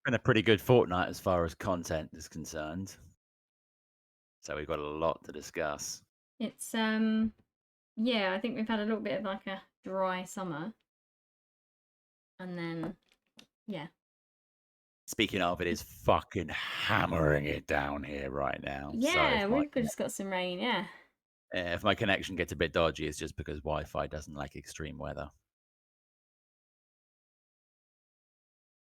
Been a pretty good fortnight as far as content is concerned. So we've got a lot to discuss. It's yeah, I think we've had a little bit of like a dry summer, and then yeah, Speaking of, it is fucking hammering it down here right now. So yeah, we've just got some rain. Yeah, if my connection gets a bit dodgy, it's just because Wi-Fi doesn't like extreme weather.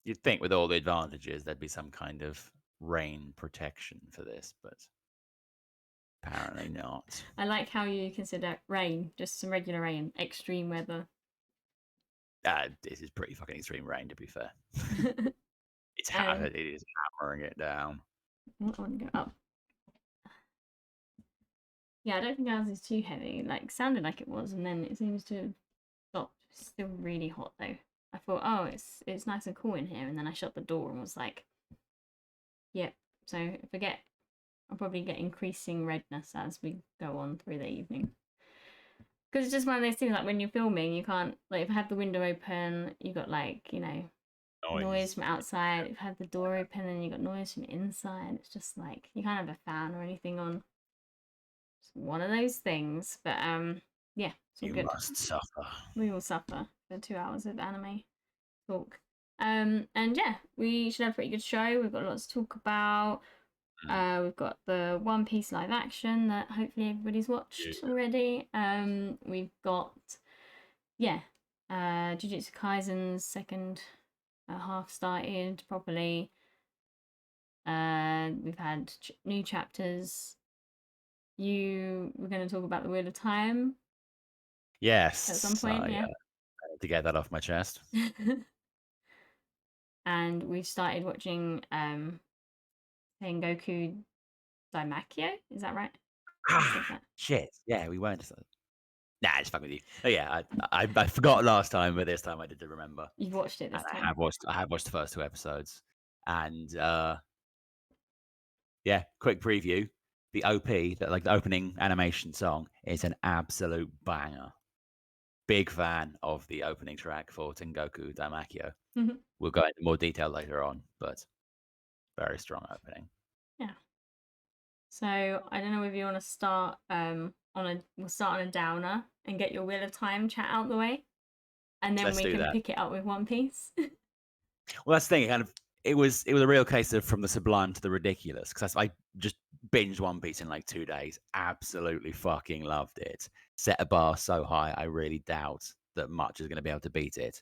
You'd think with all the advantages there'd be some kind of rain protection for this, but apparently not. I like how you consider rain just some regular rain, extreme weather. This is pretty fucking extreme rain, to be fair. um, It is hammering it down. I want to go up. Yeah, I don't think ours is too heavy. Like sounded like it was, and then it seems to have stopped. It's still really hot though. I thought, oh, it's nice and cool in here, and then I shut the door and was like, yep. So if I get, I'll probably get increasing redness as we go on through the evening. Because it's just one of those things like when you're filming, you can't, like, if I have the window open, you got like, noise Noise. from outside. If I have the door open, and you got noise from inside. It's just like you can't have a fan or anything on. It's one of those things. But yeah, it's all You good. must suffer. We will suffer for 2 hours of anime talk. And yeah, we should have a pretty good show. We've got lots to talk about. Mm. We've got the One Piece live action that hopefully everybody's watched already. We've got yeah, Jujutsu Kaisen's second half started properly. We've had new chapters. You were going to talk about the Wheel of Time at some Yes, point, yeah. I need to get that off my chest. And we've started watching Sengoku Daimakyo. Is that right? I said that. Shit. Yeah, we weren't. Nah, it's fucking with you. Oh yeah, I forgot last time, but this time I did remember, You've watched it and this time. I have watched the first two episodes, and yeah, quick preview. The OP, like the opening animation song, is an absolute banger. Big fan of the opening track for Tengoku Daimakyo. We'll go into more detail later on, but very strong opening. Yeah. So I don't know if you want to start we'll start on a downer and get your Wheel of Time chat out the way, and So then let's we do can that. pick it up with One Piece. Well, that's the thing. It was a real case of from the sublime to the ridiculous because I just binged One Piece in like 2 days. Absolutely fucking loved it. Set a bar so high, I really doubt that much is going to be able to beat it.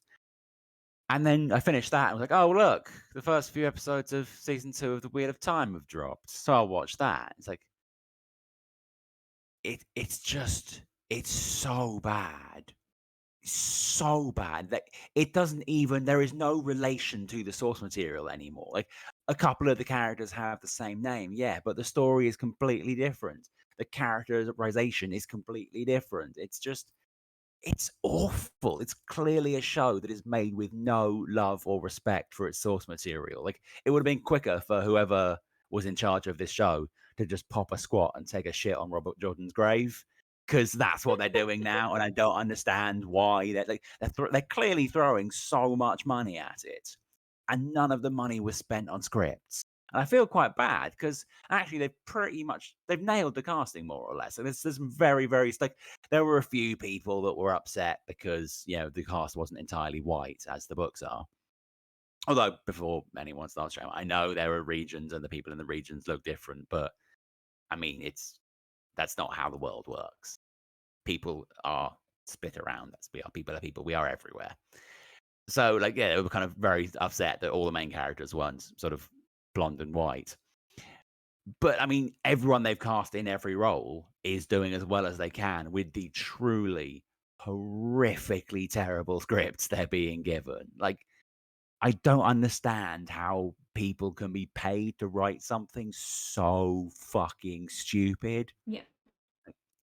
And then I finished that and was like, oh look, the first few episodes of season 2 of the Wheel of Time have dropped, so I'll watch that. It's like it's so bad, so bad that it doesn't even there is no relation to the source material anymore. Like a couple of the characters have the same name, yeah, but the story is completely different. The characterization is completely different. It's awful. It's clearly a show that is made with no love or respect for its source material. Like it would have been quicker for whoever was in charge of this show to just pop a squat and take a shit on Robert Jordan's grave because that's what they're doing now, and I don't understand why. They're clearly throwing so much money at it, and none of the money was spent on scripts. And I feel quite bad because actually they've nailed the casting more or less. And there's some very like there were a few people that were upset because the cast wasn't entirely white as the books are. Although before anyone starts showing, I know there are regions and the people in the regions look different, but I mean that's not how the world works. People are split around. We are people are people. We are everywhere. So like yeah, they were kind of very upset that all the main characters weren't sort of blonde and white. But I mean, everyone they've cast in every role is doing as well as they can with the truly horrifically terrible scripts they're being given. Like, I don't understand how people can be paid to write something so fucking stupid. Yeah.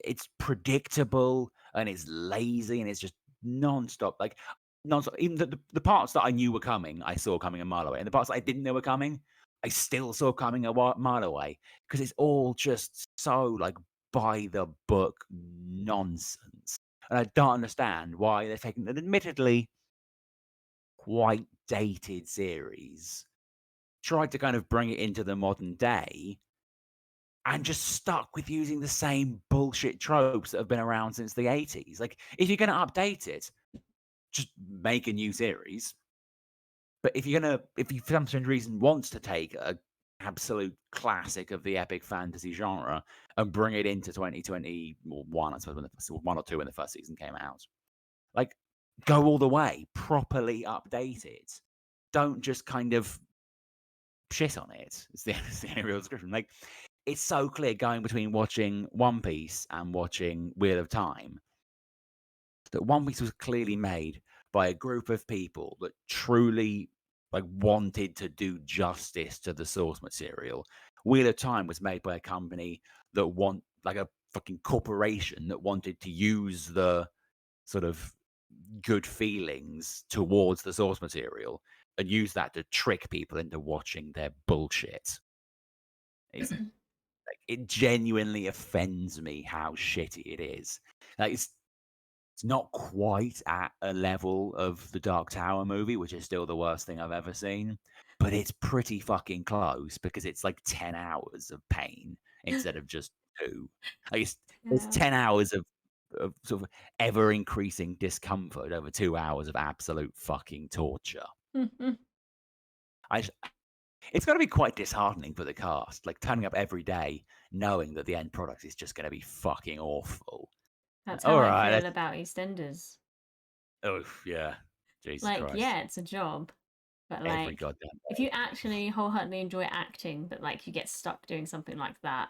It's predictable and it's lazy and it's just nonstop. Like, nonstop. Even the parts that I knew were coming, I saw coming a mile away. And the parts that I didn't know were coming, I still saw coming a mile away because it's all just so like by the book nonsense. And I don't understand why they're taking an admittedly quite dated series tried to kind of bring it into the modern day and just stuck with using the same bullshit tropes that have been around since the 80s. Like, if you're going to update it, just make a new series. But if you for some strange reason wants to take a absolute classic of the epic fantasy genre and bring it into 2021, I suppose, when one or two when the first season came out, like, go all the way, properly update it. Don't just kind of shit on it. It's the only real description. Like, it's so clear going between watching One Piece and watching Wheel of Time that One Piece was clearly made by a group of people that truly like wanted to do justice to the source material. Wheel of Time was made by a company that want like a fucking corporation that wanted to use the sort of good feelings towards the source material and use that to trick people into watching their bullshit. It's like it genuinely offends me how shitty it is. Like it's not quite at a level of the Dark Tower movie, which is still the worst thing I've ever seen, but it's pretty fucking close because it's like 10 hours of pain instead of just 2. Like it's Yeah. 10 hours of sort of ever increasing discomfort over 2 hours of absolute fucking torture. I j It's gotta be quite disheartening for the cast, like, turning up every day knowing that the end product is just gonna be fucking awful. That's how I Alright, feel let's about EastEnders. oof, yeah. Jesus Like, Christ. yeah, it's a job, but Every like, goddamn if day. you actually wholeheartedly enjoy acting, but like you get stuck doing something like that,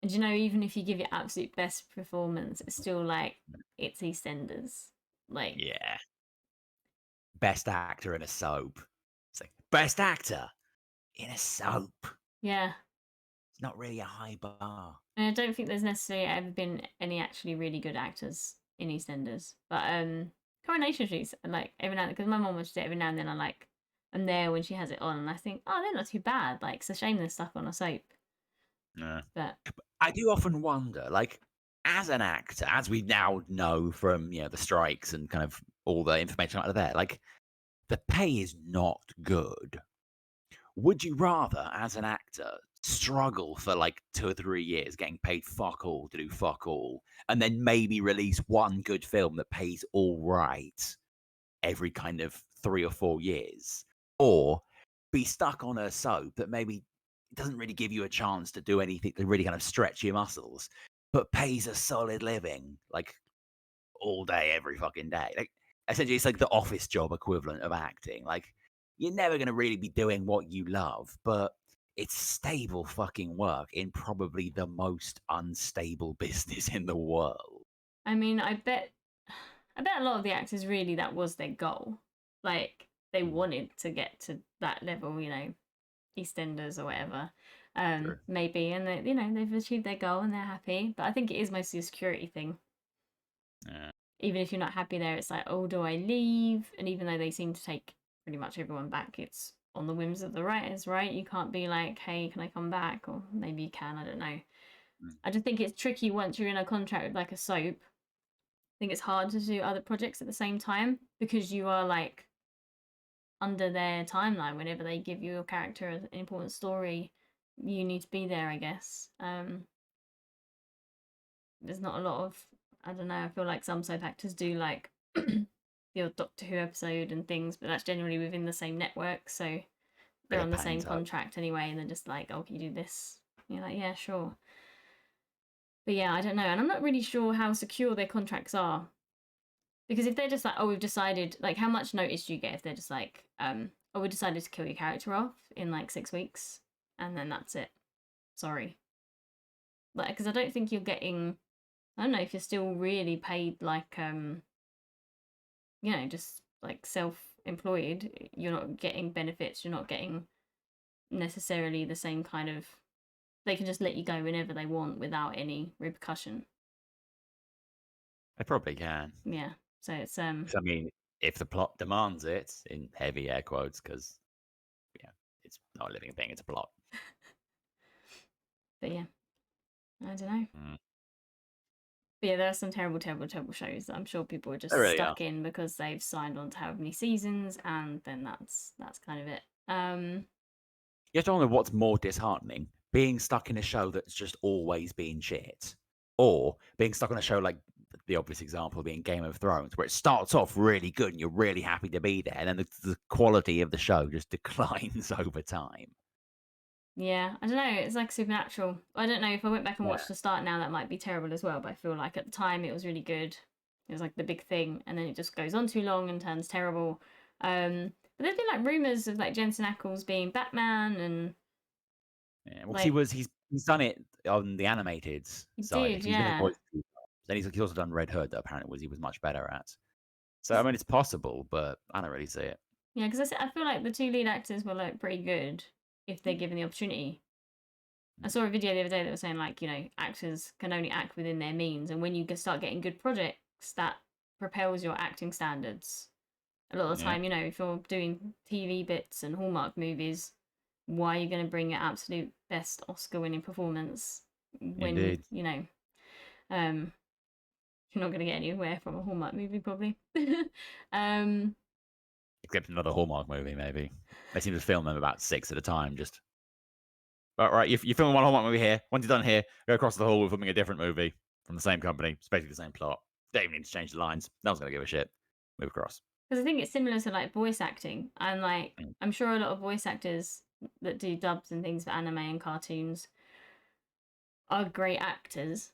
and you know, even if you give your absolute best performance, it's still like it's EastEnders. Like, Yeah. Best actor in a soap. It's like, best actor in a soap. yeah. It's not really a high bar. And I don't think there's necessarily ever been any actually really good actors in EastEnders. But Coronation Street's like every now because my mom watches it every now and then. I'm there when she has it on, and I think, oh, they're not too bad. Like it's a shame they're stuck on a soap. Yeah. But I do often wonder, like, as an actor, as we now know from, the strikes and kind of all the information out of there, like, the pay is not good. Would you rather, as an actor, struggle for like 2 or 3 years getting paid fuck all to do fuck all, and then maybe release one good film that pays all right every kind of 3 or 4 years? Or be stuck on a soap that maybe doesn't really give you a chance to do anything to really kind of stretch your muscles, but pays a solid living, like all day, every fucking day. Like, essentially, it's like the office job equivalent of acting. Like, you're never going to really be doing what you love, but it's stable fucking work in probably the most unstable business in the world. I mean, I bet a lot of the actors really that was their goal. Like they Mm, wanted to get to that level, you know, EastEnders or whatever. true. Maybe, and they, you know, they've achieved their goal and they're happy. But I think it is mostly a security thing. Yeah. Even if you're not happy there, it's like, oh, do I leave? And even though they seem to take pretty much everyone back, it's on the whims of the writers, right? You can't be like, hey, can I come back? Or maybe you can, I don't know. Mm. I just think it's tricky once you're in a contract with like a soap. I think it's hard to do other projects at the same time because you are like under their timeline. Whenever they give you a character an important story, you need to be there, I guess. There's not a lot of, I don't know, I feel like some soap actors do like the odd Doctor Who episode and things, but that's generally within the same network, so they're Bit of on the same pain to contract anyway, and they're just like, oh, can you do this? And you're like, yeah, sure. But yeah, I don't know, and I'm not really sure how secure their contracts are. Because if they're just like, oh, we've decided, like, how much notice do you get if they're just like, oh, we decided to kill your character off in like 6 weeks, and then that's it. Sorry. Like, because I don't think you're getting, I don't know if you're still really paid like, you know, just like self-employed. You're not getting benefits. You're not getting necessarily the same kind of. They can just let you go whenever they want without any repercussion. I probably can. Yeah. So it's 'Cause, I mean, if the plot demands it, in heavy air quotes, because yeah, it's not a living thing, it's a plot. but yeah, I don't know. Mm. But yeah, there are some terrible, terrible, terrible shows that I'm sure people are They just really are. stuck in because they've signed on to however many seasons, and then that's kind of it. You have to wonder what's more disheartening: being stuck in a show that's just always been shit, or being stuck on a show like the obvious example being Game of Thrones, where it starts off really good and you're really happy to be there, and then the quality of the show just declines over time. Yeah, I don't know. It's like Supernatural. I don't know if I went back and Yeah. watched the start now, that might be terrible as well. But I feel like at the time it was really good. It was like the big thing, and then it just goes on too long and turns terrible. But there's been like rumors of like Jensen Ackles being Batman, and Yeah, well, 'cause like he's done it on the animated he side. did, Like, he's been a yeah. voice actor. Then he's also done Red Hood that apparently he was much better at. So, I mean, it's possible, but I don't really see it. Yeah, because I feel like the two lead actors were like pretty good if they're given the opportunity. I Mm. saw a video the other day that was saying like, actors can only act within their means, and when you start getting good projects, that propels your acting standards. A lot of the Yeah, time, if you're doing TV bits and Hallmark movies, why are you going to bring your absolute best Oscar-winning performance when indeed. um, you're not going to get anywhere from a Hallmark movie, probably. um, Except another Hallmark movie, maybe. They seem to film them about 6 at a time, just, "All right, you're filming one Hallmark movie here. Once you're done here, go across the hall, we're filming a different movie from the same company. It's basically the same plot. Don't even need to change the lines. No one's gonna give a shit. Move across." Because I think it's similar to like voice acting, and like Mm, I'm sure a lot of voice actors that do dubs and things for anime and cartoons are great actors,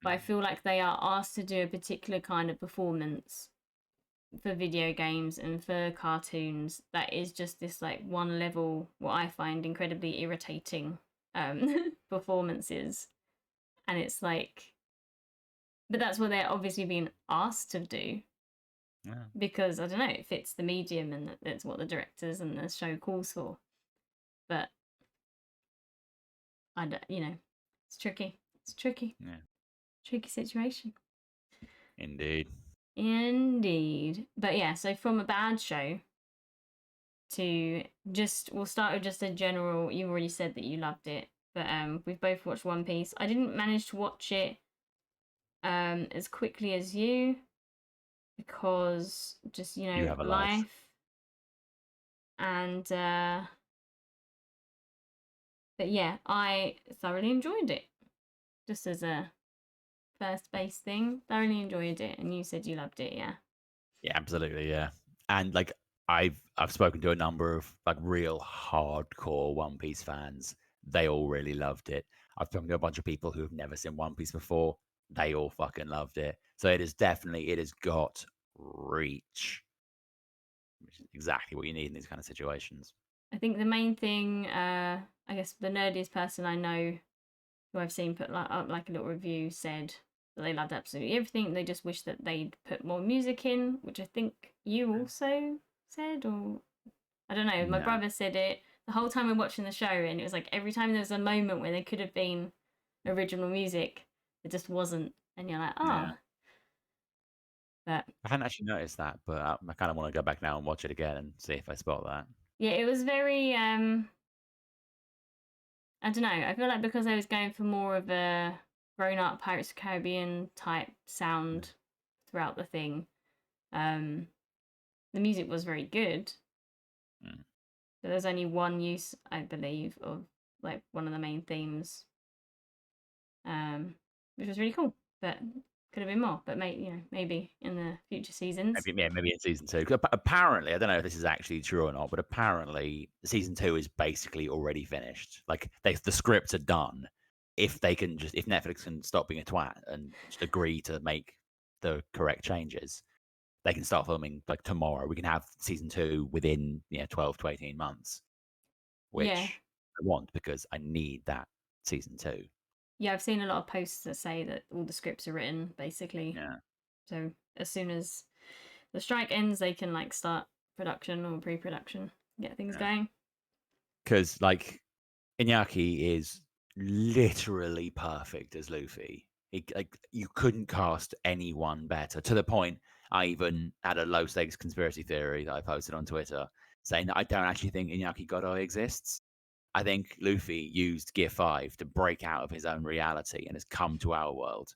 but I mm. feel like they are asked to do a particular kind of performance for video games and for cartoons that is just this like one level, what I find incredibly irritating performances. And it's like, but that's what they're obviously being asked to do Yeah, because I don't know, it fits the medium and that's what the directors and the show calls for. But I don't, it's tricky. It's tricky, yeah, tricky situation. indeed. Indeed. But yeah, so from a bad show to we'll start with just a general. You already said that you loved it, but we've both watched One Piece. I didn't manage to watch it as quickly as you because just You have a life. life and but yeah, I thoroughly enjoyed it. Just as a first base thing, thoroughly enjoyed it, and you said you loved it, yeah. Yeah, absolutely, yeah. And, like, I've spoken to a number of, like, real hardcore One Piece fans. They all really loved it. I've spoken to a bunch of people who've never seen One Piece before. They all fucking loved it. So it has got reach, which is exactly what you need in these kind of situations. I think the main thing, I guess the nerdiest person I know who I've seen put up like a little review said that they loved absolutely everything. They just wish that they'd put more music in, which I think you also said, or I don't know. My No. brother said it the whole time we're watching the show, and it was like every time there was a moment where there could have been original music, it just wasn't, and you're like, Yeah. oh, but I hadn't actually noticed that, but I kinda wanna go back now and watch it again and see if I spot that. yeah, it was very I don't know. I feel like because I was going for more of a grown up Pirates of the Caribbean type Mm, sound throughout the thing, um, the music was very good. mm. But there's only one use, I believe, of like one of the main themes, which was really cool. But could have been more. But maybe in the future seasons. Maybe, yeah, maybe in season 2. 'Cause apparently, I don't know if this is actually true or not, but apparently season 2 is basically already finished. Like, the scripts are done. If Netflix can stop being a twat and just agree to make the correct changes, they can start filming, like, tomorrow. We can have season 2 within, 12 to 18 months, Yeah, which I want because I need that season 2. yeah. I've seen a lot of posts that say that all the scripts are written basically. Yeah, So as soon as the strike ends, they can like start production or pre-production, get things yeah. going. Because, like, Iñaki is literally perfect as Luffy. You couldn't cast anyone better. To the point, I even had a low stakes conspiracy theory that I posted on Twitter saying that I don't actually think Iñaki Godoy exists. I think Luffy used Gear 5 to break out of his own reality and has come to our world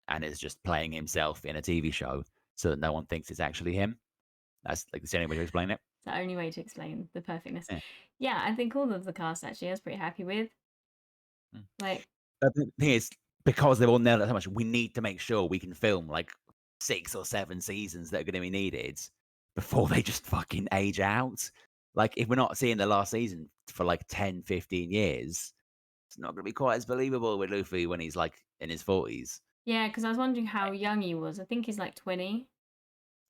and is just playing himself in a TV show so that no one thinks it's actually him. That's like the only way to explain it. the only way to explain the perfectness. Yeah. Yeah, I think all of the cast actually I was pretty happy with. Mm. Like, But the thing is, because they've all nailed it so much, we need to make sure we can film like 6 or 7 seasons that are gonna be needed before they just fucking age out. Like, if we're not seeing the last season for like 10, 15 years, it's not gonna be quite as believable with Luffy when he's, like, in his 40s. yeah, because I was wondering how young he was. I think he's like 20.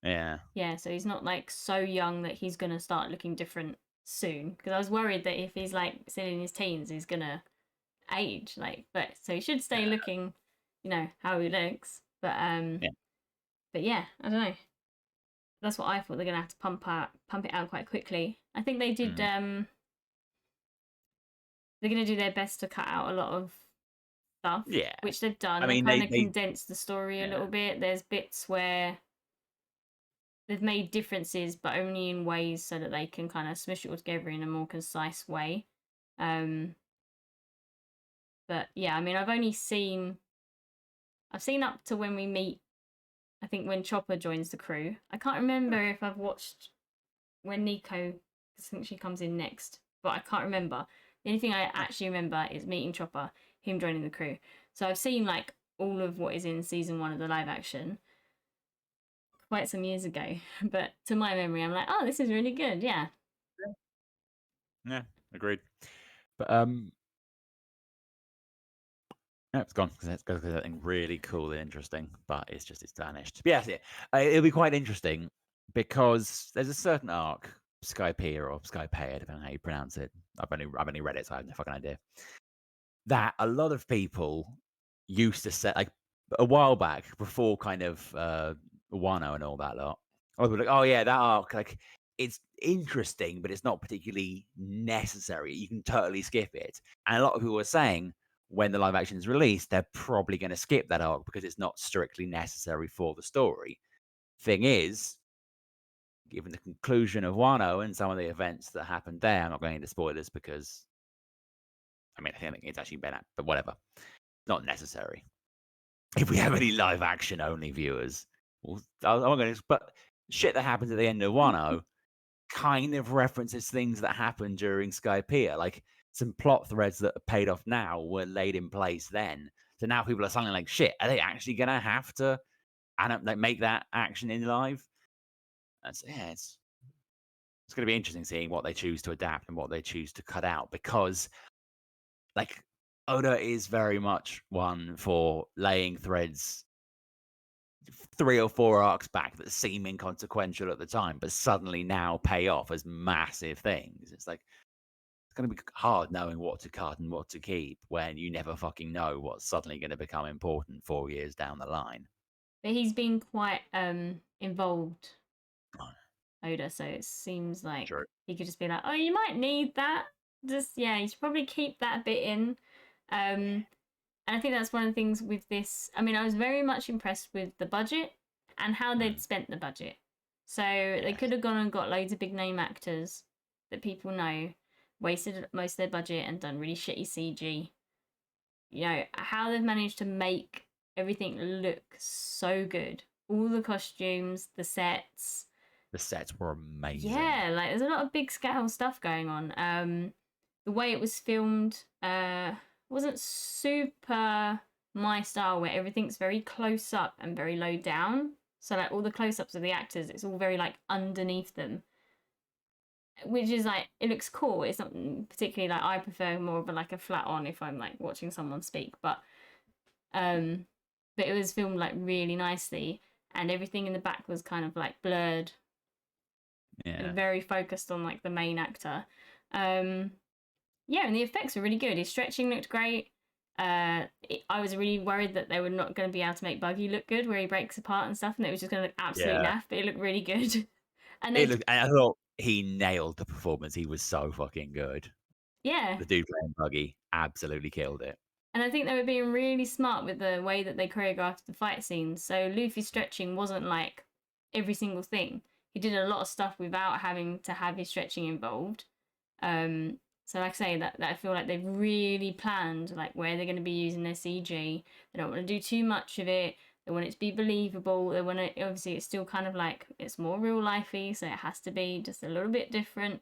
Yeah. Yeah, so he's not like so young that he's gonna start looking different soon. Because I was worried that if he's like still in his teens, he's gonna age. Like, but so he should stay looking, how he looks. Yeah. But yeah, I don't know. That's what I thought. They're gonna have to pump it out quite quickly. I think they did. Mm. They're gonna do their best to cut out a lot of stuff, Yeah. which they've I done. They mean, kind of they condensed the story a yeah. little bit. There's bits where they've made differences, but only in ways so that they can kind of smush it all together in a more concise way. Um, but yeah, I mean, I've seen up to when we meet. I think when Chopper joins the crew. I can't remember if I've watched when Nico. I think she comes in next, but I can't remember. The only thing I actually remember is meeting Chopper, him joining the crew. So I've seen like all of what is in season 1 of the live action quite some years ago. But to my memory, I'm like, oh, this is really good. Yeah. Yeah, agreed. But, no, it's gone because it's got something really cool and interesting, but it's vanished. But yes, yeah, it'll be quite interesting because there's a certain arc, Skypiea or Skypiea, depending on how you pronounce it. I've only read it, so I have no fucking idea. That a lot of people used to say, like a while back, before kind of Wano and all that lot. I was like, oh yeah, that arc, like it's interesting, but it's not particularly necessary. You can totally skip it. And a lot of people were saying when the live action is released, they're probably going to skip that arc because it's not strictly necessary for the story. Thing is, given the conclusion of Wano and some of the events that happened there, I'm not going into spoilers because I mean I think it's actually been at, but whatever. Not necessary. If we have any live action only viewers, well, I'm not going to. But shit that happens at the end of Wano kind of references things that happened during Skypiea. Like some plot threads that are paid off now were laid in place then. So now people are suddenly like, shit, are they actually going to have to like make that action in live? That's yeah, it's going to be interesting seeing what they choose to adapt and what they choose to cut out because like Oda is very much one for laying threads 3 or 4 arcs back that seem inconsequential at the time, but suddenly now pay off as massive things. It's like it's going to be hard knowing what to cut and what to keep when you never fucking know what's suddenly going to become important 4 years down the line. But he's been quite involved, Oda, so it seems like True. he could just be like, oh, you might need that. Just, yeah, you should probably keep that bit in. And I think that's one of the things with this. I mean, I was very much impressed with the budget and how they'd spent the budget. So they could Yes. have gone and got loads of big name actors that people know, wasted most of their budget and done really shitty CG. How they've managed to make everything look so good. All the costumes, the sets. The sets were amazing. Yeah, like there's a lot of big scale stuff going on. The way it was filmed wasn't super my style, where everything's very close up and very low down. So like all the close ups of the actors, it's all very like underneath them, which is like it looks cool. It's not particularly like I prefer more of like a flat on if I'm like watching someone speak, um, but it was filmed like really nicely, and everything in the back was kind of like blurred Yeah. and very focused on like the main actor. Yeah, and the effects were really good. His stretching looked great. I was really worried that they were not going to be able to make Buggy look good, where he breaks apart and stuff, and it was just going to look absolutely Yeah. naff. But it looked really good, and It they, looked, and I thought he nailed the performance. He was so fucking good. yeah, The dude playing Buggy absolutely killed it. and I think they were being really smart with the way that they choreographed the fight scenes. So Luffy's stretching wasn't like every single thing. He did a lot of stuff without having to have his stretching involved. So like I say, that I feel like they've really planned like where they're going to be using their CG. They don't want to do too much of it. They want it to be believable. They want it, obviously, it's still kind of like, it's more real lifey, so it has to be just a little bit different.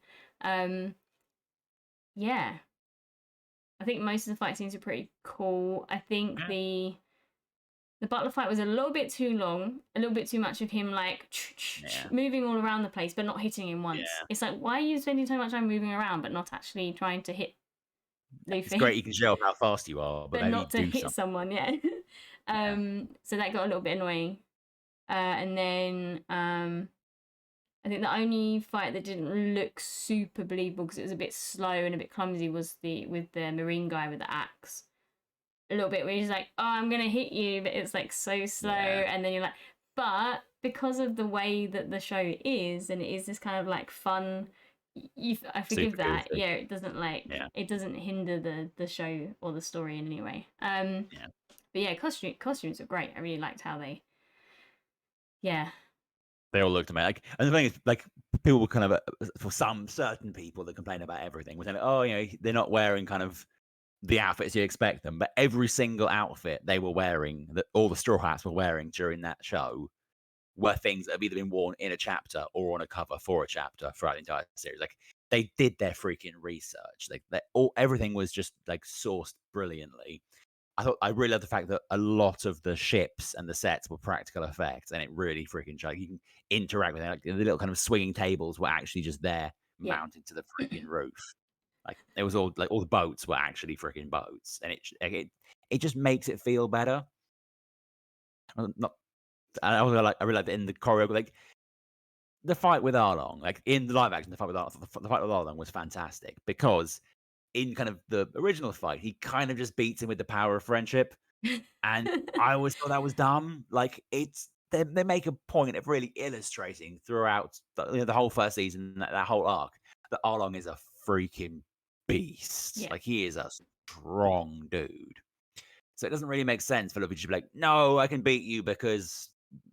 Yeah, I think most of the fight scenes are pretty cool. I think Yeah. the butler fight was a little bit too long, a little bit too much of him like Yeah. moving all around the place, but not hitting him once. Yeah. It's like, why are you spending so much time moving around, but not actually trying to hit It's great Luffy, you can show off how fast you are, but but maybe not to do hit something. someone? Yeah. Yeah. So that got a little bit annoying. And then I think the only fight that didn't look super believable because it was a bit slow and a bit clumsy was the with the marine guy with the axe. A little bit where he's like, "Oh, I'm gonna hit you," but it's like so slow, Yeah. and then you're like, but because of the way that the show is, and it is this kind of like fun, I forgive Super that. goofy. Yeah, it doesn't like Yeah. it doesn't hinder the show or the story in any way. Yeah. But yeah, costumes are great. I really liked how they, yeah. They all looked amazing. Like, and the thing is, like, people were kind of for some certain people that complain about everything, were saying, "Oh, they're not wearing kind of the outfits you expect them." But every single outfit they were wearing, that all the straw hats were wearing during that show, were things that have either been worn in a chapter or on a cover for a chapter throughout the entire series. Like, they did their freaking research. Like, everything was just like sourced brilliantly. I really love the fact that a lot of the ships and the sets were practical effects, and it really freaking showed. You can interact with it. Like, the little kind of swinging tables were actually just there, Yeah. mounted to the freaking roof. Like, it was all like all the boats were actually freaking boats, and it just makes it feel better. Not, I also like I really like in the choreo, like the fight with Arlong, like in the live action, the fight with Arlong was fantastic because in kind of the original fight, he kind of just beats him with the power of friendship. And I always thought that was dumb. Like, they make a point of really illustrating throughout the whole first season, that whole arc, that Arlong is a freaking beast. Yeah. Like, he is a strong dude. So it doesn't really make sense for Luffy to be like, "No, I can beat you because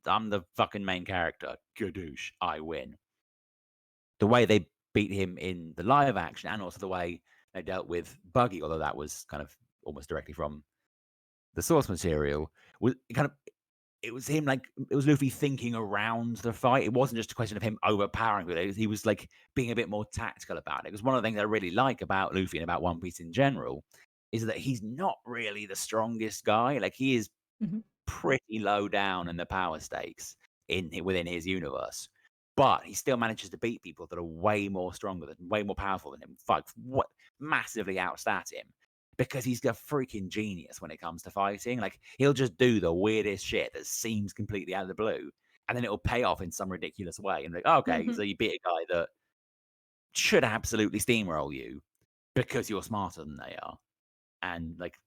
I'm the fucking main character. Gadoosh, I win." The way they beat him in the live action, and also the way they dealt with Buggy, although that was kind of almost directly from the source material, was kind of it was him, like, it was Luffy thinking around the fight. It wasn't just a question of him overpowering with it. He was like being a bit more tactical about it. Because one of the things I really like about Luffy and about One Piece in general is that he's not really the strongest guy. Like, he is Mhm. pretty low down in the power stakes within his universe. But he still manages to beat people that are way more stronger, way more powerful than him. Fuck, what massively outstat him because he's a freaking genius when it comes to fighting. Like, he'll just do the weirdest shit that seems completely out of the blue, and then it'll pay off in some ridiculous way. And like, okay, so you beat a guy that should absolutely steamroll you because you're smarter than they are. And like,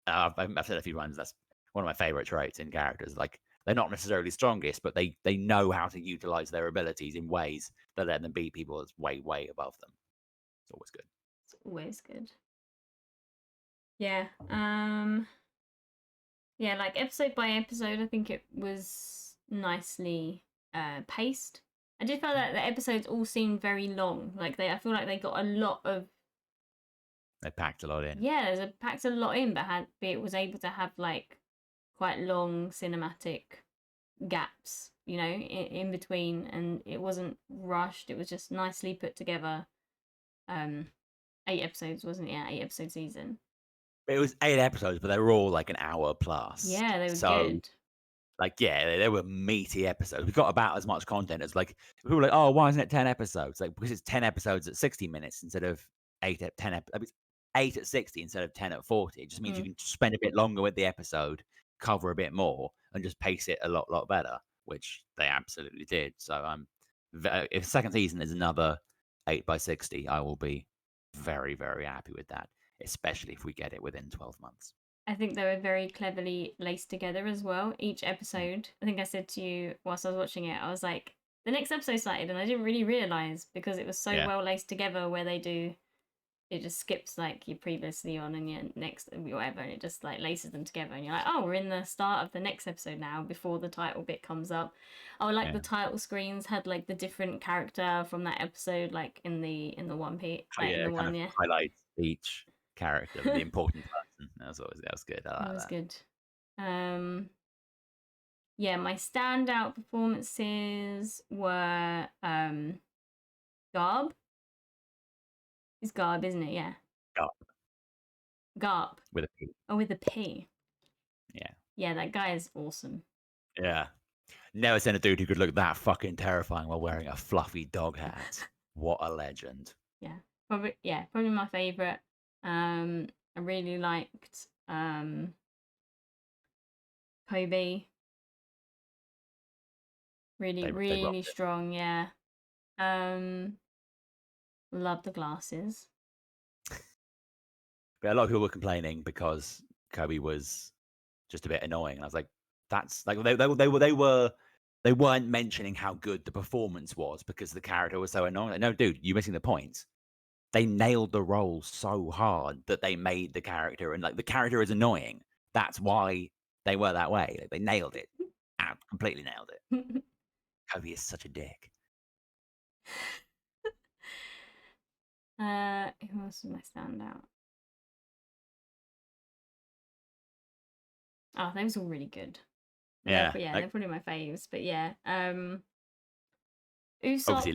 I've said a few times, that's one of my favorite traits in characters. Like, they're not necessarily strongest, but they know how to utilize their abilities in ways that let them beat people that's way above them. It's always good. It's always good. Yeah. Yeah, like episode by episode, I think it was nicely paced. I did feel that the episodes all seemed very long. Like I feel like they got a lot of, They packed a lot in. yeah, there's a packed a lot in, but it was able to have like quite long cinematic gaps, in between, and it wasn't rushed. It was just nicely put together. Um, 8 episodes, wasn't it? Yeah, 8 episode season. It was 8 episodes, but they were all like an hour plus. Yeah, they were So, good. like, yeah, they were meaty episodes. We got about as much content as like people were like, oh, why isn't it 10 episodes? Like, because it's 10 episodes at 60 minutes instead of 8 at 10. I mean, 8 at 60 instead of 10 at 40. It just means you Mm. can spend a bit longer with the episode, cover a bit more, and just pace it a lot better, which they absolutely did. So if second season is another 8 by 60, I will be very happy with that, especially if we get it within 12 months. I think they were very cleverly laced together as well. Each Mm. episode, I think I said to you whilst I was watching it, I was like, the next episode started, and I didn't really realize because it was so Yeah. well laced together where it just skips like your previously on and your next whatever, and it just like laces them together, and you're like, oh, we're in the start of the next episode now before the title bit comes up. Oh, like Yeah. the title screens had like the different character from that episode, like in the one piece, Oh, like in yeah, the kind one, of yeah. highlights each character, the important person. That was good. I It like was that. good. Um, Yeah, my standout performances were Garb. It's Garb, isn't it? Yeah. Oh, Garp. with a P. Oh, with a P. Yeah. Yeah, that guy is awesome. Yeah. Never seen a dude who could look that fucking terrifying while wearing a fluffy dog hat. What a legend. Probably my favorite. I really liked Kobe. Really, They really rocked it. strong, yeah. Um love the glasses. But a lot of people were complaining because Kobe was just a bit annoying. And I was like, that's like they weren't mentioning how good the performance was because the character was so annoying. Like, no, dude, you're missing the point. They nailed the role so hard that they made the character and like the character is annoying. That's why they were that way. Like, they nailed it. Completely nailed it. Kobe is such a dick. Who else was my standout? Oh, those were all really good. Yeah, They're like probably my faves. But yeah, Usopp. obviously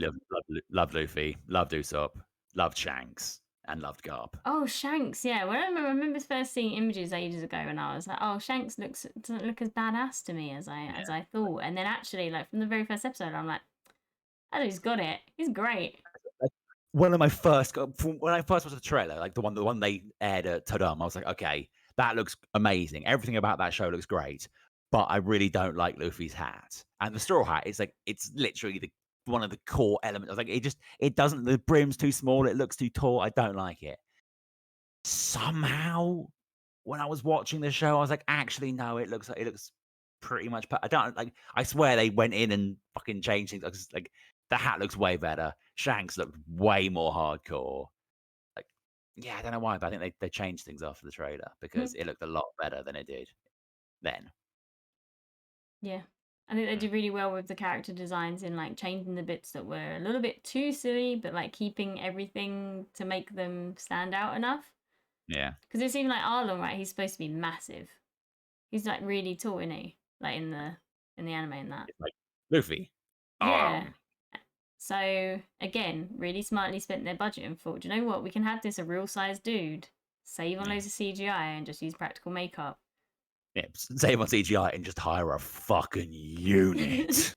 loved Luffy, loved Usopp, loved Shanks, and loved Garp. Oh, Shanks. Yeah, when I remember first seeing images ages ago, and I was like, oh, Shanks doesn't look as badass to me as I thought. And then actually, like from the very first episode, I'm like, oh, he's got it. He's great. Like, one of my first when I first watched the trailer, like the one they aired at Tadam, I was like, okay, that looks amazing. Everything about that show looks great, but I really don't like Luffy's hat and the straw hat. It's like it's literally the one of the core elements. I was like, it doesn't. The brim's too small. It looks too tall. I don't like it. Somehow, when I was watching the show, I was like, actually, no, it looks pretty much. I don't like. I swear they went in and fucking changed things. I was like, the hat looks way better. Shanks looked way more hardcore. Like, yeah, I don't know why, but I think they changed things after the trailer because it looked a lot better than it did then. Yeah. I think they did really well with the character designs in like changing the bits that were a little bit too silly, but like keeping everything to make them stand out enough. Yeah, Because it seemed like Arlong, right? He's supposed to be massive. He's like really tall, isn't he? Like in the anime and that. it's like Luffy. Yeah. So again, really smartly spent their budget and thought, do you know what? We can have this a real sized dude, save on Yeah, loads of CGI, and just use practical makeup. yeah. Save on CGI and just hire a fucking unit.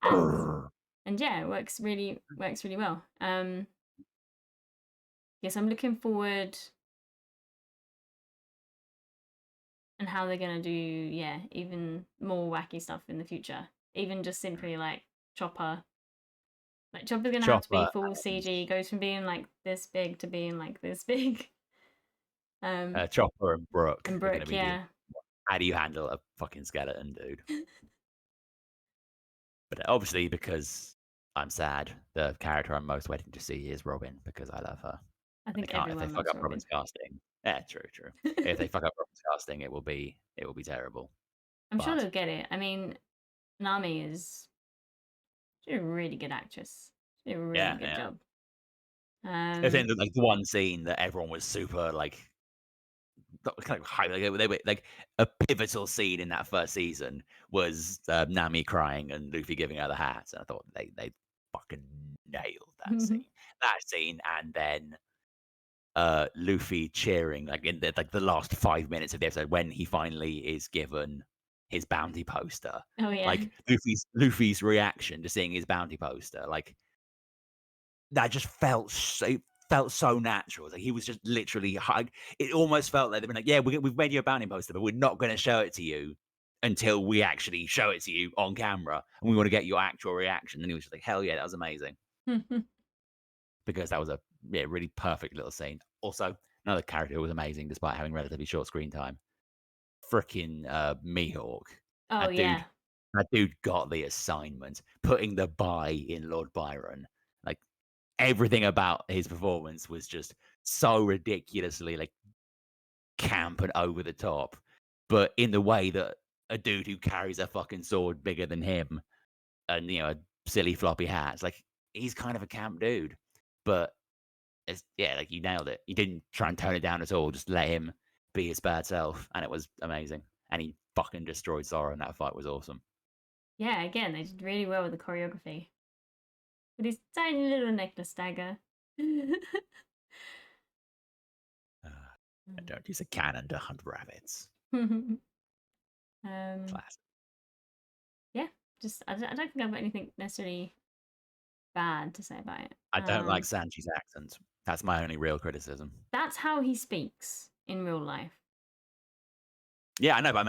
and Grr. and yeah, it works really well. Yes, I'm looking forward and how they're gonna do even more wacky stuff in the future. Even just simply like Chopper. Like Chopper's gonna have to be Chopper full and CG. Goes from being like this big to being like this big. Chopper and Brooke And are going to Brooke, be the yeah. how do you handle a fucking skeleton, dude? But obviously, because I'm sad, the character I'm most waiting to see is Robin because I love her. I And they think can't if they everyone fuck loves up Robin. Robin's casting. Yeah, true, true. If they fuck up Robin's casting, it will be terrible. I'm sure But they'll get it. I mean, Nami is she's a really good actress. She did a really yeah, good yeah. job. I think Um, that, like the one scene that everyone was super like kind of hype, like, they were like a pivotal scene in that first season was Nami crying and Luffy giving her the hat, and I thought they fucking nailed that scene. That scene, and then Luffy cheering like in the last 5 minutes of the episode when he finally is given his bounty poster. oh yeah. Like Luffy's reaction to seeing his bounty poster, like that just felt so natural. Like he was just literally hug. It almost felt like they've been like, yeah, we've made you a bounty poster, but we're not going to show it to you until we actually show it to you on camera, and we want to get your actual reaction. And he was just like, hell yeah, that was amazing because that was a really perfect little scene. Also, another character who was amazing despite having relatively short screen time. Freaking Mihawk. Oh That dude, yeah. that dude got the assignment. Putting the buy in Lord Byron. Like everything about his performance was just so ridiculously like camp and over the top, but in the way that a dude who carries a fucking sword bigger than him and a silly floppy hat, it's like he's kind of a camp dude, but like you nailed it. You didn't try and tone it down at all. Just let him be his bad self, and it was amazing. And he fucking destroyed Zoro, and that fight was awesome. Yeah, again, they did really well with the choreography. With his tiny little necklace dagger. I don't use a cannon to hunt rabbits. um, Classic. yeah, just I don't think I've got anything necessarily bad to say about it. I don't like Sanji's accent. That's my only real criticism. That's how he speaks in real life. Yeah, I know, but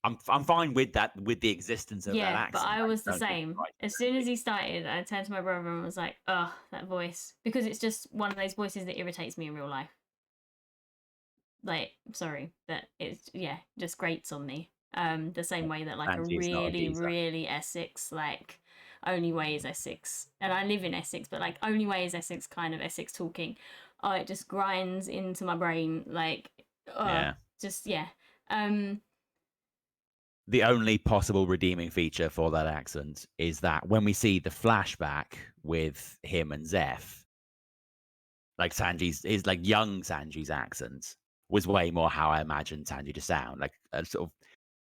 I'm fine with that, with the existence of that Yeah, but accent. I I was the don't think it's same. right to As do soon as anything. he started, I turned to my brother and was like, "Oh, that voice," because it's just one of those voices that irritates me in real life. Like, sorry, that it's just grates on me. The same way that like a Sanji is not a really, geezer. really Essex, like only way is Essex, and I live in Essex, but like only way is Essex kind of Essex talking. Oh, it just grinds into my brain, like, Yeah. just yeah. Um, The only possible redeeming feature for that accent is that when we see the flashback with him and Zeph, like his like young Sanji's accent was way more how I imagined Sanji to sound, like a sort of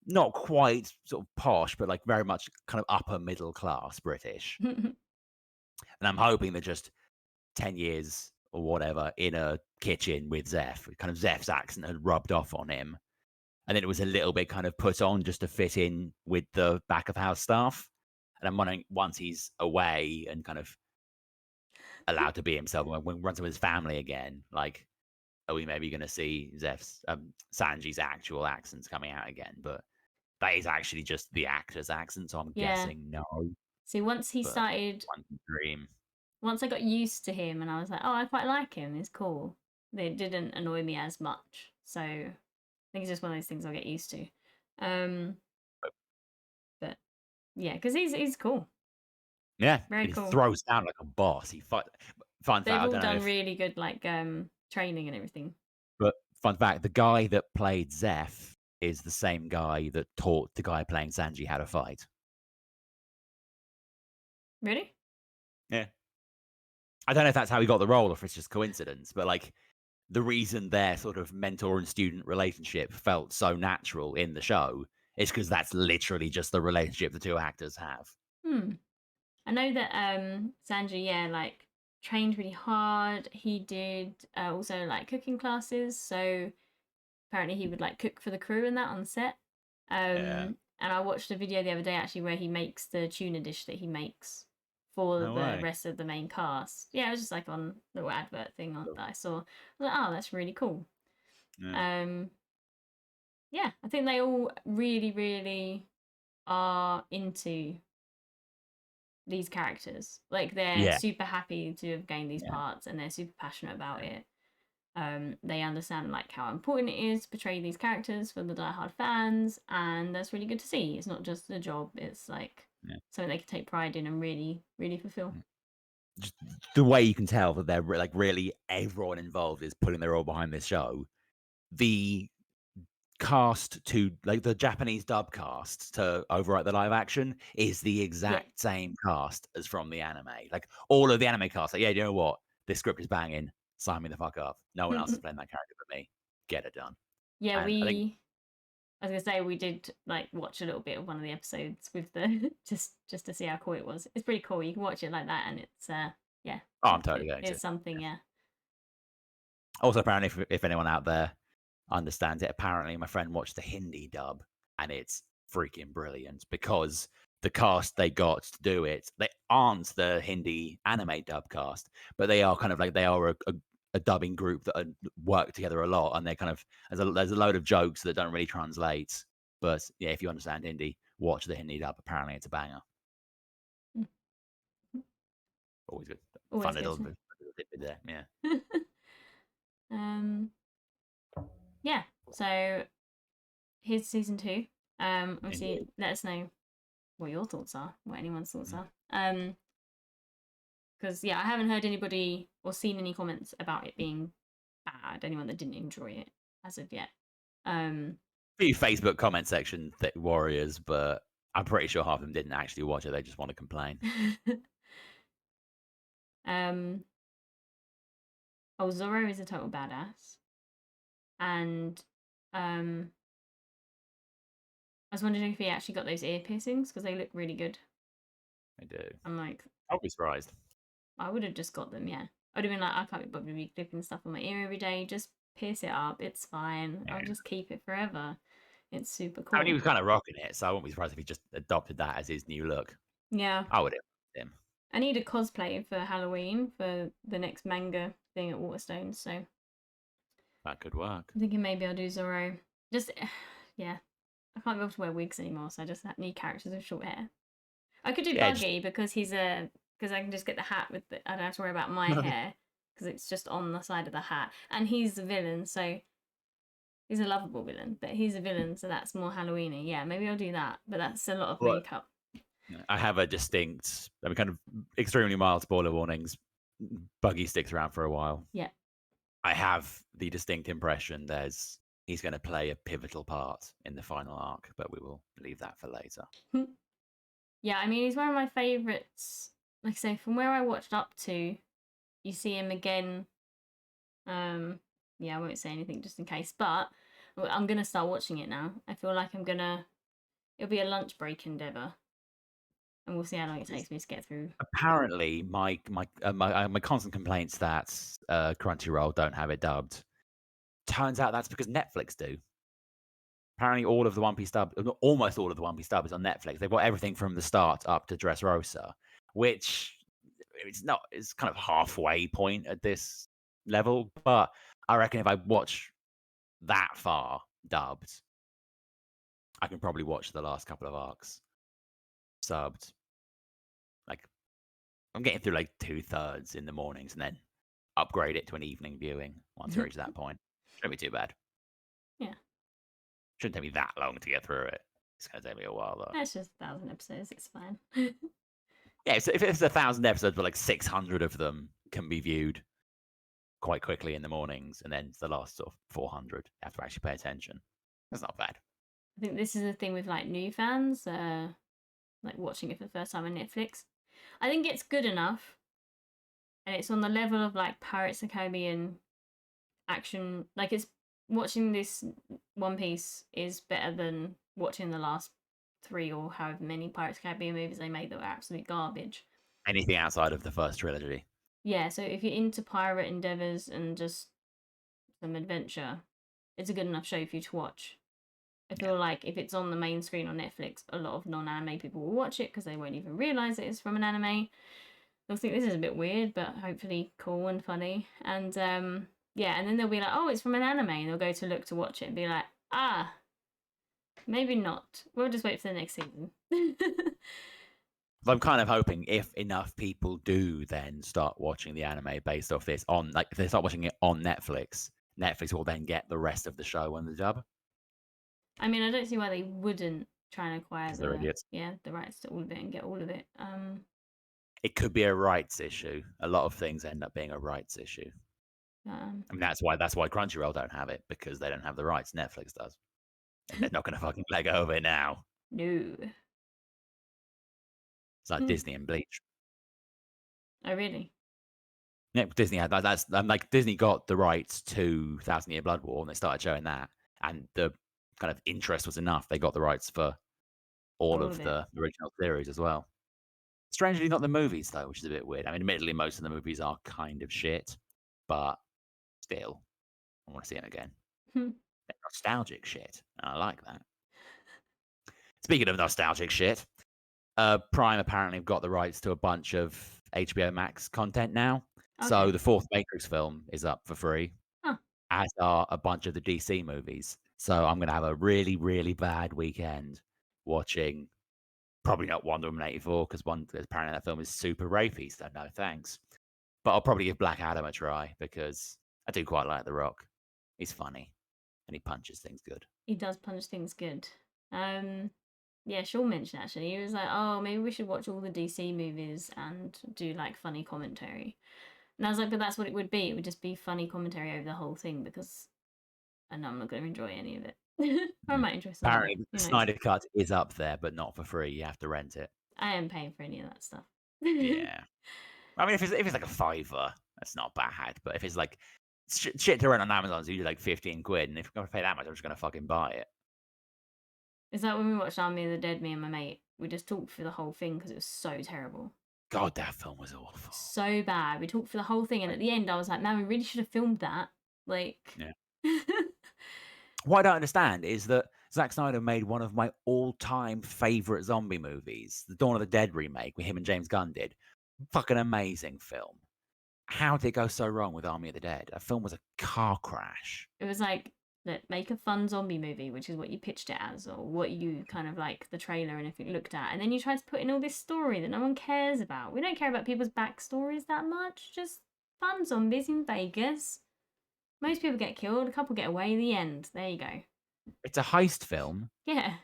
not quite sort of posh, but like very much kind of upper middle class British. And I'm hoping that just 10 years or whatever in a kitchen with Zeph, kind of Zeph's accent had rubbed off on him. And then it was a little bit kind of put on just to fit in with the back of house staff. And I'm wondering once he's away and kind of allowed to be himself when runs with his family again, like, are we maybe going to see Sanji's actual accents coming out again? But that is actually just the actor's accent, so I'm yeah. guessing no. See, once he But started, one can dream. once I got used to him, and I was like, "Oh, I quite like him. He's cool." It didn't annoy me as much, so I think it's just one of those things I'll get used to. Um, but yeah, because he's cool, Yeah, very and he cool. throws down like a boss. Fun fact, They've I all don't know done if, really good like training and everything. but fun fact, the guy that played Zeph is the same guy that taught the guy playing Sanji how to fight. Really? Yeah. I don't know if that's how he got the role or if it's just coincidence, but like the reason their sort of mentor and student relationship felt so natural in the show is because that's literally just the relationship the two actors have. Hmm. I know that Sanji, yeah, like trained really hard. He did also like cooking classes, so apparently he would like cook for the crew and that on set. Yeah. And I watched a video the other day actually where he makes the tuna dish that he makes for No the way. rest of the main cast. Yeah, it was just like on a little advert thing that I saw. I was like, oh, that's really cool. Yeah. Um, yeah, I think they all really, really are into these characters. Like they're Yeah. super happy to have gained these Yeah. parts and they're super passionate about it. They understand like how important it is to portray these characters for the diehard fans, and that's really good to see. It's not just a job; it's like Yeah. something they can take pride in and really, really fulfill. Just the way you can tell that they're like really everyone involved is putting their all behind this show. The cast to like the Japanese dub cast to overwrite the live action is the Yeah. exact same cast as from the anime. Like all of the anime cast, like, yeah, you know what? This script is banging. Sign me the fuck up. No one else is playing that character but me. Get it done. Yeah, And I think, I was gonna say we did like watch a little bit of one of the episodes with the just to see how cool it was. It's pretty cool. You can watch it like that, and it's yeah, oh, I'm totally going to. it's something. Yeah. Also, apparently, if anyone out there understands it, apparently my friend watched the Hindi dub and it's freaking brilliant because the cast they got to do it, they aren't the Hindi anime dub cast, but they are kind of like they are a dubbing group that work together a lot, and they're kind of there's a load of jokes that don't really translate. But yeah, if you understand Hindi, watch the Hindi dub. Apparently, it's a banger. Always good. Fun Always good. little bit there. Yeah, um, yeah. So here's season 2. Obviously, indeed. let us know what your thoughts are, what anyone's thoughts Mm. are. Because yeah, I haven't heard anybody or seen any comments about it being bad. Anyone that didn't enjoy it as of yet. Um, Few Facebook comment section warriors, but I'm pretty sure half of them didn't actually watch it. They just want to complain. um, oh, Zorro is a total badass, and was wondering if he actually got those ear piercings because they look really good. I do. I'm like, I'll be surprised. I would have just got them, yeah. I would have been like, I can't be bothered with you clipping stuff on my ear every day. Just pierce it up. It's fine. Yeah. I'll just keep it forever. It's super I mean, he cool. was kind of rocking it, so I wouldn't be surprised if he just adopted that as his new look. Yeah. I would have him. I need a cosplay for Halloween for the next manga thing at Waterstones, so That could work. I'm thinking maybe I'll do Zorro. Just, yeah. I can't be able to wear wigs anymore, so I just need characters with short hair. I could do Yeah, just Buggy because because I can just get the hat with I don't have to worry about my hair because it's just on the side of the hat. And he's the villain, so he's a lovable villain, but he's a villain, so that's more Halloweeny. Yeah, maybe I'll do that, but that's a lot of but makeup. I have a distinct, I mean, kind of extremely mild spoiler warnings. Buggy sticks around for a while. Yeah. I have the distinct impression he's going to play a pivotal part in the final arc, but we will leave that for later. Yeah, I mean, he's one of my favourites. Like I say, from where I watched up to, you see him again. Yeah, I won't say anything just in case, but I'm gonna start watching it now. I feel like it'll be a lunch break endeavour, and we'll see how long it takes me to get through. Apparently, my constant complaints that Crunchyroll don't have it dubbed. Turns out that's because Netflix do. Apparently, all of the One Piece dub, almost all of the One Piece dub, is on Netflix. They've got everything from the start up to Dressrosa, which it's kind of halfway point at this level. But I reckon if I watch that far dubbed, I can probably watch the last couple of arcs subbed. Like I'm getting through like 2/3 in the mornings, and then upgrade it to an evening viewing once I reach that point. Shouldn't be too bad. Yeah, Shouldn't take me that long to get through it. It's gonna take me a while though. that's just 1,000 episodes. It's fine. Yeah, so if it's 1,000 episodes, but like 600 of them can be viewed quite quickly in the mornings, and then the last sort of 400 you have to actually pay attention. That's not bad. I think this is the thing with like new fans, like watching it for the first time on Netflix. I think it's good enough, and it's on the level of like Pirates of the Caribbean action. Like it's watching this One Piece is better than watching the last 3 or however many Pirates of the Caribbean movies they made that were absolute garbage. Anything outside of the first trilogy. Yeah, so if you're into pirate endeavors and just some adventure, it's a good enough show for you to watch. I feel like if it's on the main screen on Netflix, a lot of non-anime people will watch it because they won't even realize it is from an anime. They'll think this is a bit weird, but hopefully cool and funny. And yeah, and then they'll be like, oh, it's from an anime, and they'll go to look to watch it and be like, ah, maybe not. We'll just wait for the next season. But I'm kind of hoping if enough people do then start watching the anime based off this on, like, if they start watching it on Netflix, Netflix will then get the rest of the show on the dub. I mean, I don't see why they wouldn't try and acquire 'Cause they're idiots. the rights to all of it and get all of it. It could be a rights issue. A lot of things end up being a rights issue. I mean, that's why Crunchyroll don't have it, because they don't have the rights. Netflix does. And they're not going to fucking let go of it now. No. It's like Disney and Bleach. Oh, really? Yeah, Disney had that's like Disney got the rights to Thousand Year Blood War, and they started showing that, and the kind of interest was enough. They got the rights for all of the original series as well. Strangely, not the movies though, which is a bit weird. I mean, admittedly, most of the movies are kind of shit, but still, I want to see it again. They're nostalgic shit, and I like that. Speaking of nostalgic shit, Prime apparently have got the rights to a bunch of HBO Max content now. So Okay. the fourth Matrix film is up for free, Huh. as are a bunch of the DC movies. So I'm going to have a really, really bad weekend watching, probably not Wonder Woman 84, because apparently that film is super rapey, so no thanks. But I'll probably give Black Adam a try, because I do quite like The Rock. He's funny, and he punches things good. He does punch things good. Yeah, Sean mentioned actually. He was like, "Oh, maybe we should watch all the DC movies and do like funny commentary." And I was like, "But that's what it would be. It would just be funny commentary over the whole thing because I know I'm not going to enjoy any of it. I might enjoy some of it. Apparently, the Who knows? Snyder Cut is up there, but not for free. You have to rent it. I am paying for any of that stuff. Yeah. I mean, if it's like a fiver, that's not bad. But if it's like shit to rent on Amazon, so you do like 15 quid, and if I'm gonna pay that much, I'm just gonna fucking buy it. It's like when we watched Army of the Dead, me and my mate, we just talked through the whole thing because it was so terrible. God, that film was awful. So bad. We talked for the whole thing, and at the end, I was like, man, we really should have filmed that. Like, Yeah. What I don't understand is that Zack Snyder made one of my all-time favorite zombie movies, the Dawn of the Dead remake, with him and James Gunn did. Fucking amazing film. How did it go so wrong with Army of the Dead? That film was a car crash. it was like, look, make a fun zombie movie, which is what you pitched it as, or what you kind of like the trailer and everything looked at. And then you tried to put in all this story that no one cares about. We don't care about people's backstories that much. Just fun zombies in Vegas. Most people get killed, a couple get away, the end. There you go. It's a heist film Yeah.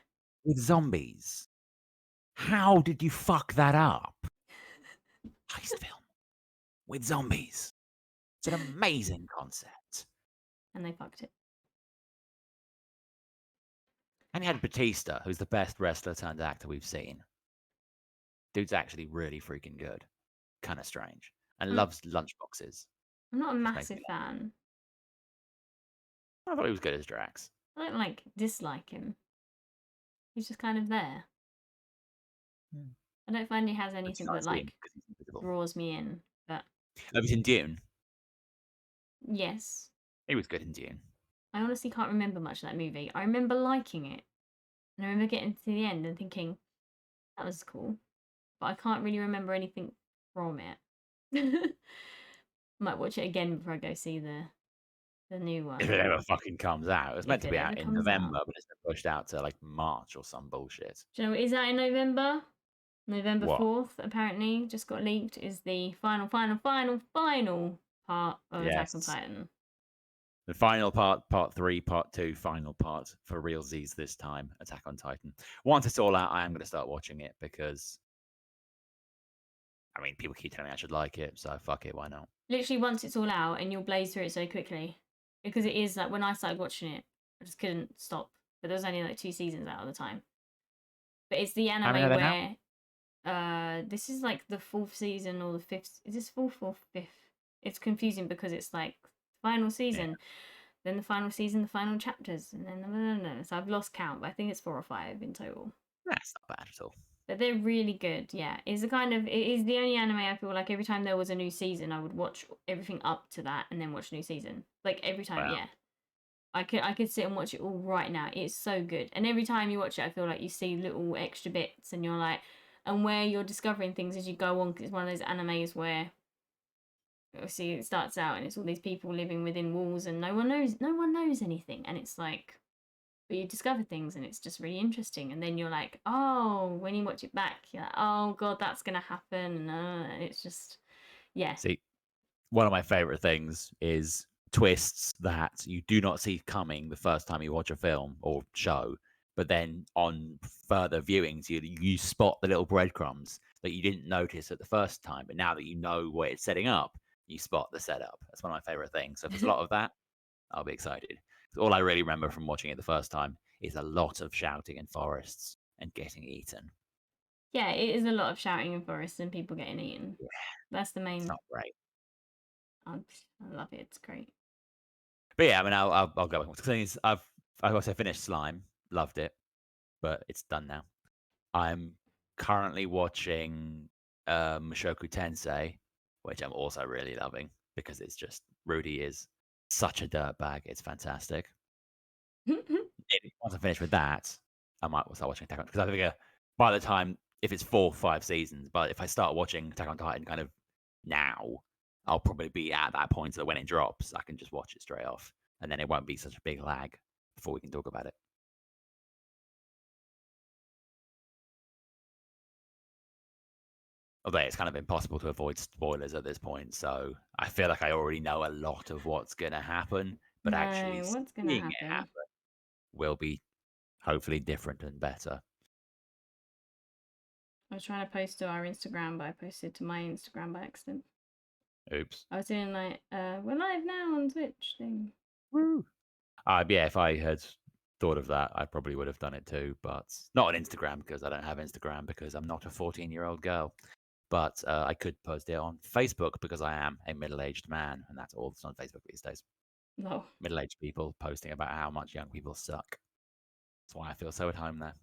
with zombies. How did you fuck that up? Heist film with zombies. It's an amazing concept. And they fucked it. And you had Batista, who's the best wrestler turned actor we've seen. Dude's actually really freaking good. Kind of strange. And I'm, loves lunchboxes. I'm not a Which makes me massive fan. laugh. I thought he was good as Drax. I don't like dislike him. He's just kind of there. Hmm. I don't find he has But you anything can't that see him like because he's invisible. draws me in. But Have you seen Dune? yes, He was good in Dune. I honestly can't remember much of that movie. I remember liking it, and I remember getting to the end and thinking that was cool, but I can't really remember anything from it. Might watch it again before I go see the new one. If it ever fucking comes out. It was meant If to it be ever out in comes out. November, but it's been pushed out to like March or some bullshit. Do you know what is out in November? November What? 4th, apparently, just got leaked, is the final part of Attack on Yes. Titan. The final part, part 3, part 2, final part for realsies this time, Attack on Titan. Once it's all out, I am going to start watching it because, I mean, people keep telling me I should like it, so fuck it, why not? Literally, once it's all out, and you'll blaze through it so quickly. Because it is like when I started watching it, I just couldn't stop. But there was only like 2 seasons out at the time. But it's the How many are anime there now? where this is like the 4th season or the 5th. Is this 4th or 5th? It's confusing because it's like final Yeah, season, then the final season, the final chapters, and then no. So I've lost count, but I think it's 4 or 5 in total. that's not bad at all. But they're really good. Yeah, it's it is the only anime I feel like every time there was a new season, I would watch everything up to that and then watch a new season. Like every time, Wow. yeah. I could sit and watch it all right now. It's so good. And every time you watch it, I feel like you see little extra bits, and you're like, and where you're discovering things as you go on. Cause it's one of those animes where obviously it starts out and it's all these people living within walls, and no one knows anything, and it's like, but you discover things and it's just really interesting. And then you're like, oh, when you watch it back, you're like, oh god, that's gonna happen. And it's just, yeah. See, one of my favorite things is twists that you do not see coming the first time you watch a film or show, but then on further viewings, you spot the little breadcrumbs that you didn't notice at the first time, but now that you know what it's setting up, you spot the setup. That's one of my favorite things. So if there's a lot of that, I'll be excited. All I really remember from watching it the first time is a lot of shouting in forests and getting eaten. Yeah, it is a lot of shouting in forests and people getting eaten. Yeah, That's the it's main. not great. I love it. It's great. But yeah, I mean, I'll go with the thing is I've also finished Slime, loved it, but it's done now. I'm currently watching Mushoku Tensei, which I'm also really loving because it's just Rudy is such a dirtbag. It's fantastic. Once I finish with that, I might start watching Attack on because I figure by the time if it's 4 or 5 seasons, but if I start watching Attack on Titan kind of now, I'll probably be at that point so that when it drops, I can just watch it straight off, and then it won't be such a big lag before we can talk about it. Although it's kind of impossible to avoid spoilers at this point, so I feel like I already know a lot of what's going to happen, but actually No, what's gonna seeing it happen? happen will be hopefully different and better. I was trying to post to our Instagram, but I posted to my Instagram by accident. Oops. I was doing like, we're live now on Twitch thing. Woo. Yeah, if I had thought of that, I probably would have done it too, but not on Instagram because I don't have Instagram because I'm not a 14-year-old girl. But I could post it on Facebook because I am a middle-aged man, and that's all that's on Facebook these days. No. Middle-aged people posting about how much young people suck. That's why I feel so at home there.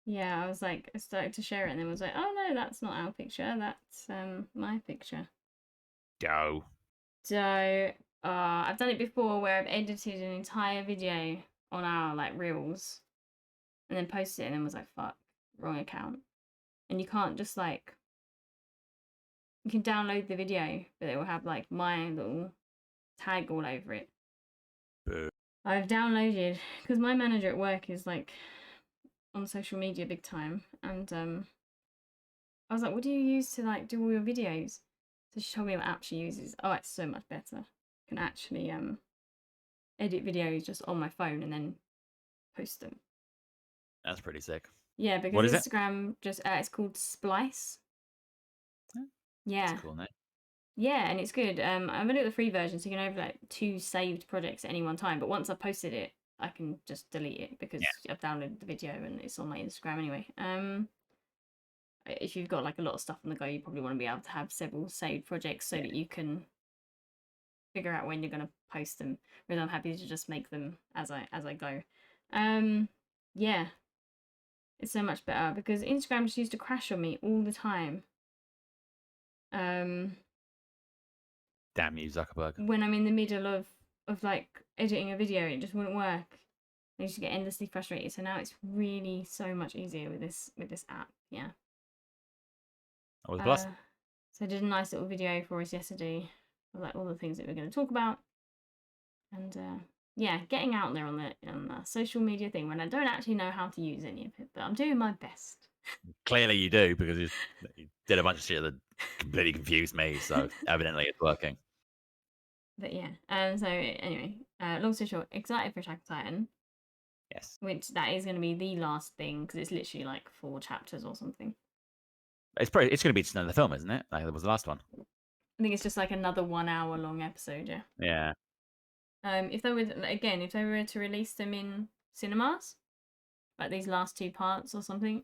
Yeah, I was like, I started to share it and then was like, oh no, that's not our picture, that's my picture. Go. So I've done it before where I've edited an entire video on our like reels and then posted it and then was like, fuck, wrong account. And you can't just like, you can download the video, but it will have like my little tag all over it. Boo. I've downloaded because my manager at work is like on social media big time, and I was like, "What do you use to like do all your videos?" So she told me what app she uses. Oh, it's so much better. I can actually edit videos just on my phone and then post them. That's pretty sick. Yeah, because What is it? Instagram just it's called Splice. That's Yeah, a cool name. yeah, and it's good. I'm gonna do the free version, so you can have like 2 saved projects at any one time. But once I've posted it, I can just delete it because Yeah. I've downloaded the video and it's on my Instagram anyway. If you've got like a lot of stuff on the go, you probably want to be able to have several saved projects so Yeah. that you can figure out when you're gonna post them. Whereas I'm happy to just make them as I go. Yeah, it's so much better because Instagram just used to crash on me all the time. Damn you, Zuckerberg. When I'm in the middle of like editing a video, it just wouldn't work. I used to get endlessly frustrated. So now it's really so much easier with this app. Yeah. Always plus. So I did a nice little video for us yesterday of like all the things that we're going to talk about, and yeah, getting out there on the social media thing when I don't actually know how to use any of it, but I'm doing my best. Clearly you do, because you did a bunch of shit that completely confused me. So evidently it's working. But yeah, so anyway, long story short, excited for Attack on Titan. Yes. Which that is going to be the last thing because it's literally like 4 chapters or something. It's going to be just another film, isn't it? Like that was the last one. I think it's just like another 1 hour long episode. Yeah. Yeah. If they were if they were to release them in cinemas, like these last 2 parts or something,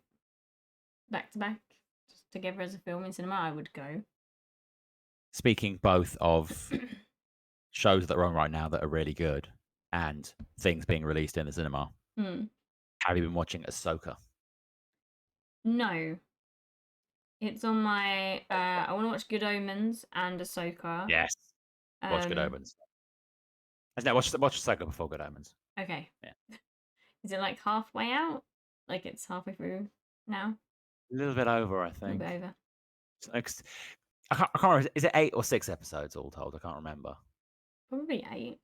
back to back, just together as a film in cinema, I would go. Speaking both of shows that are on right now that are really good and things being released in the cinema, have you been watching Ahsoka? No. It's on my. I want to watch Good Omens and Ahsoka. Yes. Watch Good Omens. No, watch Ahsoka before Good Omens. Okay. Yeah. Is it like halfway out? Like it's halfway through now? A little bit over, I A think. little bit over. I can't remember. Is it 8 or 6 episodes all told? I can't remember. Probably 8.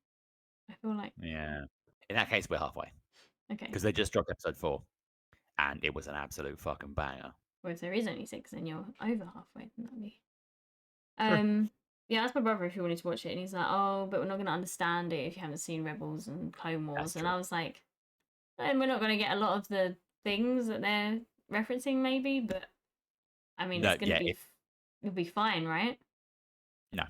I feel like. Yeah. In that case, we're halfway. Okay. Because they just dropped episode 4, and it was an absolute fucking banger. Well, if there is only 6, then you're over halfway. Then that'd be. Sure. Yeah, that's my brother if you wanted to watch it, and he's like, "Oh, but we're not going to understand it if you haven't seen Rebels and Clone Wars." And I was like, "And we're not going to get a lot of the things that they're referencing, maybe, but I mean, No, it's going to be, it'll be fine, right?" No.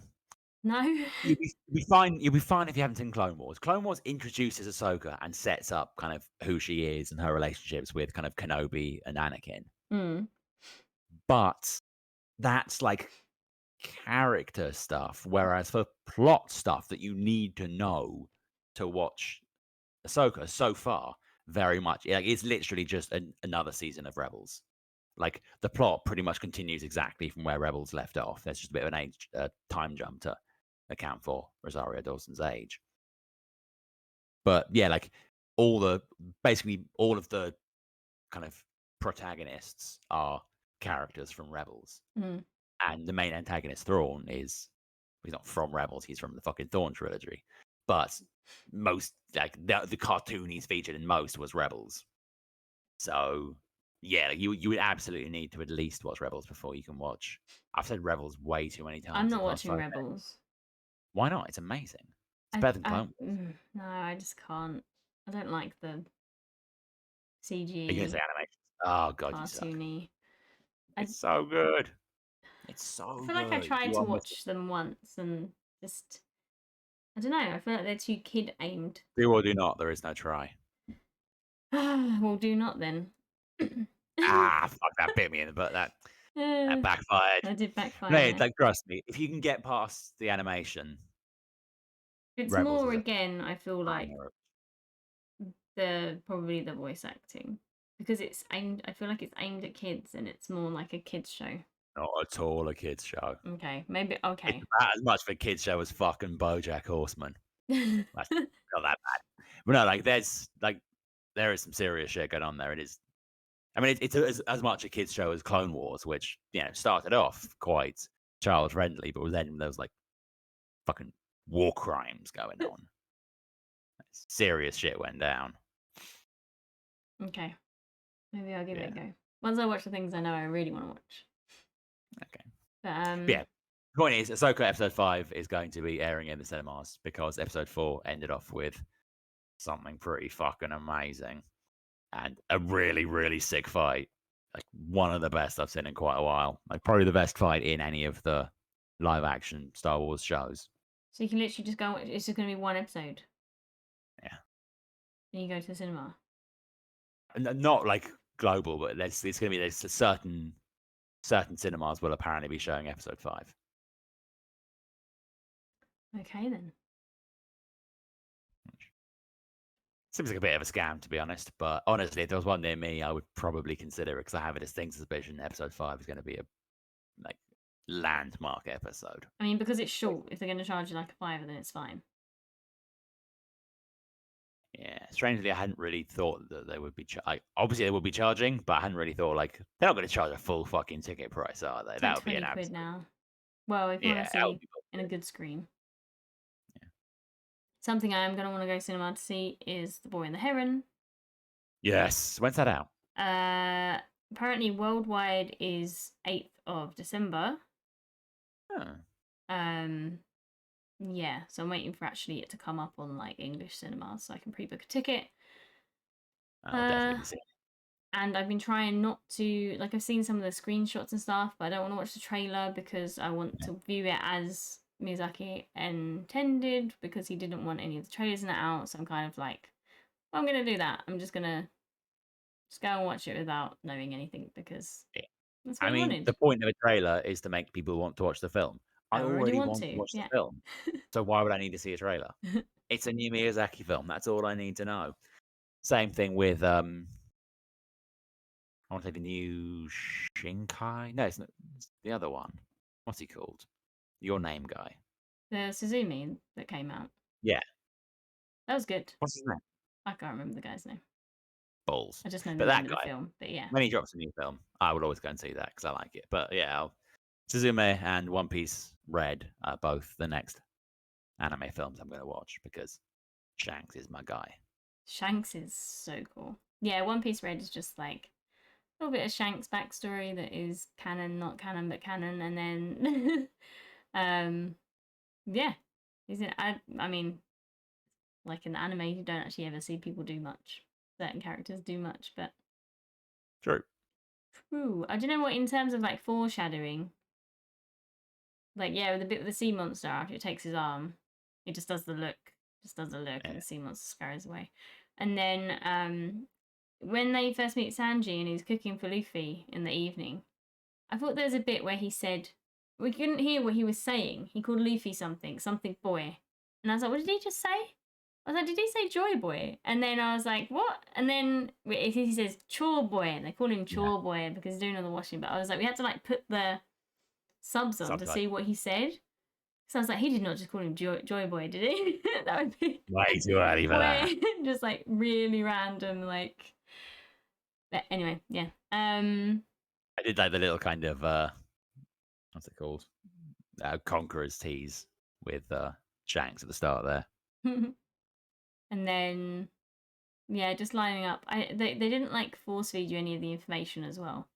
No. You'll be fine. You'll be fine if you haven't seen Clone Wars. Clone Wars introduces Ahsoka and sets up kind of who she is and her relationships with kind of Kenobi and Anakin. But that's like character stuff, whereas for plot stuff that you need to know to watch Ahsoka, so far, very much like it's literally just another season of Rebels. Like the plot pretty much continues exactly from where Rebels left off. There's just a bit of an time jump to account for Rosario Dawson's age. But yeah, like basically all of the kind of protagonists are characters from Rebels. And the main antagonist, Thrawn, he's not from Rebels, he's from the fucking Thrawn trilogy. But most, like, the cartoon he's featured in most was Rebels. So, yeah, you would absolutely need to at least watch Rebels before you can watch. I've said Rebels way too many times. I'm not watching Rebels. Why not? It's amazing. It's better than Clone Wars. No, I just can't. I don't like the CG. Are you going to say animations? Oh, God, cartoony. you suck. It's so good. It's so good. I feel like I tried to watch them once and just, I don't know, I feel like they're too kid aimed. Do or do not, there is no try. Well, do not then. Fuck, that bit me in the butt. That backfired. That did backfire. No, like, trust me, if you can get past the animation, It's Rebels more is a again, I feel like banger. probably the voice acting because it's aimed. I feel like it's aimed at kids and it's more like a kids show. Not at all a kids show. Okay, maybe It's okay. about as much of a kids show as fucking BoJack Horseman. That's not that bad. But no, like there is some serious shit going on there. It is. I mean, it's as much a kids show as Clone Wars, which started off quite child friendly, but then there was like fucking war crimes going on. Serious shit went down. Okay, maybe I'll give it Yeah. a go. Once I watch the things I know I really want to watch. Okay. But Yeah. The point is, Ahsoka episode 5 is going to be airing in the cinemas because episode 4 ended off with something pretty fucking amazing and a really, really sick fight. Like one of the best I've seen in quite a while. Like probably the best fight in any of the live action Star Wars shows. so you can literally just go. And watch, it's just going to be one episode. Yeah. And you go to the cinema. Not like global, but it's going to be there's a certain cinemas will apparently be showing episode 5. Okay then. Seems like a bit of a scam, to be honest. But honestly, if there was one near me, I would probably consider it because I have a distinct suspicion episode 5 is going to be a like landmark episode. I mean, because it's short, if they're going to charge you like a fiver, then it's fine. Yeah, strangely, I hadn't really thought that they would be. Obviously, they would be charging, but I hadn't really thought like they're not going to charge a full fucking ticket price, are they? It's That like would be an 20 quid absolute. now. Well, if you want Yeah, to that would see be in a bullshit. good screen. Yeah. Something I am going to want to go cinema to see is The Boy and the Heron. Yes. When's that out? Apparently worldwide is 8th of December. Huh. Yeah, so I'm waiting for actually it to come up on like English cinemas so I can pre-book a ticket. I'll definitely be seeing it. And I've been trying not to like I've seen some of the screenshots and stuff, but I don't want to watch the trailer because I want to view it as Miyazaki intended because he didn't want any of the trailers in it out. So I'm kind of like, well, I'm gonna do that. I'm just gonna go and watch it without knowing anything because Yeah. that's what I he mean, wanted. the point of a trailer is to make people want to watch the film. I I already already want want to to, watch the yeah. film, so why would I need to see a trailer? It's a new Miyazaki film. That's all I need to know. Same thing with I want to say the new Shinkai. No, it's not. It's the other one. What's he called? Your Name guy. The Suzumi that came out. Yeah. That was good. What's his name? I can't remember the guy's name. Balls. I just know the But name that of the guy, film. But yeah. when he drops a new film, I would always go and see that because I like it. But yeah, Suzume and One Piece Red are both the next anime films I'm going to watch because Shanks is my guy. Shanks is so cool. Yeah, One Piece Red is just like a little bit of Shanks backstory that is canon, not canon, but canon, and then yeah, he's in. I mean, like in anime, you don't actually ever see people do much. Certain characters do much, but True. true. I don't know what in terms of like foreshadowing. Like yeah, the bit with the sea monster after it takes his arm, it just does the look, Yeah. and the sea monster scurries away, and then when they first meet Sanji and he's cooking for Luffy in the evening, I thought there was a bit where he said we couldn't hear what he was saying. He called Luffy something boy, and I was like, what did he just say? I was like, did he say Joy Boy? And then I was like, what? And then he says Chore Boy, and they call him Chore Boy because he's doing all the washing. But I was like, we had to like put the subs on to see what he said. So I was like, he did not just call him Joy Boy, did he? That would be Way too early for that. just like really random, like. But anyway, yeah. I did like the little kind of what's it called? Conqueror's tease with Shanks at the start there. And then yeah, just lining up. They didn't like force feed you any of the information as well.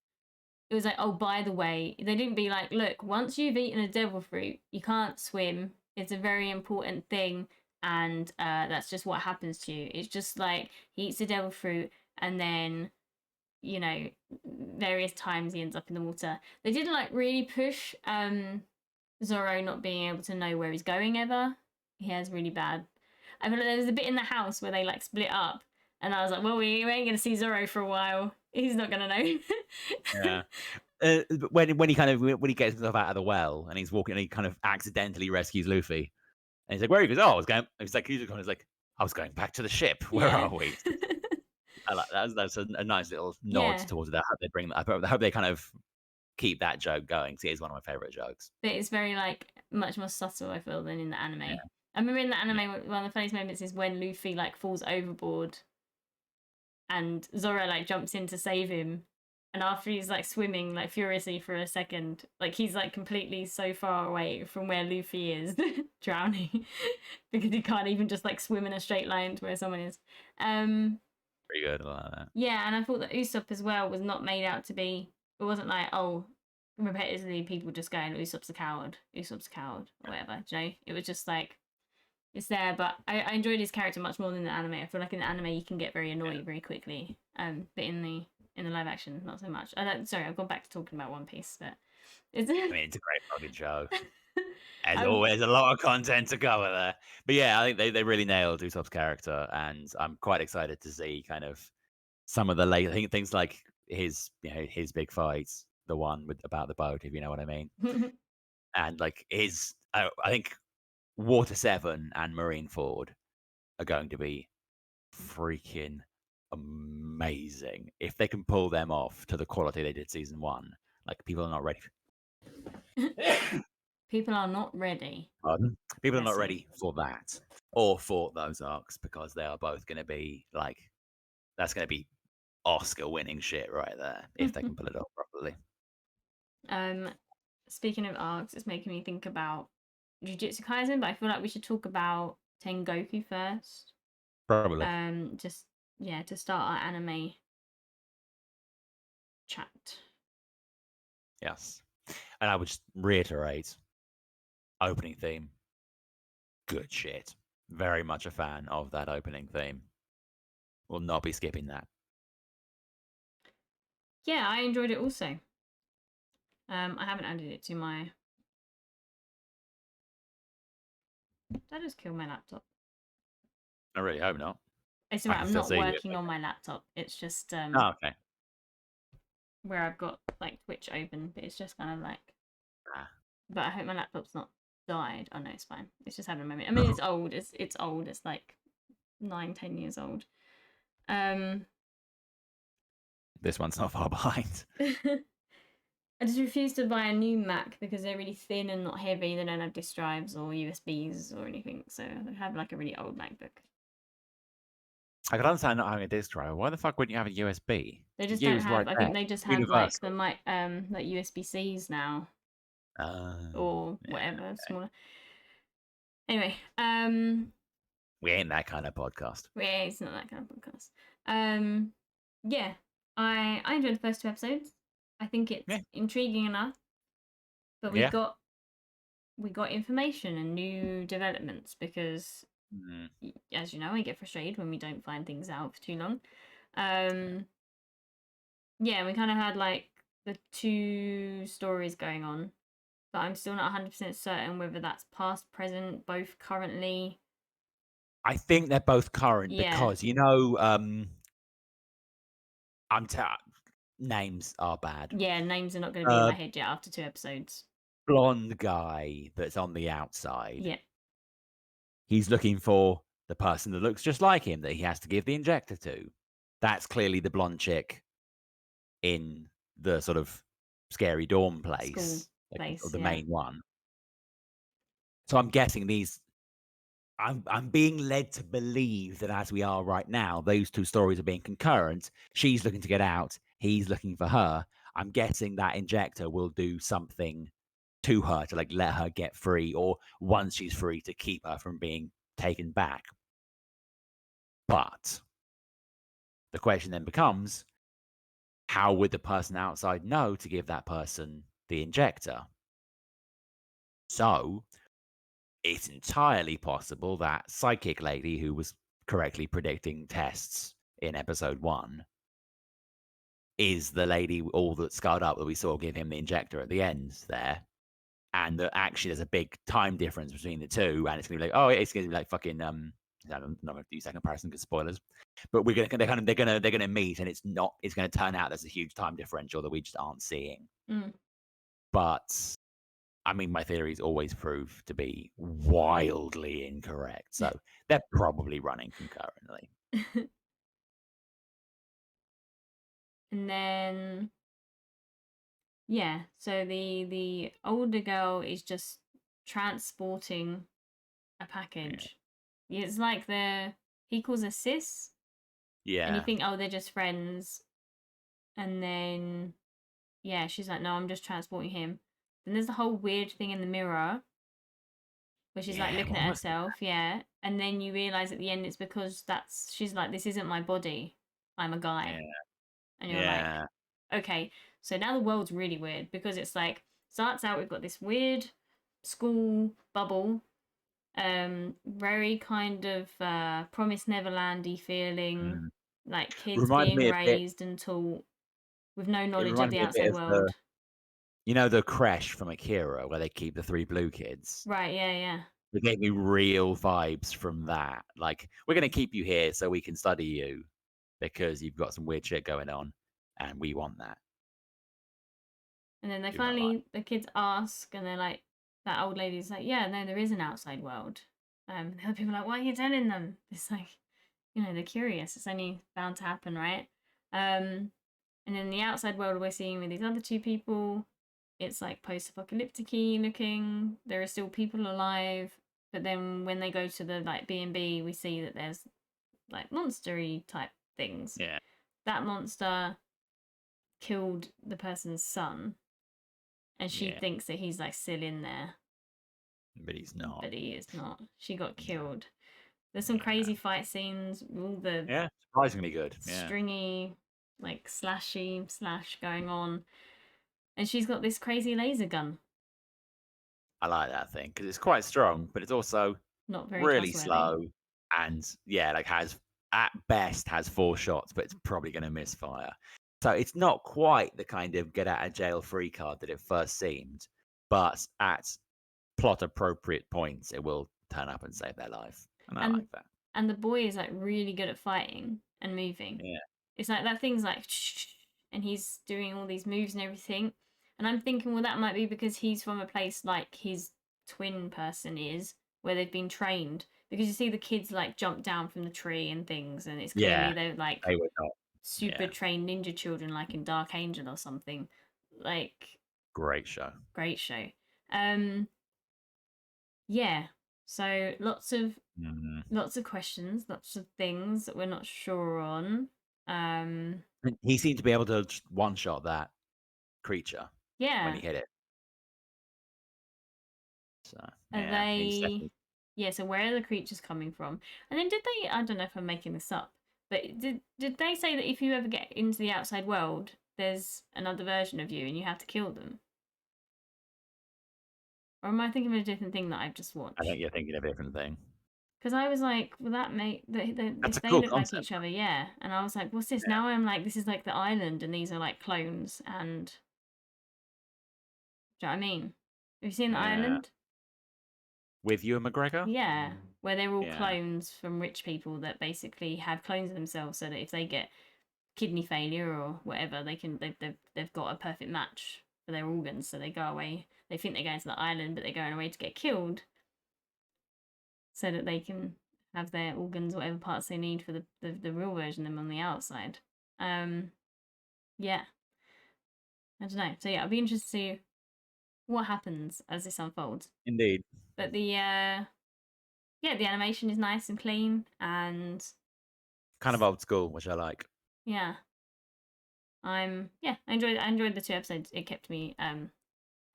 It was like, oh, by the way, they didn't be like, look, once you've eaten a devil fruit, you can't swim. It's a very important thing, and that's just what happens to you. It's just like he eats a devil fruit, and then you know, various times he ends up in the water. They didn't like really push Zoro not being able to know where he's going ever. He has really bad. I feel like there was a bit in the house where they like split up, and I was like, well, we ain't gonna see Zoro for a while. He's not gonna know. Yeah. When he gets himself out of the well and he's walking and he kind of accidentally rescues Luffy And he's like, "Where are you?" He goes, "Oh, I was going." He's like, He's like, "I was going back to the ship. Where Yeah. are we?" I like that. That's a nice little nod Yeah. towards that. I hope they bring that. I hope they kind of keep that joke going. 'Cause it is one of my favorite jokes. But it's very like much more subtle, I feel, than in the anime. Yeah, I remember in the yeah. anime, one of the funniest moments is when Luffy like falls overboard and Zoro like jumps in to save him. And after he's like swimming like furiously for a second, like he's like completely so far away from where Luffy is, drowning, because he can't even just like swim in a straight line to where someone is. Pretty good. I like that. Yeah, and I thought that Usopp as well was not made out to be. It wasn't like, oh, repetitively people just going, Usopp's a coward, Usopp's a coward, or whatever. Do you know? It was just like it's there, but I enjoyed his character much more than the anime. I feel like in the anime you can get very annoyed very quickly. But in the live action, not so much. Sorry, I've gone back to talking about One Piece, but it's. I mean, it's a great fucking show. As um, always, a lot of content to cover there. But yeah, I think they really nailed Usopp's character, and I'm quite excited to see kind of some of the late things like his big fights, the one with about the boat, if you know what I mean, and like his I think Water 7 and Marineford are going to be freaking amazing if they can pull them off to the quality they did season 1. Like people are not ready. People are not ready. Pardon? People are Bless not you. ready for that or for those arcs because they are both going to be like that's going to be Oscar-winning shit right there if they can pull it off properly. Speaking of arcs, it's making me think about Jujutsu Kaisen, but I feel like we should talk about Tengoku first. Probably. Just yeah, to start our anime chat. Yes. And I would just reiterate opening theme. Good shit. Very much a fan of that opening theme. Will not be skipping that. Yeah, I enjoyed it also. I haven't added it to my. Did I just kill my laptop? I really hope not. It's I alright. can I'm still not see you. working on my laptop. It's just Oh, okay. where I've got like Twitch open, but it's just kind of like. Ah. But I hope my laptop's not died. Oh no, it's fine. It's just having a moment. I mean, it's old. It's old. It's like 9-10 years old. This one's not far behind. I just refuse to buy a new Mac because they're really thin and not heavy. They don't have disk drives or USBs or anything. So I have like a really old MacBook. I could understand not having a disk drive. Why the fuck wouldn't you have a USB? They just don't Use have. right I there. think they just have like Universal. the like USB-Cs now or Yeah, whatever okay. smaller. Anyway, We ain't that kind of podcast. yeah, it's not that kind of podcast. Yeah, I enjoyed the first 2 episodes. I think it's Yeah. intriguing enough, but Yeah. we got information and new developments because, as you know, I get frustrated when we don't find things out for too long. Yeah, we kind of had like the 2 stories going on, but I'm still not 100% certain whether that's past, present, both currently. I think they're both current Yeah. because names are bad. Yeah, names are not going to be in my head yet after 2 episodes. Blonde guy that's on the outside. Yeah. He's looking for the person that looks just like him that he has to give the injector to. That's clearly the blonde chick in the sort of scary dorm place, place, or the yeah. main one. So I'm guessing I'm being led to believe that as we are right now, those 2 stories are being concurrent. She's looking to get out. He's looking for her. I'm guessing that injector will do something to her to like let her get free, or once she's free to keep her from being taken back. But the question then becomes, how would the person outside know to give that person the injector? So it's entirely possible that psychic lady who was correctly predicting tests in episode 1 is the lady all that's scarred up that we saw give him the injector at the end there. And that actually there's a big time difference between the 2, and it's gonna be like, oh, it's gonna be like fucking I'm not gonna do that comparison because spoilers. But they're gonna meet, and it's gonna turn out there's a huge time differential that we just aren't seeing. But I mean, my theories always prove to be wildly incorrect, so they're probably running concurrently. And then yeah, so the older girl is just transporting a Yeah. package. It's like he calls her sis, and you Yeah. think, oh, they're just friends, and then yeah, she's like, no, I'm just transporting him. Then there's the whole weird thing in the mirror where she's like Yeah. looking What at was that? herself, yeah, and then you realize at the end it's because she's like, this isn't my body, I'm a guy, Yeah. and you're like, Yeah. okay, so now the world's really weird because it's like starts out we've got this weird school bubble, very kind of promised Neverlandy feeling, Mm. like kids Reminded being me a bit. raised and taught with no It knowledge of reminded the me a bit outside of the, world. the creche from Akira where they keep the three blue kids. Right, yeah, yeah. It gave me real vibes from that. Like, we're gonna keep you here so we can study you because you've got some weird shit going on, and we want that. And then they Do not lie. finally, the kids ask, and they're like, that old lady's like, yeah, no, there is an outside world. The other people are like, why are you telling them? It's like, they're curious. It's only bound to happen, right? Um, and then the outside world we're seeing with these other two people, it's like post-apocalyptic looking. There are still people alive, but then when they go to the like B&B, we see that there's like monstery type things. Yeah. That monster killed the person's son, and she Yeah. thinks that he's like still in there, But he's not. but he is not. She got No. killed. There's some Yeah. crazy fight scenes, all the Yeah. Surprisingly good. Yeah. stringy, like slashy slash going on, and she's got this crazy laser gun. I like that thing because it's quite strong, but it's also Not very really trustworthy. slow and yeah, like has at best has 4 shots, but it's probably going to misfire. So it's not quite the kind of get out of jail free card that it first seemed, but at plot appropriate points, it will turn up and save their life, and I And like that. and the boy is like really good at fighting and moving. Yeah, It's like that thing's like and he's doing all these moves and everything. And I'm thinking, well, that might be because he's from a place like his twin person is, where they've been trained. Because you see the kids like jump down from the tree and things, and it's yeah, clearly they're like they were not. super Yeah, trained ninja children, like in Dark Angel or something. Like, great show. great show. Um, yeah. So Mhm. lots of questions, lots of things that we're not sure on. Um, And he seemed to be able to one shot that creature when yeah. he hit it. So Are yeah, he's they? definitely. Yeah. So where are the creatures coming from? And then did they? I don't know if I'm making this up, but did they say that if you ever get into the outside world, there's another version of you and you have to kill them? Or am I thinking of a different thing that I've just I think watched? you're thinking of a different thing. Because I was like, well, that make That's if a they cool look like concept. each other, yeah. And I was like, what's this? Yeah, Now I'm like, this is like the island, and these are like clones. And do you know what I mean? Have you seen the yeah. island? With Ewan McGregor. Yeah, where they're all Yeah, clones from rich people that basically have clones of themselves, so that if they get kidney failure or whatever, they've got a perfect match for their organs. So they go away. They think they're going to the island, but they're going away to get killed, so that they can have their organs, whatever parts they need for the real version of them on the outside. Um, yeah, I don't know. So yeah, I'll be interested to see what happens as this unfolds. indeed. But yeah, the animation is nice and clean, and Kind of old school, which I like. yeah, I enjoyed the 2 episodes. It kept me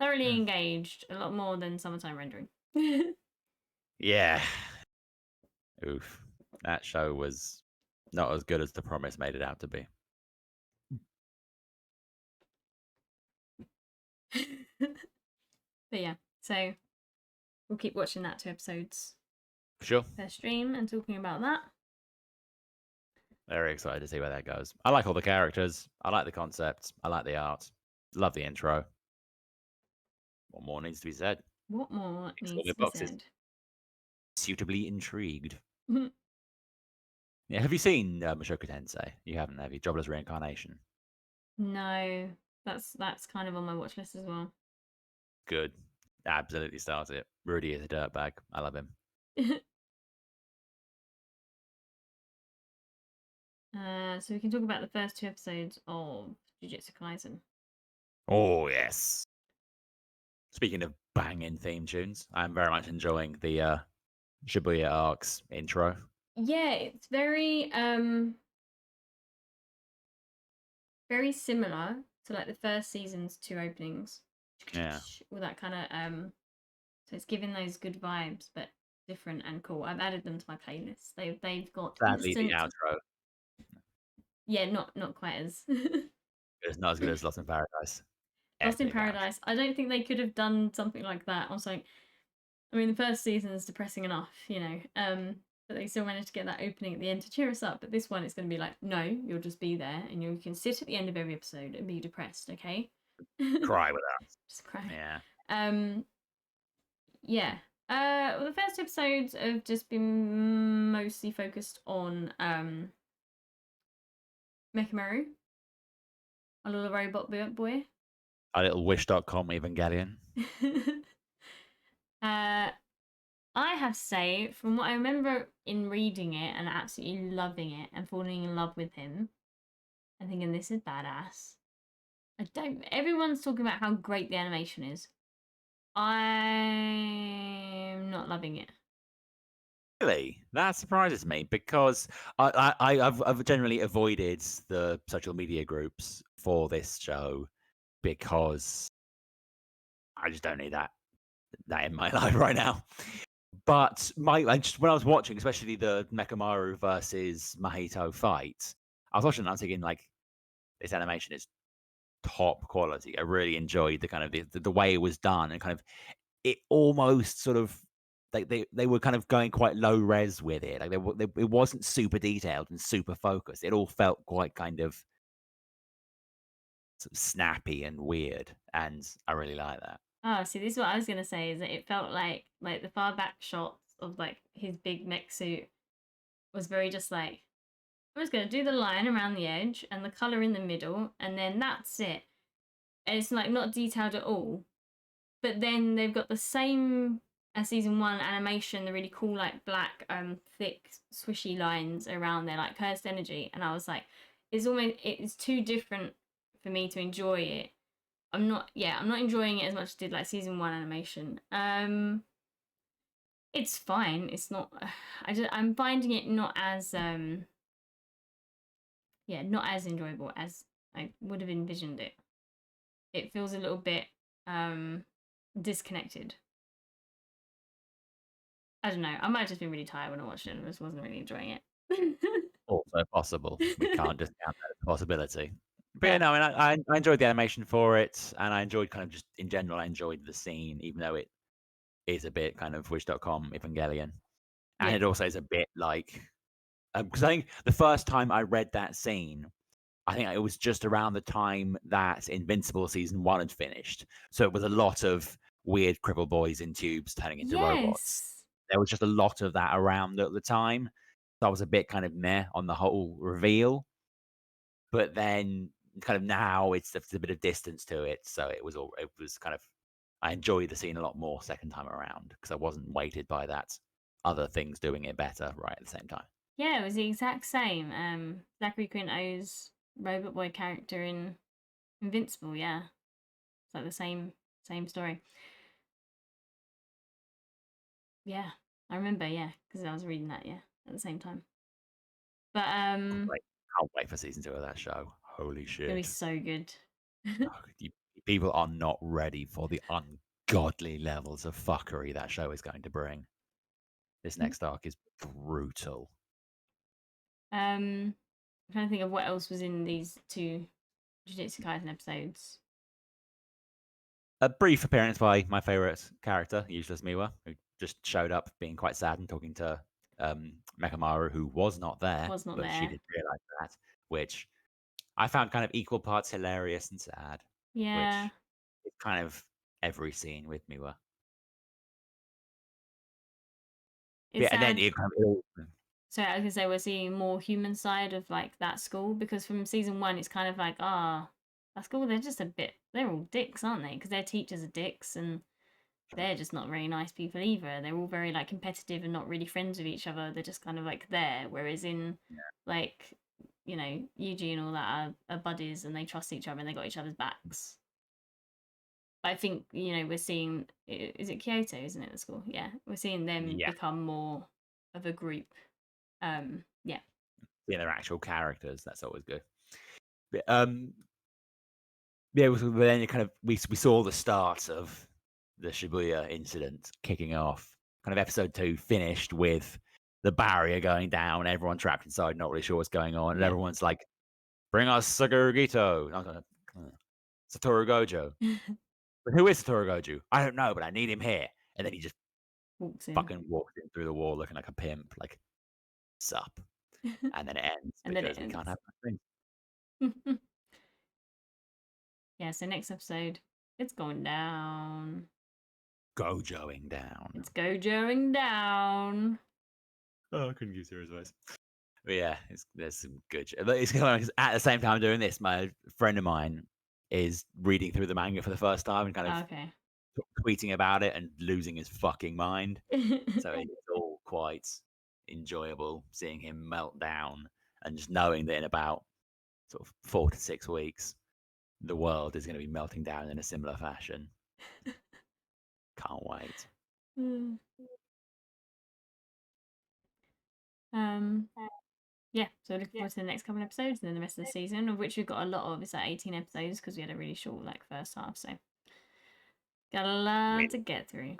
thoroughly Mm. engaged, a lot more than summertime rendering. Yeah. Oof. That show was not as good as the promise made it out to be. But yeah, so we'll keep watching that 2 episodes For sure. per stream and talking about that. Very excited to see where that goes. I like all the characters. I like the concept. I like the art. Love the intro. What more needs to be said? What more Ticks all needs the to be boxes. said? Suitably intrigued. Yeah, have you seen Mushoku Tensei? You haven't, have you? Jobless Reincarnation. No, that's kind of on my watch list as well. Good. Absolutely start it. Rudy is a dirtbag. I love him. So we can talk about the first 2 episodes of Jujutsu Kaisen. Oh yes. Speaking of banging theme tunes, I'm very much enjoying the Shibuya Arcs intro. Yeah, it's very similar to like the first season's 2 openings. Yeah. All that kind of so it's giving those good vibes, but different and cool. I've added them to my playlist. They've got Sadly, the instant. outro Yeah, not quite as is not as good as Lost in Paradise. Lost in Epic outro. Paradise. I don't think they could have done something like that. Also, I mean, the first season is depressing enough, you know. But they still managed to get that opening at the end to cheer us up. But this one, it's going to be like, no, you'll just be there, and you can sit at the end of every episode and be depressed, okay? Cry with us. Just cry. Yeah. Um, yeah. Well, the first 2 episodes have just been mostly focused on Mechamaru, a little robot boy. A little wish.com Evangelion. uh, I have to say, from what I remember in reading it and absolutely loving it and falling in love with him, and thinking this is badass. I don't. Everyone's talking about how great the animation is. I'm not loving it. Really? That surprises me because I've generally avoided the social media groups for this show because I just don't need that in my life right now. But when I was watching, especially the Mekamaru versus Mahito fight, I was watching and I was thinking like this animation is top quality. I really enjoyed the kind of the way it was done and kind of it almost sort of they were kind of going quite low res with it. Like it wasn't super detailed and super focused. It all felt quite kind of sort of snappy and weird, and I really like that. Oh, see, this is what I was gonna say. Is that it felt like the far back shots of like his big mech suit was very just like I'm just gonna do the line around the edge and the color in the middle, and then that's it. And it's like not detailed at all. But then they've got the same as season one animation, the really cool like black thick swishy lines around there, like cursed energy. And I was like, it's too different for me to enjoy it. I'm not enjoying it as much as I did like season one animation. It's fine. It's not I'm finding it not as not as enjoyable as I would have envisioned it. It feels a little bit disconnected. I don't know. I might have just been really tired when I watched it and just wasn't really enjoying it. Also possible. We can't discount that as a possibility. But yeah, Yeah. no, I mean, I enjoyed the animation for it, and I enjoyed kind of just in general, I enjoyed the scene, even though it is a bit kind of Wish.com Evangelion. And Yeah. it also is a bit like, because I think the first time I read that scene, I think it was just around the time that Invincible season one had finished. So it was a lot of weird cripple boys in tubes turning into robots. Yes. There was just a lot of that around at the time. So I was a bit kind of meh on the whole reveal. But then kind of now it's a bit of distance to it. So it was kind of I enjoyed the scene a lot more second time around because I wasn't weighted by that other things doing it better right at the same time. Yeah, it was the exact same. Zachary Quinto's Robot Boy character in Invincible, yeah. It's like the same story. Yeah. I remember, yeah, because I was reading that, yeah, at the same time. But Great. Can't wait for season two of that show. Holy it's gonna be shit. so good. Oh, people are not ready for the ungodly levels of fuckery that show is going to bring. This next arc is brutal. I'm trying to think of what else was in these 2 Jujutsu Kaisen episodes. A brief appearance by my favorite character, Useless Miwa, who just showed up being quite sad and talking to Mekamaru, who was not there, Was not but she there. did realize that, which I found kind of equal parts hilarious and sad, Yeah. which is kind of every scene with Miwa. Yeah, It's and then sad. it kind of So I was gonna say we're seeing more human side of like that school because from season one it's kind of like that school they're just a bit they're all dicks aren't they because their teachers are dicks and they're just not very nice people either. They're all very like competitive and not really friends with each other. They're just kind of like there. Whereas in like Yuji and all that are buddies and they trust each other and they got each other's backs. But I think we're seeing, is it Kyoto, isn't it, the school? Yeah, we're seeing them Yeah, become more of a group. Yeah. being their actual characters, that's always good. But, yeah, but then we saw the start of the Shibuya incident kicking off. Kind of episode 2 finished with the barrier going down, everyone trapped inside, not really sure what's going on, and Yeah. everyone's like, "Bring us Satoru Gito." Satoru Gojo. But who is Satoru Gojo? I don't know, but I need him here. And then he just Walks in. fucking walks in through the wall looking like a pimp, like, sup. And then it ends And then it because we can't ends. have that thing. Yeah, so next episode, it's going down. Gojoing down. It's gojoing down. Oh, I couldn't give serious advice. But yeah, there's some good shit. But it's kind of, at the same time doing this, my friend of mine is reading through the manga for the first time and kind of Okay. tweeting about it and losing his fucking mind. So it's all quite enjoyable seeing him melt down and just knowing that in about sort of 4 to 6 weeks, the world is going to be melting down in a similar fashion. Can't wait. um, yeah, so looking forward to the next couple of episodes and then the rest of the season, of which we've got a lot of. It's like 18 episodes because we had a really short first half, so got a lot to get through.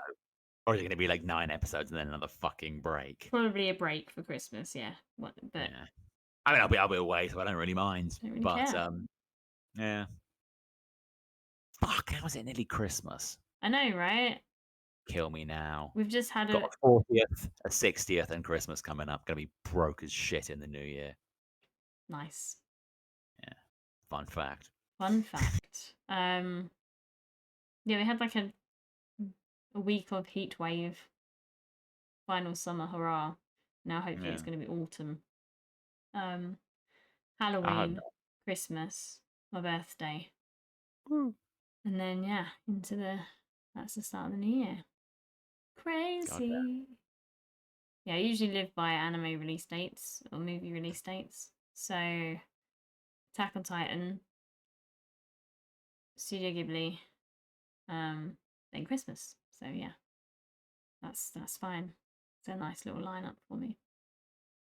Or is it going to be like 9 episodes and then another fucking break? Probably a break for Christmas, yeah. But Yeah. I mean, I'll be away, so I don't really mind. don't really But care. yeah. Fuck, how is it nearly Christmas? I know, right? Kill me now. We've just had Got a 40th, a 60th, and Christmas coming up. Gonna be broke as shit in the new year. nice. Yeah. Fun fact. Fun fact. Yeah, we had like a week of heat wave. Final summer, hurrah! Now hopefully it's Yeah. going to be autumn. I hope Halloween, not. Christmas, my birthday, Woo. and then that's the start of the new year. God damn. Crazy. Yeah, I usually live by anime release dates or movie release dates. So, Attack on Titan, Studio Ghibli, then Christmas. So yeah, that's fine. It's a nice little lineup for me.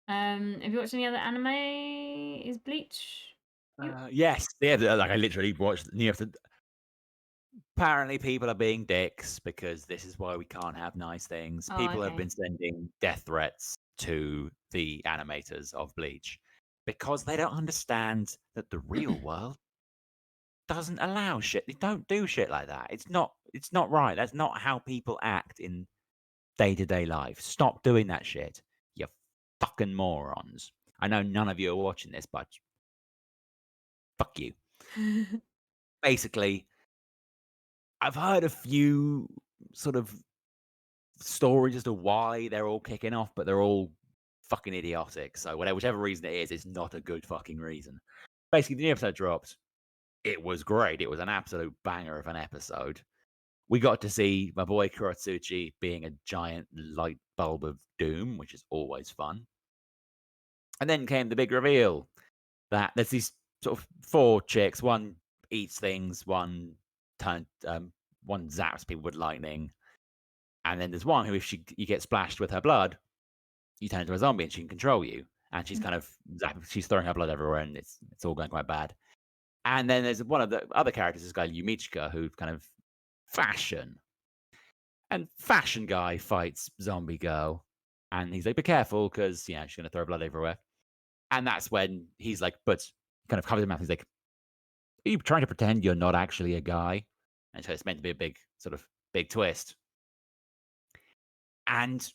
Have you watched any other anime? Is Bleach? Yes. Yeah, like I literally watched new episode. Apparently, people are being dicks because this is why we can't have nice things. Oh, People have okay. been sending death threats to the animators of Bleach because they don't understand that the real world doesn't allow shit. They don't do shit like that. It's not right. That's not how people act in day-to-day life. Stop doing that shit. You fucking morons. I know none of you are watching this, but fuck you. Basically, I've heard a few sort of stories as to why they're all kicking off, but they're all fucking idiotic. So whichever reason it is, it's not a good fucking reason. Basically, the new episode dropped. It was great. It was an absolute banger of an episode. We got to see my boy Kuratsuchi being a giant light bulb of doom, which is always fun. And then came the big reveal that there's these sort of 4 chicks. One eats things, one zaps people with lightning, and then there's one who, if you get splashed with her blood, you turn into a zombie and she can control you. And she's kind of she's throwing her blood everywhere, and it's all going quite bad. And then there's one of the other characters, this guy Yumichika, who kind of fashion. And fashion guy fights zombie girl, and he's like, "Be careful, because she's gonna throw blood everywhere." And that's when he's like, but kind of covers his mouth. He's like, "Are you trying to pretend you're not actually a guy?" And so it's meant to be a big twist. And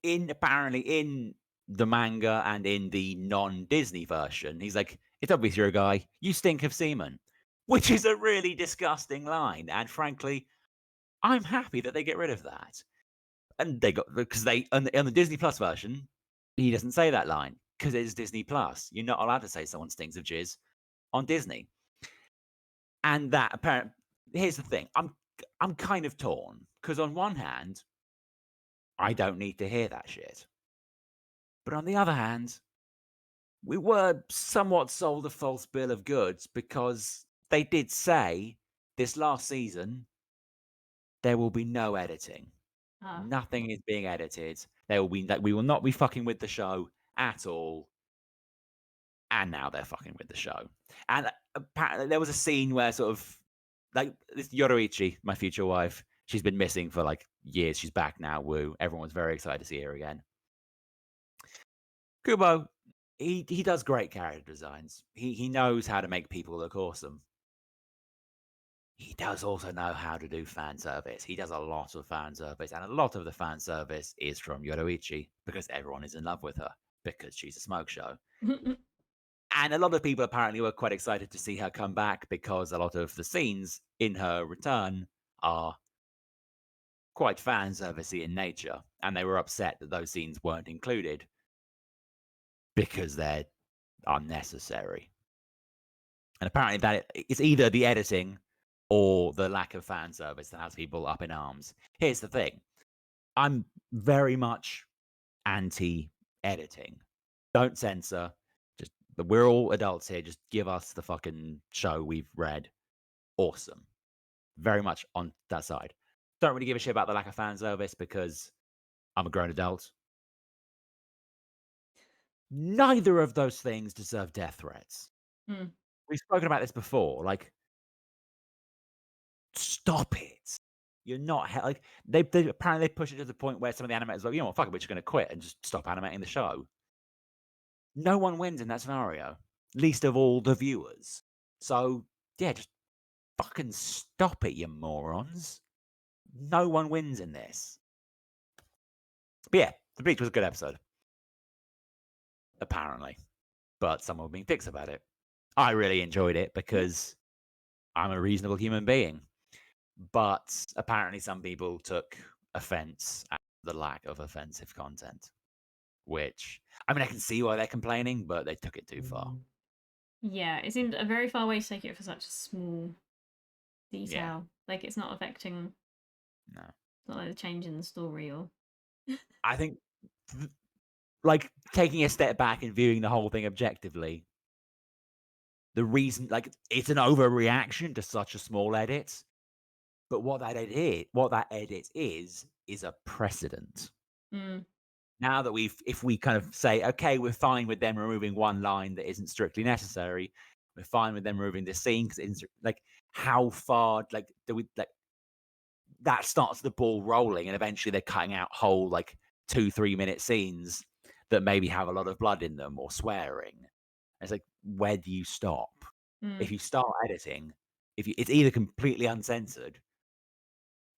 apparently in the manga and in the non-Disney version, he's like, "It's obvious you're a guy. You stink of semen," which is a really disgusting line. And frankly, I'm happy that they get rid of that. And they got because they on the Disney Plus version, he doesn't say that line because it's Disney Plus. You're not allowed to say someone stinks of jizz on Disney. And that apparent. Here's the thing. I'm kind of torn Because on one hand, I don't need to hear that shit. But on the other hand, we were somewhat sold a false bill of goods because they did say this last season there will be no editing. Oh. Nothing is being edited. There will be like we will not be fucking with the show at all. And now they're fucking with the show. And apparently there was a scene where sort of like this Yoroichi, my future wife, she's been missing for like years. She's back now. Woo! Everyone's very excited to see her again. Kubo, he does great character designs. He knows how to make people look awesome. He does also know how to do fan service. He does a lot of fan service, and a lot of the fan service is from Yoroichi because everyone is in love with her because she's a smoke show. And a lot of people apparently were quite excited to see her come back because a lot of the scenes in her return are quite fan servicey in nature, and they were upset that those scenes weren't included because they're unnecessary. And apparently that it's either the editing or the lack of fan service that has people up in arms. Here's the thing. I'm very much anti editing. Don't censor. Just we're all adults here. Just give us the fucking show we've read. Awesome. Very much on that side. Don't really give a shit about the lack of fan service because I'm a grown adult. Neither of those things deserve death threats. Mm. We've spoken about this before. Like, stop it. You're not like they apparently they push it to the point where some of the animators are like, you know what, fuck it, we're just going to quit and just stop animating the show. No one wins in that scenario, least of all the viewers. So yeah, just fucking stop it, you morons. No one wins in this. But yeah, The Beach was a good episode. Apparently. But someone being dicks about it. I really enjoyed it because I'm a reasonable human being. But apparently some people took offense at the lack of offensive content. Which, I mean, I can see why they're complaining, but they took it too far. Yeah, it seemed a very far way to take it for such a small detail. Yeah. Like it's not affecting. No. It's not like a change in the story or. I think, like, taking a step back and viewing the whole thing objectively, the reason, like, it's an overreaction to such a small edit. But what that edit is a precedent. Mm. Now that if we kind of say, okay, we're fine with them removing one line that isn't strictly necessary, we're fine with them removing this scene because it's like, how far, like, do we, like, that starts the ball rolling, and eventually they're cutting out whole, like, 2-3 minute scenes that maybe have a lot of blood in them or swearing. It's like, where do you stop? If you start editing, it's either completely uncensored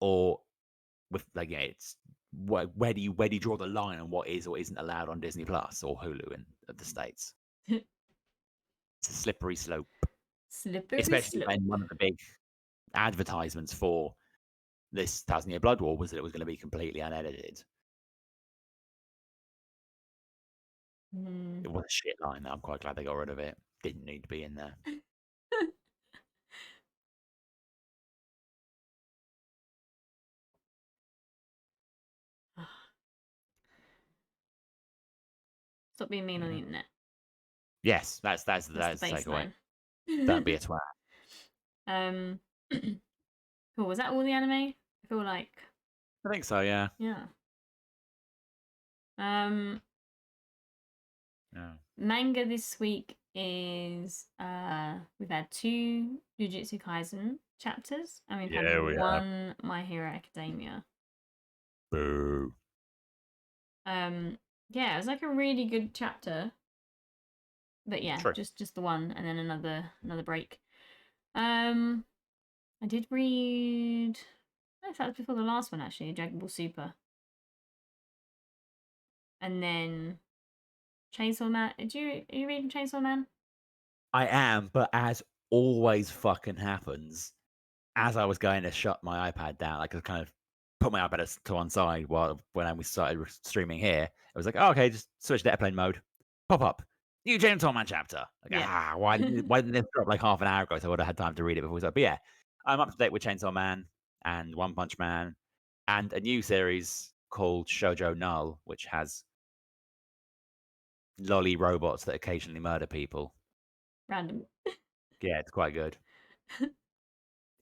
or with like yeah, it's where do you draw the line on what is or isn't allowed on Disney Plus or Hulu in the States? It's a slippery slope, Slippery especially slope. when one of the big advertisements for this Thousand Year Blood War was that it was going to be completely unedited. It was a shit line. Though. I'm quite glad they got rid of it. Didn't need to be in there. Stop being mean on the internet. Yes, that's the takeaway. Don't be a twat. Cool. Was that all the anime? I feel like. I think so. Yeah. Yeah. Yeah. Manga this week is we've had 2 Jujutsu Kaisen chapters and we've had we have. 1 My Hero Academia. Boo. Yeah, it was like a really good chapter. But yeah, True. just the one and then another break. I did read, I don't know if that was before the last one actually, Dragon Ball Super. And then Chainsaw Man. Are you reading Chainsaw Man? I am, but as always fucking happens, as I was going to shut my iPad down, like I kind of put my iPad to one side when we started streaming here. It was like, oh, okay, just switch to airplane mode. Pop up. New Chainsaw Man chapter. Like, Yeah. why didn't this drop like half an hour ago so I would have had time to read it before we started? But yeah, I'm up to date with Chainsaw Man and One Punch Man. and a new series called Shoujo Null, which has lolly robots that occasionally murder people. Random. Yeah, it's quite good.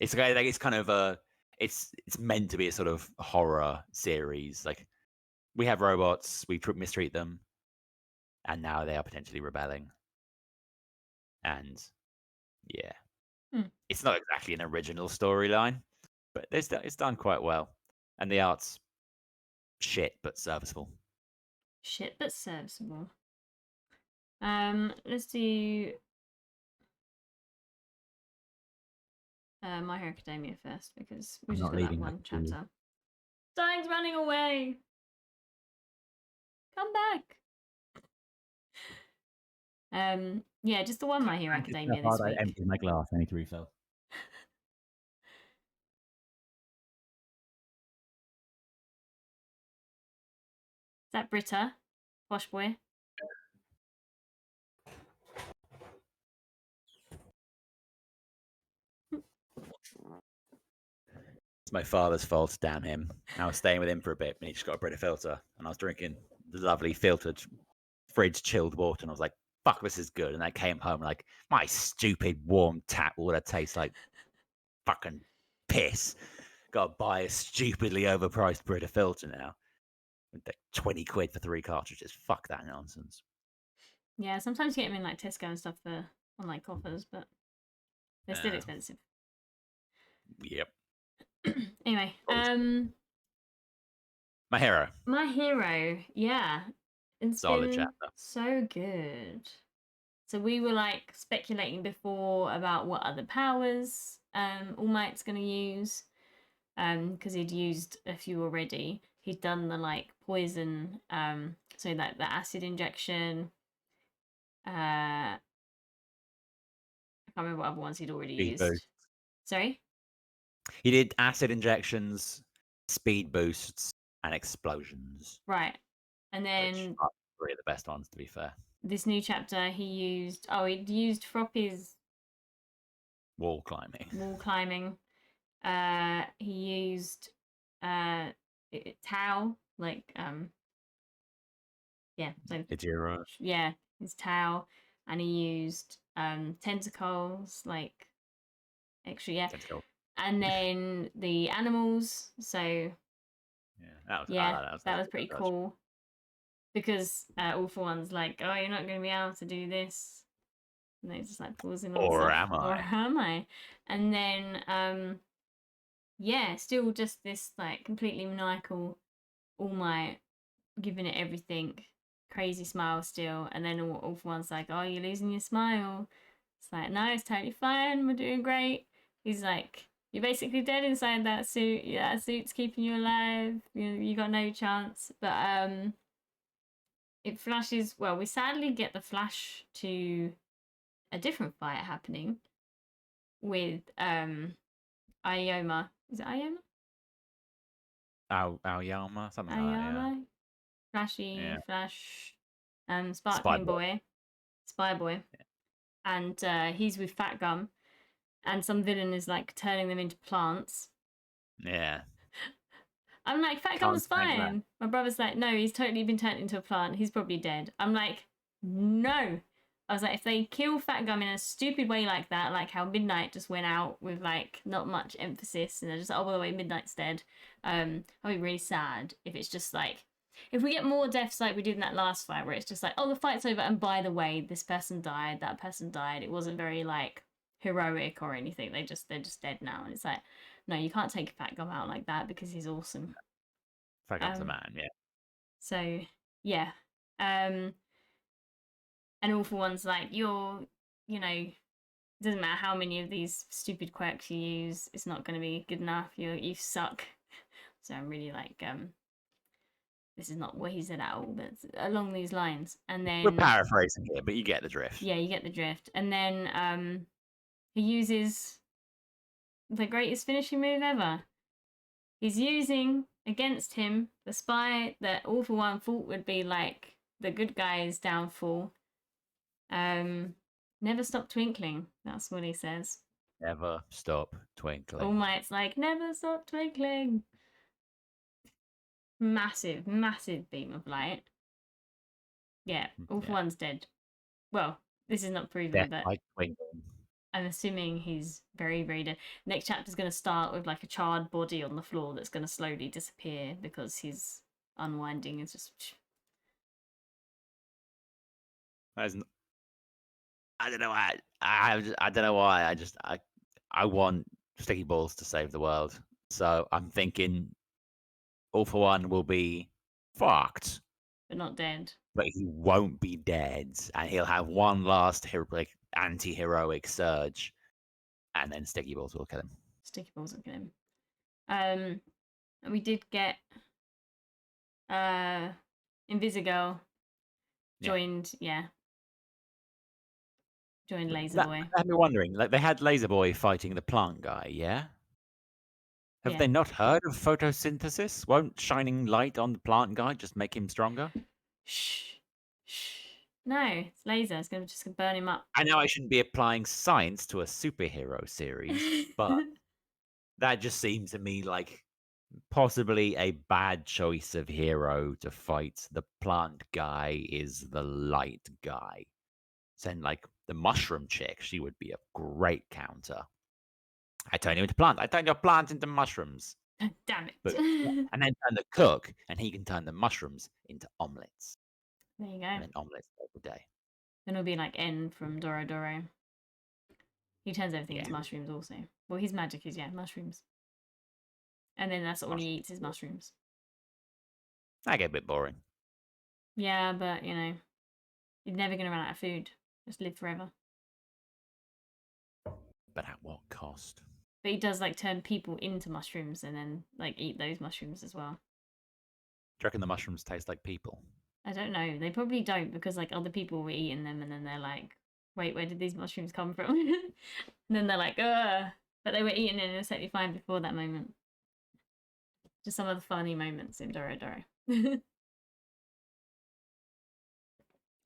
It's kind of a it's meant to be a sort of horror series. Like we have robots, we mistreat them, and now they are potentially rebelling. And yeah, Hmm. it's not exactly an original storyline, but it's done quite well, and the art's shit but serviceable. Shit, but serviceable. Let's do My Hero Academia first because we I'm just not got that leading that one to chapter. Dying's running away. Come back. Yeah, just the one My Hero It's so Academia this hard. I week. emptied my glass. I need to refill. Is that Britta? Posh boy. It's my father's fault. Damn him. I was staying with him for a bit, and he just got a Brita filter, and I was drinking the lovely filtered fridge chilled water, and I was like, "Fuck, this is good." And I came home like, my stupid warm tap water tastes like fucking piss. Got to buy a stupidly overpriced Brita filter now. Like 20 quid for 3 cartridges. Fuck that nonsense. Yeah, sometimes you get them in like Tesco and stuff for on like offers, but they're still expensive. Yep. Anyway, My hero. My Hero, yeah. It's Solid been chapter. so good. So we were like speculating before about what other powers All Might's gonna use. Because he'd used a few already. He'd done the like poison, so like the acid injection. I can't remember what other ones he'd already Speed boost. used. Sorry? He did acid injections, speed boosts, and explosions, Right. And which then are 3 of the best ones, to be fair. this new chapter he'd used Froppy's Wall climbing. wall climbing. He used Tau, like yeah, so Hijiro. yeah, his Tau, and he used tentacles, like extra, yeah, Tentacle. and then the animals. So Yeah, that was, yeah, that that's was a pretty good touch. cool because All For One's like, oh, you're not going to be able to do this. And it's just like pausing on Or stuff. am Or I? am I? And then yeah, still just this like completely maniacal All Might giving it everything. Crazy smile still, and then all for one's like, "Oh, you're losing your smile." It's like, "No, it's totally fine. We're doing great." He's like, "You're basically dead inside that suit. Yeah, that suit's keeping you alive. You got no chance." But it flashes. Well, we sadly get the flash to a different fight happening with Ioma. Is it Ioma? Aoyama? Something like that, yeah. Ayama? Flashy Yeah. Flash, Spy Sparkling Boy. Boy, Spy Boy, and he's with Fat Gum, and some villain is like turning them into plants. Yeah. I'm like, Fat Can't Gum's thank that. fine. My brother's like, no, he's totally been turned into a plant. He's probably dead. I'm like, no. I was like, if they kill Fat Gum in a stupid way like that, like how Midnight just went out with like not much emphasis, and they're just, oh, by the way, Midnight's dead. I'll be really sad if it's just like, if we get more deaths like we did in that last fight, where it's just like, oh, the fight's over, and by the way, this person died, that person died. It wasn't very like heroic or anything. They're just dead now, and it's like, no, you can't take Fat Gum out like that because he's awesome. Fat Gum's a man, yeah. So yeah, and All For One's like, you know, it doesn't matter how many of these stupid quirks you use, it's not going to be good enough. You suck. So I'm really like, this is not what he said at all, but it's along these lines. And We're then paraphrasing here, but you get the drift. yeah, you get the drift. And then he uses the greatest finishing move ever. He's using against him the spy that All For One thought would be like the good guy's downfall. Never stop twinkling. That's what he says. Never stop twinkling. All Might's like, never stop twinkling. massive, massive beam of light. Yeah, all for Yeah. one's dead. Well, this is not proven, Death but by twinkling. I'm assuming he's very, very dead. Next chapter's going to start with like a charred body on the floor that's going to slowly disappear because he's unwinding. It's just That is I don't know why. I don't know why. I want Sticky Balls to save the world. So I'm thinking All for One will be fucked, but not dead. but he won't be dead, and he'll have one last anti-heroic surge, and then Sticky Balls will kill him. Sticky balls will kill him. And we did get uh Invisigirl Yeah. joined. Yeah, joined Laser That Boy. had me wondering. Like they had Laser Boy fighting the plant guy. Yeah. Have Yeah. they not heard of photosynthesis? Won't shining light on the plant guy just make him stronger? Shh, shh. No, it's laser. It's gonna burn him up. I know I shouldn't be applying science to a superhero series, but that just seems to me like possibly a bad choice of hero to fight. The plant guy is the light guy. Then, like the mushroom chick, she would be a great counter. I turn you into plant. I turn your plant into mushrooms. Damn But it. and then turn the cook, and he can turn the mushrooms into omelets, There you go. and then omelets every day. Then it'll be like N from Doro Doro. He turns everything Yeah, into mushrooms also. Well, his magic is, yeah, mushrooms. And then that's all he mushrooms. eats is mushrooms. That get a bit boring. Yeah, but, you're never going to run out of food. Just live forever. But at what cost? But he does, like, turn people into mushrooms and then, like, eat those mushrooms as well. Do you reckon the mushrooms taste like people? I don't know. They probably don't because, like, other people were eating them and then they're like, wait, where did these mushrooms come from? And then they're like, ugh. But they were eating it and it was totally fine before that moment. Just some of the funny moments in Doro Doro.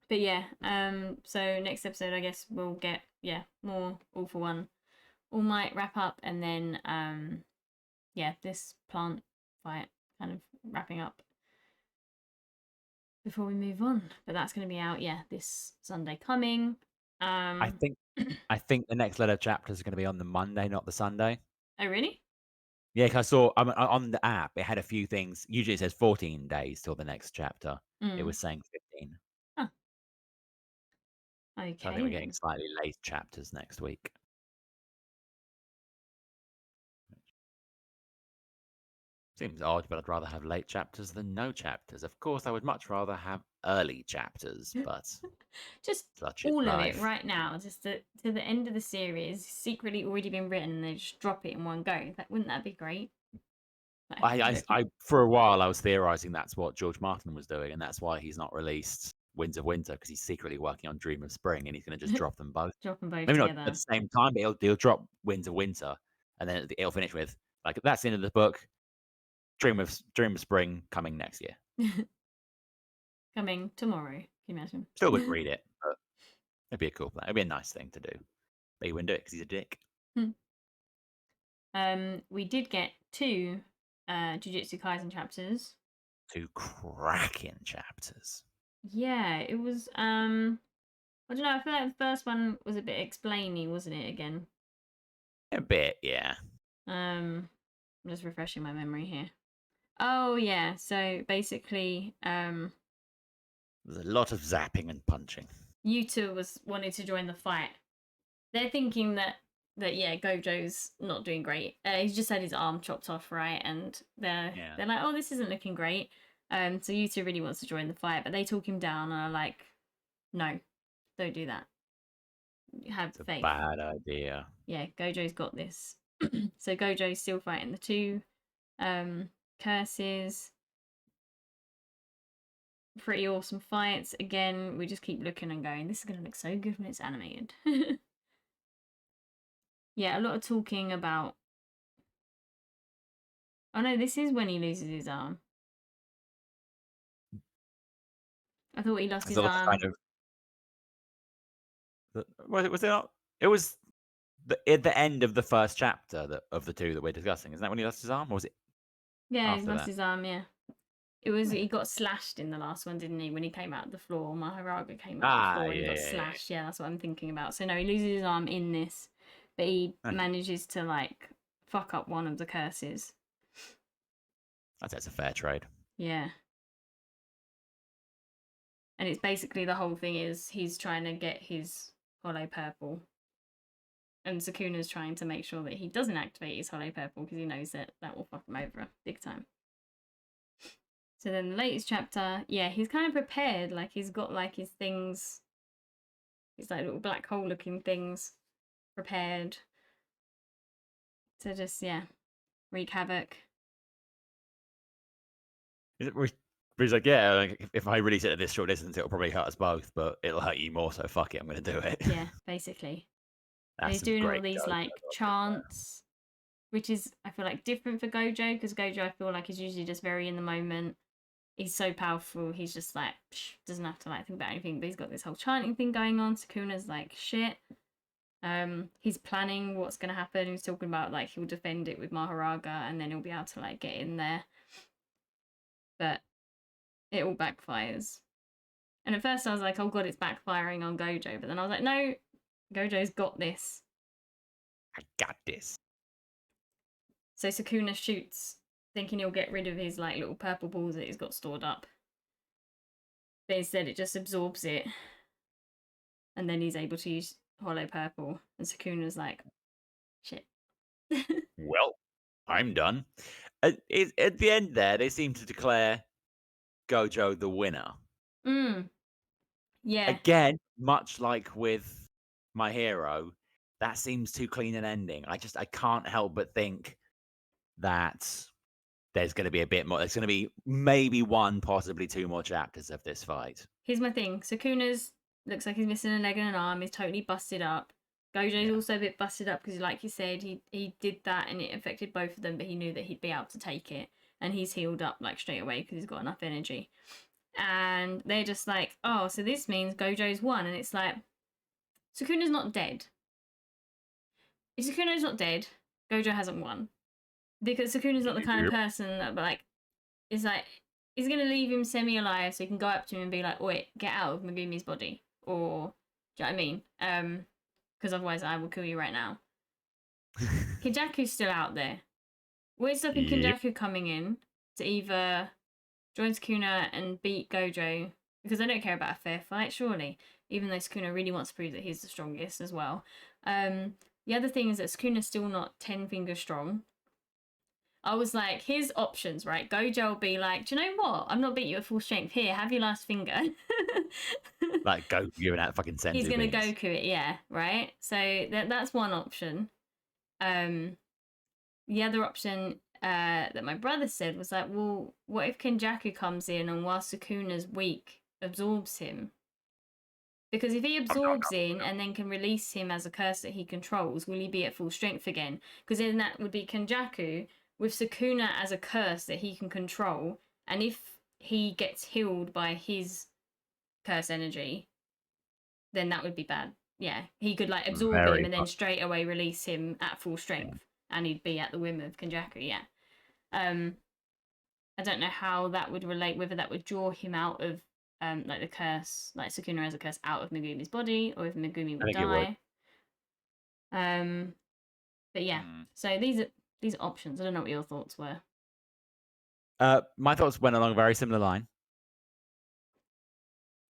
But yeah, so next episode I guess we'll get more All for One. All Might wrap up and then this plant fight kind of wrapping up before we move on. But that's gonna be out, this Sunday coming. I think I think the next letter chapters are going to be on the Monday, not the Sunday. Oh really? Yeah, 'cause I saw on the app it had a few things. Usually it says 14 days till the next chapter. It Mm. was saying 15. Huh. So I think we're Okay getting then. slightly late chapters next week. Seems odd, but I'd rather have late chapters than no chapters. Of course, I would much rather have early chapters, but Just such is all of it life. right now, just to the end of the series, secretly already been written, and they just drop it in one go. Wouldn't that be great? I for a while I was theorizing that's what George Martin was doing, and that's why he's not released Winds of Winter because he's secretly working on Dream of Spring, and he's going to just drop them both. drop them both Maybe not at together. the same time, but he'll drop Winds of Winter, and then it'll finish with like that's the end of the book. Dream of Spring coming next year. Coming tomorrow. Can you imagine? Still would read it, but it'd be a cool plan. It'd be a nice thing to do. But he wouldn't do it because he's a dick. We did get 2 Jujutsu Kaisen chapters. 2 cracking chapters. Yeah, it was I don't know, I feel like the first one was a bit explainy, wasn't it, again? A bit, yeah. I'm just refreshing my memory here. Oh yeah, so basically, There's a lot of zapping and punching. Yuta was wanting to join the fight. They're thinking that Gojo's not doing great. He's just had his arm chopped off, right? And they're like, oh, this isn't looking great. So Yuta really wants to join the fight, but they talk him down and are like, no, don't do that. Have It's a faith. bad idea. Yeah, Gojo's got this. So Gojo's still fighting the 2 curses. Pretty awesome fights. Again, we just keep looking and going, this is going to look so good when it's animated. Yeah, a lot of talking about... Oh no, this is when he loses his arm. I thought he lost There's his a lot of arm. kind of... Was it not? It was at the end of the first chapter of the 2 that we're discussing. Isn't that when he lost his arm? Or was it Yeah, he after lost that? his arm, yeah. He got slashed in the last one, didn't he? When he came out of the floor, Maharaga came out of the Ah, floor and he yeah, got yeah, yeah. slashed. Yeah, that's what I'm thinking about. So no, he loses his arm in this, but he Okay. manages to like fuck up one of the curses. That's a fair trade. Yeah. And it's basically the whole thing is he's trying to get his hollow purple. And Sukuna's trying to make sure that he doesn't activate his hollow purple because he knows that that will fuck him over big time. So then the latest chapter, yeah, he's kind of prepared. Like he's got like his things, his like little black hole looking things prepared to just, yeah, wreak havoc. He's like, yeah, like, if I release it at this short distance, it'll probably hurt us both, but it'll hurt you more. So fuck it, I'm going to do it. Yeah, basically. And That's he's some doing all great these joke. like chants, which is, I feel like, different for Gojo because Gojo, I feel like, is usually just very in the moment. He's so powerful, he's just like, doesn't have to like think about anything, but he's got this whole chanting thing going on. Sukuna's like, shit. He's planning what's going to happen. He's talking about like he'll defend it with Maharaga and then he'll be able to like get in there. But it all backfires. And at first I was like, oh god, it's backfiring on Gojo. But then I was like, no, Gojo's got this. I got this. So Sukuna shoots, thinking he'll get rid of his like little purple balls that he's got stored up. But instead it just absorbs it. And then he's able to use Hollow Purple. And Sukuna's like, shit. Well, I'm done. At the end there, they seem to declare Gojo the winner. Yeah. Again, much like with My Hero, that seems too clean an ending. I can't help but think that there's going to be a bit more. There's going to be maybe one, possibly two more chapters of this fight. Here's my thing. Sukuna's looks like he's missing a leg and an arm. He's totally busted up. Gojo's Yeah. also a bit busted up because, like you said, he did that and it affected both of them, but he knew that he'd be able to take it. And he's healed up like straight away because he's got enough energy. And they're just like, oh, so this means Gojo's won. And it's like, Sukuna's not dead. If Sukuna's not dead, Gojo hasn't won. Because Sukuna's not the kind of person that, like, is like, he's going to leave him semi-alive so he can go up to him and be like, wait, get out of Megumi's body. Or, do you know what I mean? Because otherwise I will kill you right now. Kinjaku's still out there. We're stopping Kinjaku coming in to either join Sukuna and beat Gojo, because I don't care about a fair fight, surely. Even though Sukuna really wants to prove that he's the strongest as well. The other thing is that Sukuna's still not 10 fingers strong. I was like, here's options, right? Gojo will be like, do you know what? I'm not beating you at full strength. Here, have your last finger. Like, go giving out fucking senzu He's going to beans. Goku it, yeah, right? So that's one option. The other option that my brother said was like, well, what if Kenjaku comes in and while Sukuna's weak, absorbs him? Because if he absorbs in and then can release him as a curse that he controls, will he be at full strength again? Because then that would be Kenjaku with Sukuna as a curse that he can control. And if he gets healed by his curse energy, then that would be bad. Yeah, he could like absorb him and then straight away release him at full strength. And he'd be at the whim of Kenjaku, yeah. I don't know how that would relate, whether that would draw him out of like the curse, like Sukuna as a curse out of Megumi's body, or if Megumi would die. But yeah, so these are options. I don't know what your thoughts were. My thoughts went along a very similar line.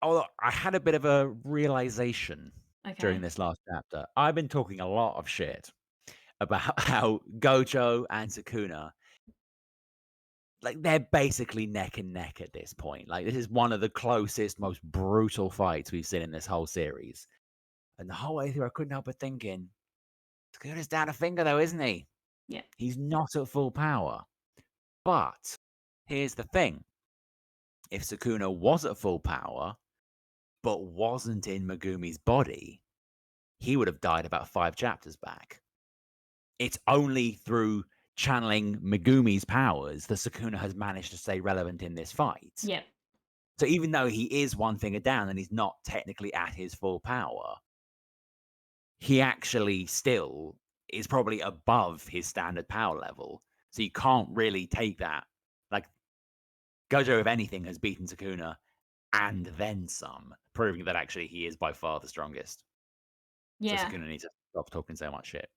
Although I had a bit of a realization during this last chapter. I've been talking a lot of shit about how Gojo and Sukuna, like, they're basically neck and neck at this point. Like, this is one of the closest, most brutal fights we've seen in this whole series. And the whole way through, I couldn't help but thinking, Sukuna's down a finger, though, isn't he? Yeah. He's not at full power. But here's the thing. If Sukuna was at full power, but wasn't in Megumi's body, he would have died about 5 chapters back. It's only through channeling Megumi's powers that Sukuna has managed to stay relevant in this fight. Yep. So even though he is one finger down and he's not technically at his full power, he actually still is probably above his standard power level. So you can't really take that. Like, Gojo, if anything, has beaten Sukuna and then some, proving that actually he is by far the strongest. So Yeah. Sukuna needs to stop talking so much shit.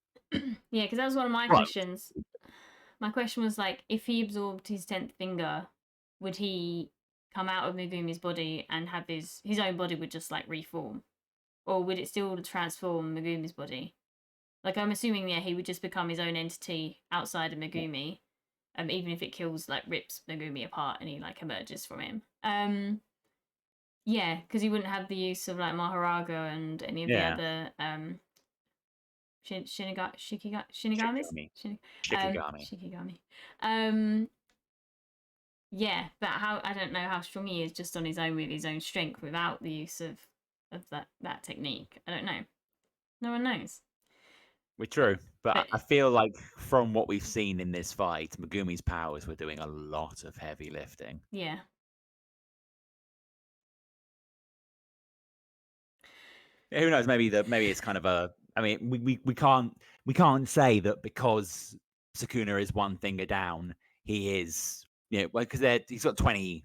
Yeah, because that was one of my Right. questions. My question was like, if he absorbed his 10th finger, would he come out of Megumi's body and have his own body would just like reform? Or would it still transform Megumi's body? Like, I'm assuming, yeah, he would just become his own entity outside of Megumi, even if it kills, like, rips Megumi apart and he, like, emerges from him. Yeah, because he wouldn't have the use of, like, Maharaga and any of the Yeah. other Shinigamis? Shikigami. Shikigami. Shikigami. Yeah, but how I don't know how strong he is just on his own with his own strength without the use of that technique. I don't know. No one knows. We're true. But But I feel like from what we've seen in this fight, Megumi's powers were doing a lot of heavy lifting. yeah. Who knows? Maybe it's kind of a. I mean, we can't say that because Sukuna is one finger down, he is because he's got 20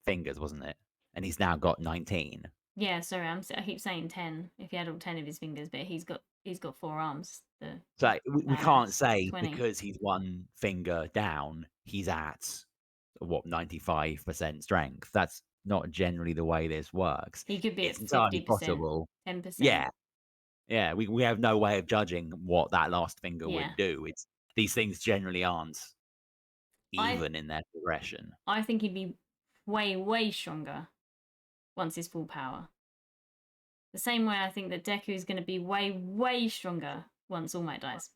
fingers, wasn't it? And he's now got 19. Yeah, sorry, I keep saying 10 if he had all 10 of his fingers, but he's got 4 arms. So The we can't badass. It's say 20. because he's one finger down, he's at what 95% strength. That's not generally the way this works. He could be at It's entirely 50%, possible. 10%. Yeah, yeah. We have no way of judging what that last finger Yeah. would do. It's these things generally aren't I even in their progression. I think he'd be way, way stronger once his full power. The same way I think that Deku is going to be way, way stronger once All Might dies.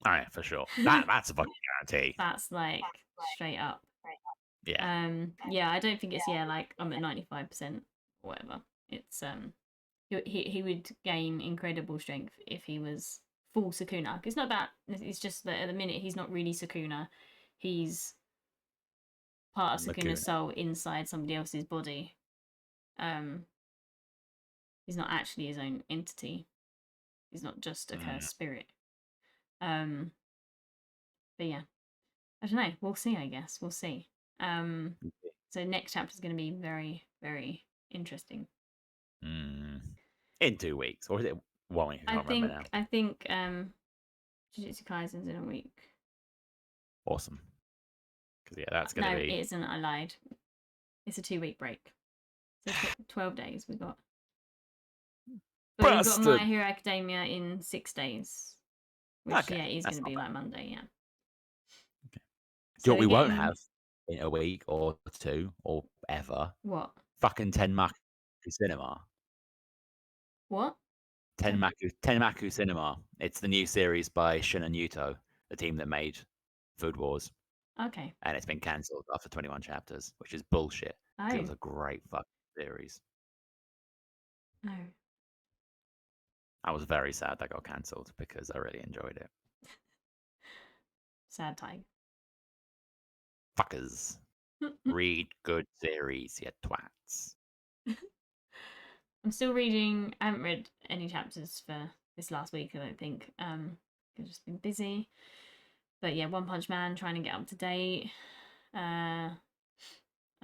All right, for sure. That's a fucking guarantee. That's like straight up. Yeah. Yeah, I don't think it's like I'm at 95% or whatever. It's he would gain incredible strength if he was full Sukuna. It's not that. It's just that at the minute he's not really Sukuna. He's part of Sukuna's Lacuna. soul inside somebody else's body. Um, he's not actually his own entity. He's not just a cursed spirit. But yeah, I don't know. We'll see. I guess we'll see. So next chapter is going to be very, very interesting. In 2 weeks, or is it 1 week? I can't remember now. I think Jujutsu Kaisen's in a week. Awesome. Because that's going to No, be. it isn't. I lied. It's a 2-week break. So 12 days we got. But we've got My Hero Academia in 6 days. Which, Okay, is that's going to not be bad. like Monday, yeah. Okay. So Do you know what we won't getting have in a week or 2 or ever? what? Fucking Tenmaku Cinema. What? Tenmaku Cinema. It's the new series by Shin and Yuto, the team that made Food Wars, Okay. and it's been cancelled after 21 chapters, which is bullshit. 'Cause it was Oh. a great fucking series. Oh. I was very sad that got cancelled because I really enjoyed it. Sad tiger. Fuckers. Read good series, you twats. I'm still reading. I haven't read any chapters for this last week, I don't think. I've just been busy. But yeah, One Punch Man, trying to get up to date. I'm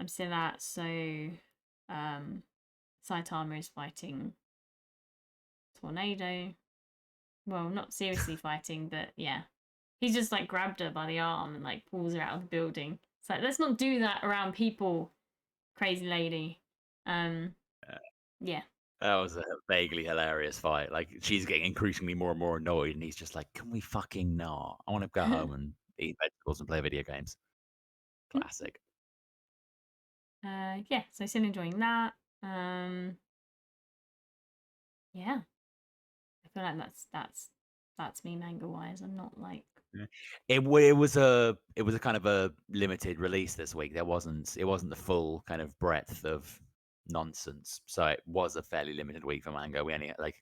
still at, so Saitama is fighting Tornado. Well, not seriously fighting, but yeah. He's just like grabbed her by the arm and like pulls her out of the building. It's like, let's not do that around people, crazy lady. Yeah. That was a vaguely hilarious fight. Like, she's getting increasingly more and more annoyed, and he's just like, "Can we fucking not? I want to go home and eat vegetables and play video games." Classic. Yeah, so still enjoying that. Yeah. I feel like that's me manga wise. I'm not like Yeah. It was a kind of a limited release this week. It wasn't the full kind of breadth of nonsense. So it was a fairly limited week for manga. We only had like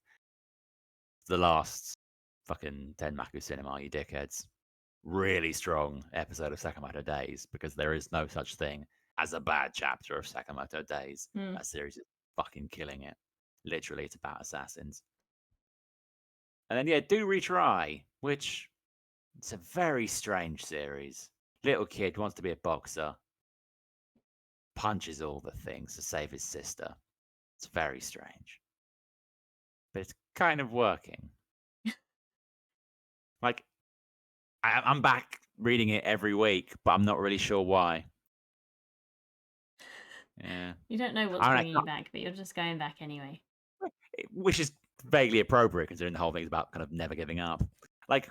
the last fucking Tenmaku Cinema, you dickheads. Really strong episode of Sakamoto Days, because there is no such thing as a bad chapter of Sakamoto Days. That series is fucking killing it. Literally, it's about assassins. And then, yeah, do retry, which it's a very strange series. Little kid wants to be a boxer. punches all the things to save his sister. It's very strange, but it's kind of working. Like, I'm back reading it every week, but I'm not really sure why. Yeah, You don't know what's I mean, bringing you back, but you're just going back anyway. which is vaguely appropriate considering the whole thing's about kind of never giving up. Like,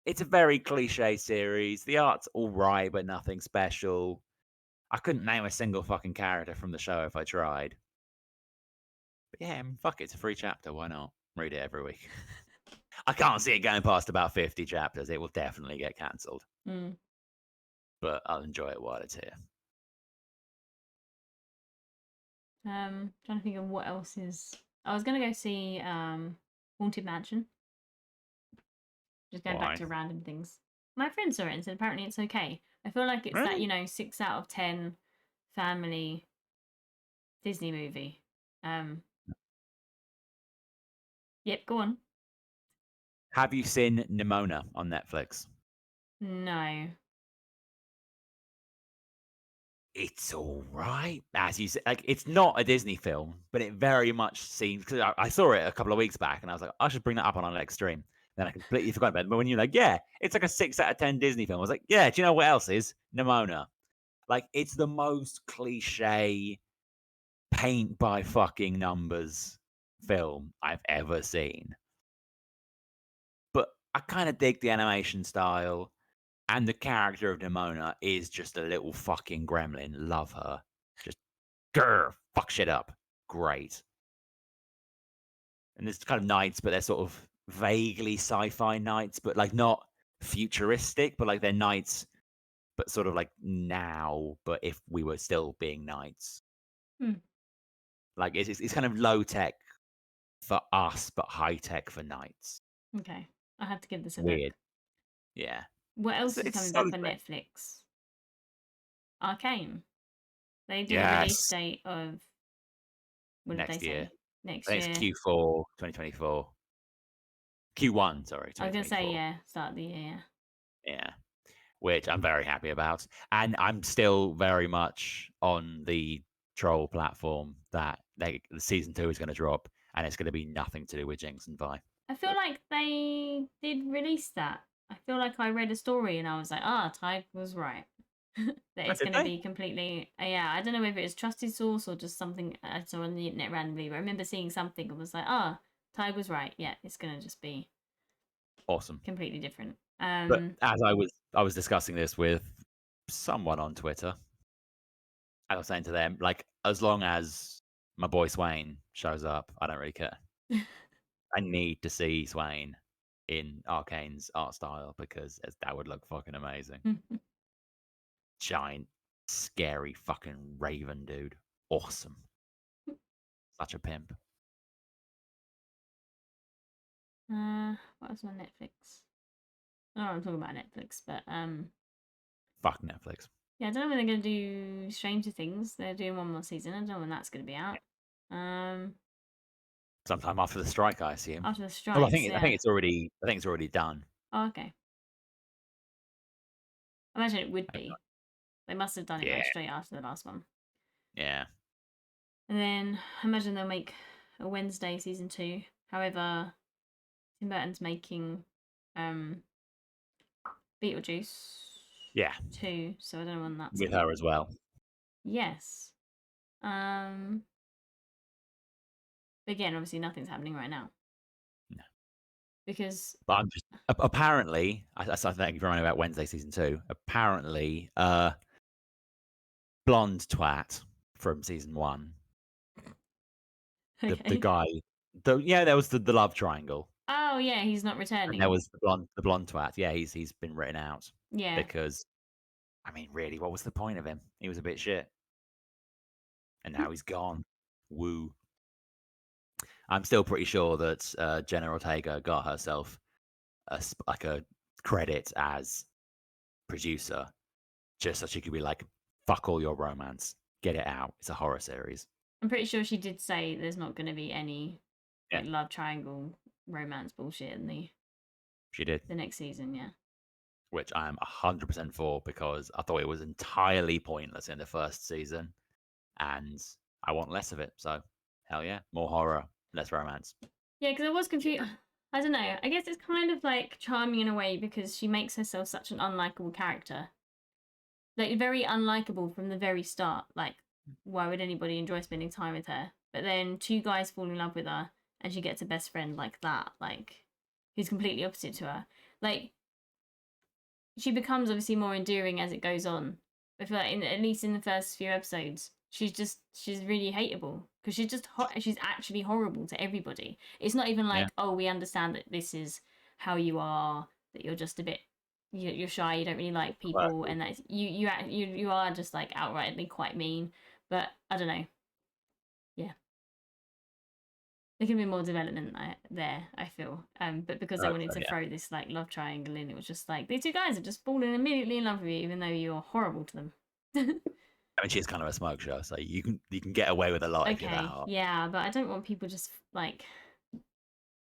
it's a very cliche series. The art's all right, but nothing special. I couldn't name a single fucking character from the show if I tried. But yeah, I mean, fuck it, it's a free chapter. Why not? Read it every week. I can't see it going past about 50 chapters. It will definitely get cancelled, Mm. but I'll enjoy it while it's here. Trying to think of what else is. I was gonna go see Haunted Mansion. Just going back Why? to random things. My friend saw it and said apparently it's okay. I feel like it's that, Really? 6 out of 10 family Disney movie. Um, yep, go on. Have you seen Nimona on Netflix? No. It's all right, as you said. Like, it's not a Disney film, but it very much seems. Because I saw it a couple of weeks back, and I was like, I should bring that up on our next stream. Then I completely forgot about it. But when you're like, yeah, it's like a 6 out of 10 Disney film, I was like, yeah. Do you know what else is Nimona? Like, it's the most cliche paint by fucking numbers film I've ever seen. But I kind of dig the animation style. And the character of Nimona is just a little fucking gremlin. Love her. Just grr, fuck shit up. Great. And there's kind of knights, but they're sort of vaguely sci-fi knights, but like not futuristic, but like they're knights, but sort of like now, but if we were still being knights. Hmm. Like it's kind of low tech for us, but high tech for knights. Okay. I have to give this a Weird. look. Yeah. What else is It's coming so back on strange. Netflix? Arcane. They did a release Yes. date of, what did they Next year. say? I Next think it's year. Q4 2024. Q1, sorry, I was gonna say 2024. yeah, start of the year. Yeah, which I'm very happy about. And I'm still very much on the troll platform that the season 2 is going to drop, and it's going to be nothing to do with Jinx and Vi. I feel But like they did release that. I feel like I read a story and I was like, ah, Tyke was right. That oh, it's did going to they? be completely, yeah, I don't know if it was trusted source or just something I saw on the internet randomly, but I remember seeing something and was like, ah, Tyke was right. Yeah, it's going to just be Awesome. completely different. But as I was discussing this with someone on Twitter, I was saying to them, like, as long as my boy Swain shows up, I don't really care. I need to see Swain in Arcane's art style because that would look fucking amazing. Giant, scary fucking raven dude. Awesome. Such a pimp. What was on Netflix? Oh, I'm talking about Netflix, but Fuck Netflix. yeah, I don't know when they're going to do Stranger Things. They're doing one more season. I don't know when that's going to be out. Sometime after the strike, I assume. After the Well, strikes, I think yeah. it's already done. Oh, okay. I imagine it would be. They must have done it Yeah, like straight after the last one. yeah. And then I imagine they'll make a Wednesday season 2. However, Tim Burton's making um Beetlejuice Yeah, 2, so I don't know when that's with gonna. her as well. Yes. Um. Again, obviously nothing's happening right now No. because But I'm just apparently, I think you're right about Wednesday season 2. Apparently, blonde twat from season 1, the okay. guy, there was the love triangle. Oh yeah, he's not And there returning. was the blonde twat. Yeah, he's been written out Yeah. because I mean, really, what was the point of him? He was a bit shit, and now he's gone. Woo! I'm still pretty sure that Jenna Ortega got herself like a credit as producer just so she could be like, "Fuck all your romance, get it out. It's a horror series." I'm pretty sure she did say there's not going to be any Yeah, like love triangle romance bullshit in she did, the next season. Yeah. which I am 100% for because I thought it was entirely pointless in the first season. and I want less of it. So, hell yeah, more horror, less romance. Yeah, because I was confused. I don't know. I guess it's kind of like charming in a way because she makes herself such an unlikable character. Like very unlikable from the very start. Like, why would anybody enjoy spending time with her? But then two guys fall in love with her, and she gets a best friend like that, like who's completely opposite to her. Like, she becomes obviously more endearing as it goes on. I feel like at least in the first few episodes, she's really hateable because she's actually horrible to everybody. It's not even Yeah, like, oh, we understand that this is how you are, that you're just a bit you're shy, you don't really like people, quirky. and that's you are just like outrightly quite mean. But I don't know, yeah. There can be more development there, I feel. But because I they hope wanted so, to yeah. throw this like love triangle in, it was just like these two guys have just fallen immediately in love with you, even though you're horrible to them. I mean, she's kind of a smoke show, so you can get away with a lot if you're that Okay, hot. yeah, but I don't want people just like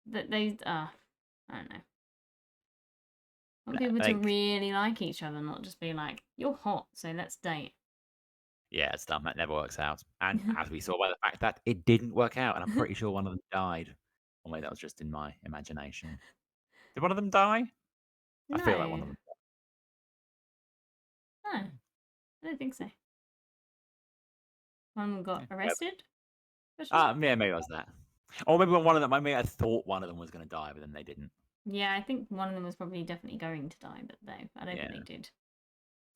that. I don't know. I want No, people to like, really like each other, not just be like, "You're hot, so let's date." yeah, it's dumb. That never works out. And as we saw by the fact that it didn't work out, and I'm pretty sure one of them died. Or maybe that was just in my imagination. Did one of them die? I feel like one No, of them. no, I don't think so. One got Yeah, arrested? Question mark? yeah, maybe it was that. Or maybe one of them. Maybe I thought one of them was going to die, but then they didn't. Yeah, I think one of them was probably definitely going to die, but no, I don't think Yeah. they did.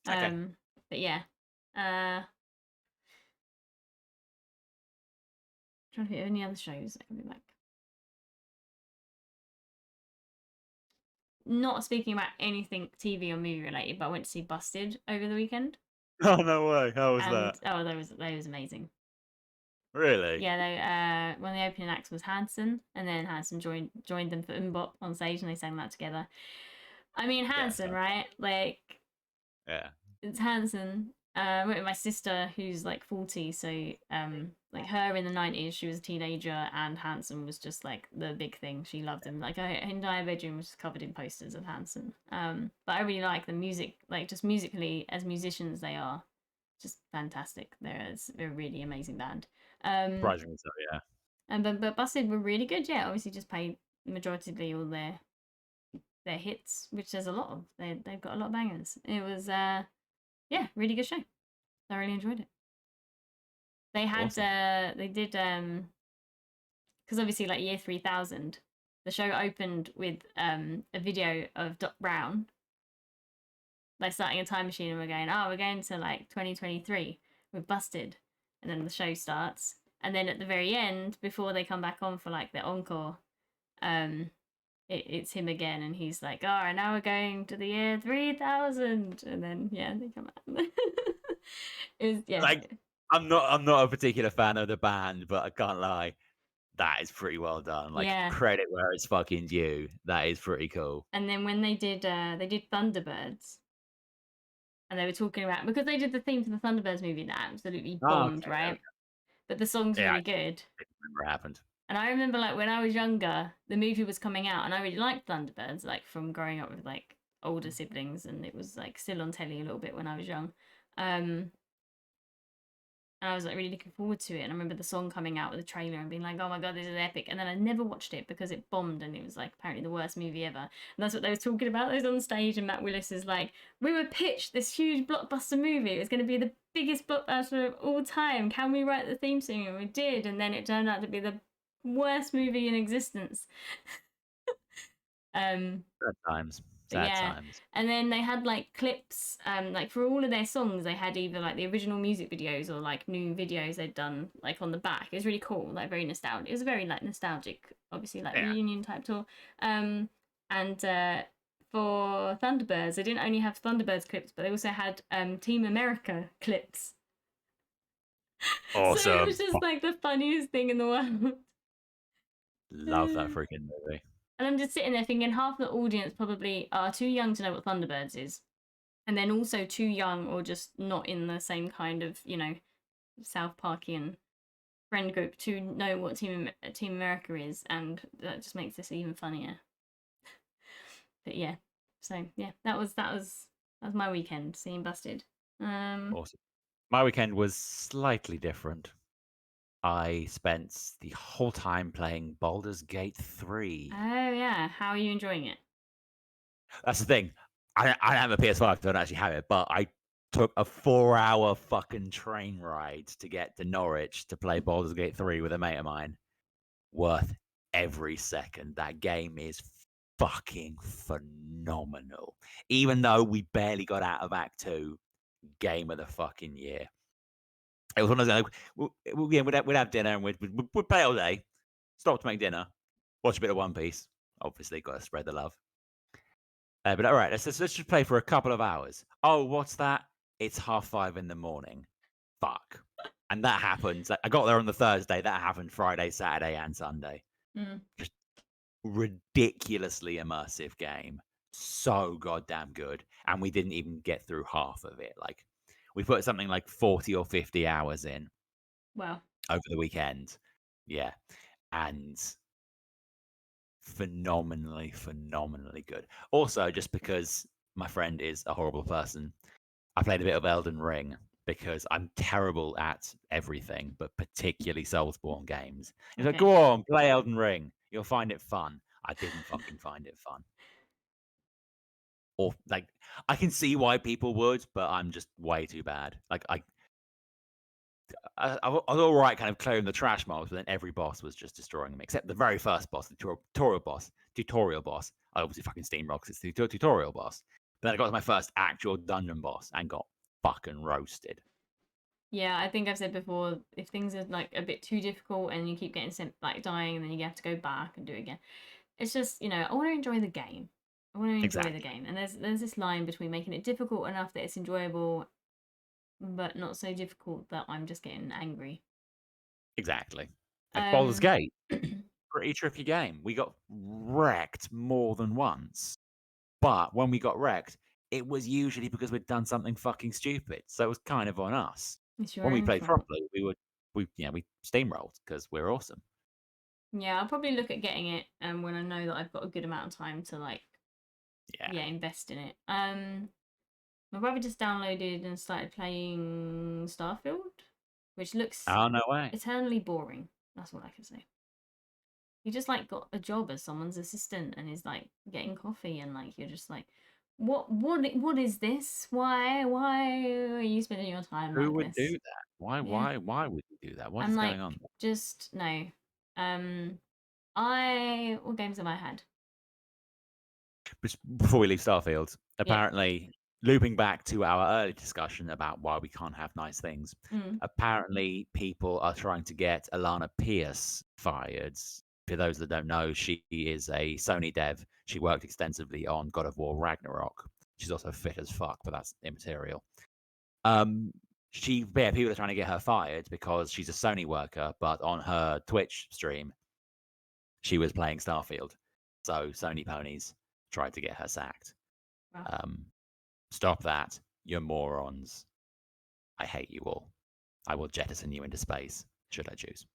Okay. But yeah. Uh, trying to think of any other shows that can be like. Not speaking about anything TV or movie related, but I went to see Busted over the weekend, Oh no way! How was and that? that was amazing. Really? Yeah, they one of the opening acts was Hanson, and then Hanson joined them for Mbop on stage, and they sang that together. I mean, Yeah. Hanson, right? Like Yeah. it's Hanson. I went with my sister who's like 40, so like her in the 90s, she was a teenager, and Hanson was just like the big thing. She loved him. Like her entire bedroom was just covered in posters of Hanson. But I really like the music, like just musically as musicians, they are just fantastic. They're a really amazing band. Um, Surprisingly so. Yeah. and but Busted were really good. Yeah, obviously just played majoritively all their hits, which there's a lot of. They've got a lot of bangers. It was yeah, really good show. I really enjoyed it. Awesome. They did because obviously like year 3000, the show opened with a video of Doc Brown like starting a time machine, and we're going to like 2023. We're busted, and then the show starts, and then at the very end, before they come back on for like the encore, um, it's him again, and he's like, "All right, now we're going to the year 3000," and then yeah, they come out. It was yeah, Like, I'm not a particular fan of the band, but I can't lie. That is pretty well done. Like, yeah. credit where it's fucking due. That is pretty cool. And then when they did Thunderbirds, and they were talking about because they did the theme for the Thunderbirds movie that absolutely Oh, bombed, okay. There we right? go. But the song's Yeah, I really good. didn't remember what happened. And I remember like when I was younger, the movie was coming out, and I really liked Thunderbirds, like from growing up with like older siblings, and it was like still on telly a little bit when I was young. Um, and I was like really looking forward to it. And I remember the song coming out with the trailer and being like, "Oh my god, this is epic!" And then I never watched it because it bombed, and it was like apparently the worst movie ever. And that's what they were talking about. They was on stage, and Matt Willis is like, "We were pitched this huge blockbuster movie. It was going to be the biggest blockbuster of all time. Can we write the theme song?" And we did, and then it turned out to be the worst movie in existence. Um, Sad times. but Sad yeah, times. and then they had like clips, like for all of their songs, they had either like the original music videos or like new videos they'd done like on the back. It was really cool, like very nostalgic. It was a very like nostalgic, obviously like Yeah. reunion type tour. And for Thunderbirds, they didn't only have Thunderbirds clips, but they also had Team America clips. So it was Awesome. just like the funniest thing in the world. Love that freaking movie. And I'm just sitting there thinking half the audience probably are too young to know what Thunderbirds is. And then also too young or just not in the same kind of, South Parkian friend group to know what Team America is. And that just makes this even funnier. But yeah. So yeah, that was my weekend seeing Busted. Awesome. My weekend was slightly different. I spent the whole time playing Baldur's Gate 3. Oh yeah, how are you enjoying it? That's the thing. I don't have a PS5, so I don't actually have it, but I took a 4-hour fucking train ride to get to Norwich to play Baldur's Gate 3 with a mate of mine. Worth every second. That game is fucking phenomenal. Even though we barely got out of Act 2, game of the fucking year. It was one of those, like, yeah, we'd have dinner and we'd play all day, stop to make dinner, watch a bit of One Piece. Obviously, got to spread the love. But all right, let's just play for a couple of hours. Oh, what's that? It's 5:30 in the morning. Fuck. And that happened. I got there on the Thursday. That happened Friday, Saturday, and Sunday. Mm. Just ridiculously immersive game. So goddamn good. And we didn't even get through half of it. Like, we put something like 40 or 50 hours in Well, over the weekend. Yeah. And phenomenally good. Also, just because my friend is a horrible person, I played a bit of Elden Ring because I'm terrible at everything, but particularly Soulsborne games. He's like, okay. "Go on, play Elden Ring. You'll find it fun." I didn't fucking find it fun. Or like, I can see why people would, but I'm just way too bad. Like, I was all right, kind of clearing the trash mobs, but then every boss was just destroying them, except the very first boss, the tutorial boss. Tutorial boss. I obviously fucking steamroll because it's the tutorial boss. But then I got to my first actual dungeon boss and got fucking roasted. Yeah, I think I've said before, if things are like a bit too difficult and you keep getting sent like dying and then you have to go back and do it again. It's just, I want to enjoy the game. I want to enjoy the Exactly. game. And there's this line between making it difficult enough that it's enjoyable, but not so difficult that I'm just getting angry. Exactly. Like Baldur's Um Gate, pretty tricky game. We got wrecked more than once. But when we got wrecked, it was usually because we'd done something fucking stupid. So it was kind of on us. it's your When we own played fault. properly, we steamrolled because we're awesome. Yeah, I'll probably look at getting it when I know that I've got a good amount of time to like Yeah. invest in it. My brother just downloaded and started playing Starfield, which looks Oh, no way. eternally boring. That's all I can say. He just like got a job as someone's assistant and is like getting coffee and like you're just like, what is this? Why are you spending your time Who like would do this? that? Why Yeah. why why would you do that? What I'm is like, going on? just no. Um I what games have I had? Before we leave Starfield, Yeah. apparently, looping back to our early discussion about why we can't have nice things, Mm. apparently people are trying to get Alana Pierce fired. For those that don't know, she is a Sony dev. She worked extensively on God of War Ragnarok. She's also fit as fuck, but that's immaterial. Um, people are trying to get her fired because she's a Sony worker, but on her Twitch stream, she was playing Starfield. So Sony ponies tried to get her sacked. Well. Um, Stop that. You're morons. I hate you all. I will jettison you into space, should I choose.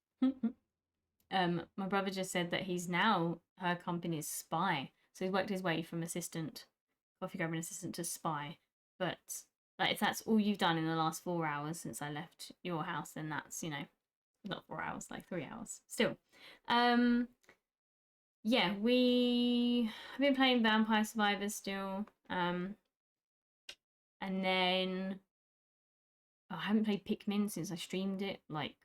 My brother just said that he's now her company's spy. So he's worked his way from assistant, coffee grabbing assistant to spy. But like if that's all you've done in the last 4 hours since I left your house, then that's, not 4 hours, like 3 hours. Still. Um yeah, we have been playing Vampire Survivors still. And then I haven't played Pikmin since I streamed it like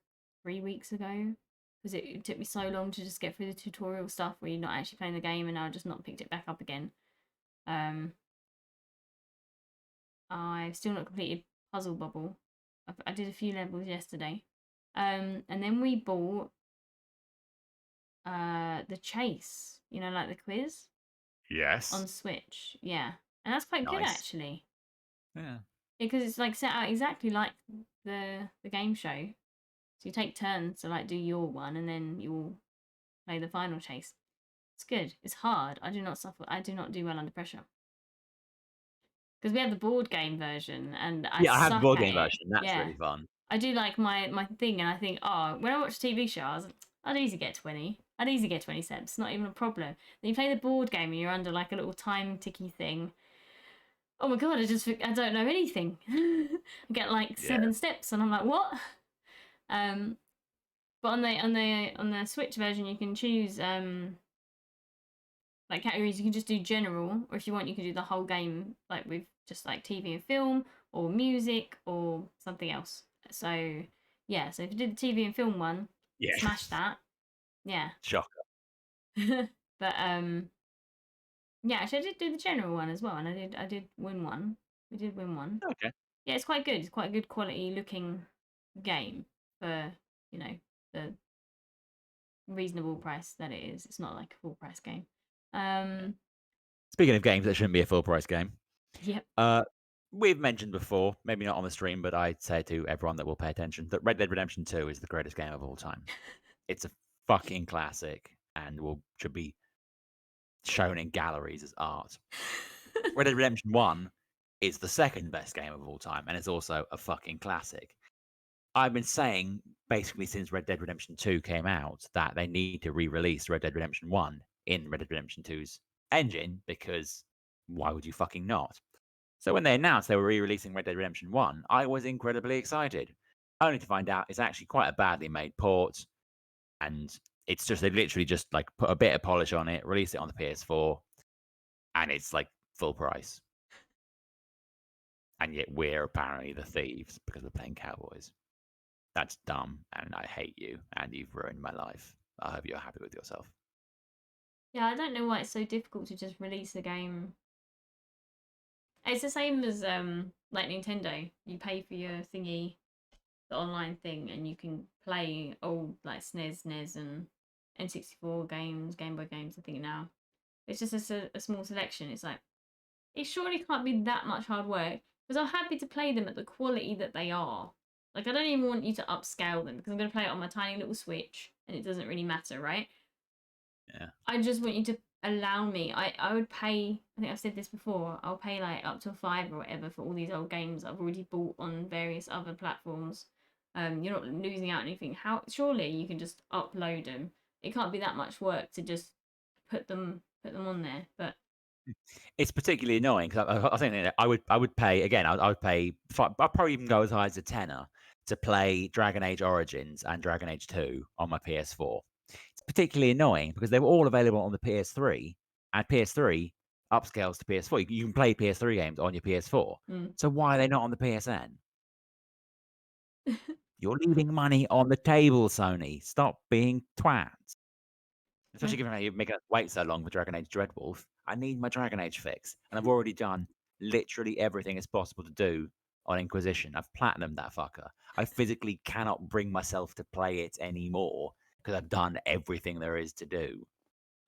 3 weeks ago because it took me so long to just get through the tutorial stuff where you're not actually playing the game, and now I've just not picked it back up again. Um, I've still not completed Puzzle Bubble. I did a few levels yesterday. And then we bought the Chase, like the quiz Yes. on Switch. Yeah, and that's quite good Nice. actually Yeah. because it's like set out exactly like the game show. So you take turns to like do your one, and then you'll play the final chase. It's good. It's hard. I do not suffer. I do not do well under pressure because we have the board game version, and I Yeah, I have the suck board at game it. version. That's Yeah, really fun. I do like my thing, and I think, oh, when I watch TV shows, I'd easily get 20. I'd easily get 20 cents. Not even a problem. Then you play the board game, and you're under like a little time ticky thing. oh my god, I don't know anything. I get like Yeah. 7 steps, and I'm like, what? Um, but on the Switch version, you can choose like categories. You can just do general, or if you want, you can do the whole game, like with just like TV and film, or music, or something else. So yeah, so if you did the TV and film one, Yeah. smash that. Yeah. Shocker. But yeah, actually, I did do the general one as well, and I did win one. We did win one. Okay. Yeah, it's quite good. It's quite a good quality looking game for you know the reasonable price that it is. It's not like a full price game. Yeah. Um, Speaking of games that shouldn't be a full price game, yep. uh, we've mentioned before, maybe not on the stream, but I'd say to everyone that will pay attention that Red Dead Redemption 2 is the greatest game of all time. It's a fucking classic and should be shown in galleries as art. Red Dead Redemption 1 is the second best game of all time, and it's also a fucking classic. I've been saying basically since Red Dead Redemption 2 came out that they need to re-release Red Dead Redemption 1 in Red Dead Redemption 2's engine because why would you fucking not? So when they announced they were re-releasing Red Dead Redemption 1, I was incredibly excited. Only to find out it's actually quite a badly made port and it's just they literally just like put a bit of polish on it, released it on the PS4, and it's like full price. And yet we're apparently the thieves because we're playing cowboys. That's dumb, and I hate you, and you've ruined my life. I hope you're happy with yourself. Yeah, I don't know why it's so difficult to just release a game. It's the same as like Nintendo. You pay for your thingy, the online thing, and you can play old like SNES, NES, and N64 games, Game Boy games. I think now it's just a small selection. It's like it surely can't be that much hard work because I'm happy to play them at the quality that they are. Like I don't even want you to upscale them because I'm going to play it on my tiny little Switch and it doesn't really matter, right? Yeah. I just want you to allow me. I would pay. I think I've said this before. I'll pay like up to a five or whatever for all these old games I've already bought on various other platforms. You're not losing out on anything. How surely you can just upload them. It can't be that much work to just put them on there. But It's particularly annoying because I think that I would pay again. I would pay. I'd probably even go as high as a tenner to play Dragon Age Origins and Dragon Age 2 on my PS4. It's particularly annoying because they were all available on the PS3, and PS3 upscales to PS4. You can play PS3 games on your PS4. mm. So why are they not on the PSN? You're leaving money on the table, Sony. Stop being twats. Especially given how you make us wait so long for Dragon Age Dreadwolf. I need my Dragon Age fix. And I've already done literally everything it's possible to do on Inquisition. I've platinumed that fucker. I physically cannot bring myself to play it anymore because I've done everything there is to do.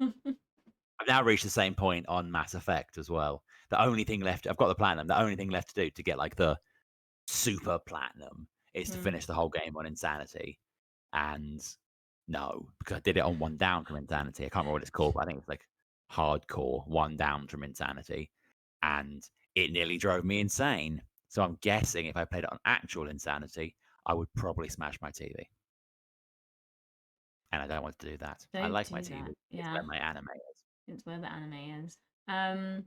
I've now reached the same point on Mass Effect as well. The only thing left, I've got the platinum. The only thing left to do to get like the super platinum is to Mm. finish the whole game on Insanity. And no, because I did it on one down from Insanity. I can't remember what it's called, but I think it's like hardcore one down from Insanity. And it nearly drove me insane. So I'm guessing if I played it on actual Insanity, I would probably smash my TV. And I don't want to do that. I Don't like my do TV. that. It's Yeah, where my anime is. it's where the anime is. Um,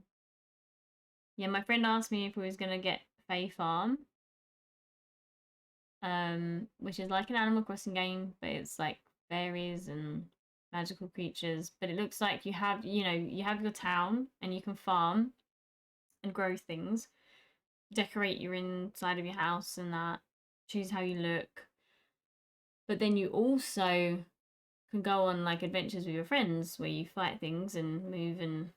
yeah, my friend asked me if we was gonna get Fae Farm, which is like an Animal Crossing game, but it's like fairies and magical creatures. But it looks like you have your town and you can farm and grow things, decorate your inside of your house and that, choose how you look. But then you also can go on like adventures with your friends where you fight things and move and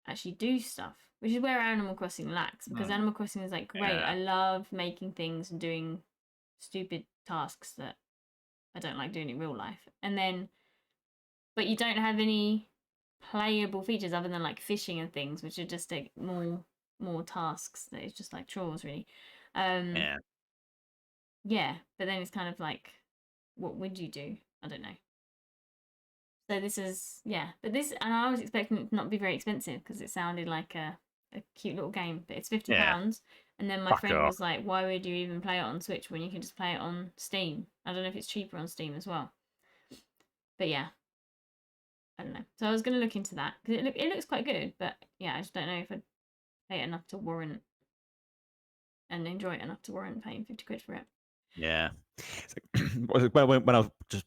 actually do stuff, which is where Animal Crossing lacks because Mm, Animal Crossing is like great. yeah. I love making things and doing stupid tasks that I don't like doing in real life. And then, but you don't have any playable features other than like fishing and things, which are just like more tasks that it's just like chores really. Um, Yeah. yeah, but then it's kind of like, what would you do? I don't know. So this is yeah, but this and I was expecting it to not be very expensive because it sounded like a cute little game, but it's fifty Yeah. pounds. And then my Fuck friend off. was like, "Why would you even play it on Switch when you can just play it on Steam?" I don't know if it's cheaper on Steam as well, but yeah, I don't know. So I was gonna look into that because it looks quite good, but yeah, I just don't know if I'd pay it enough to warrant. and enjoy it enough to warrant paying 50 quid for it. Yeah. It's like, when I was just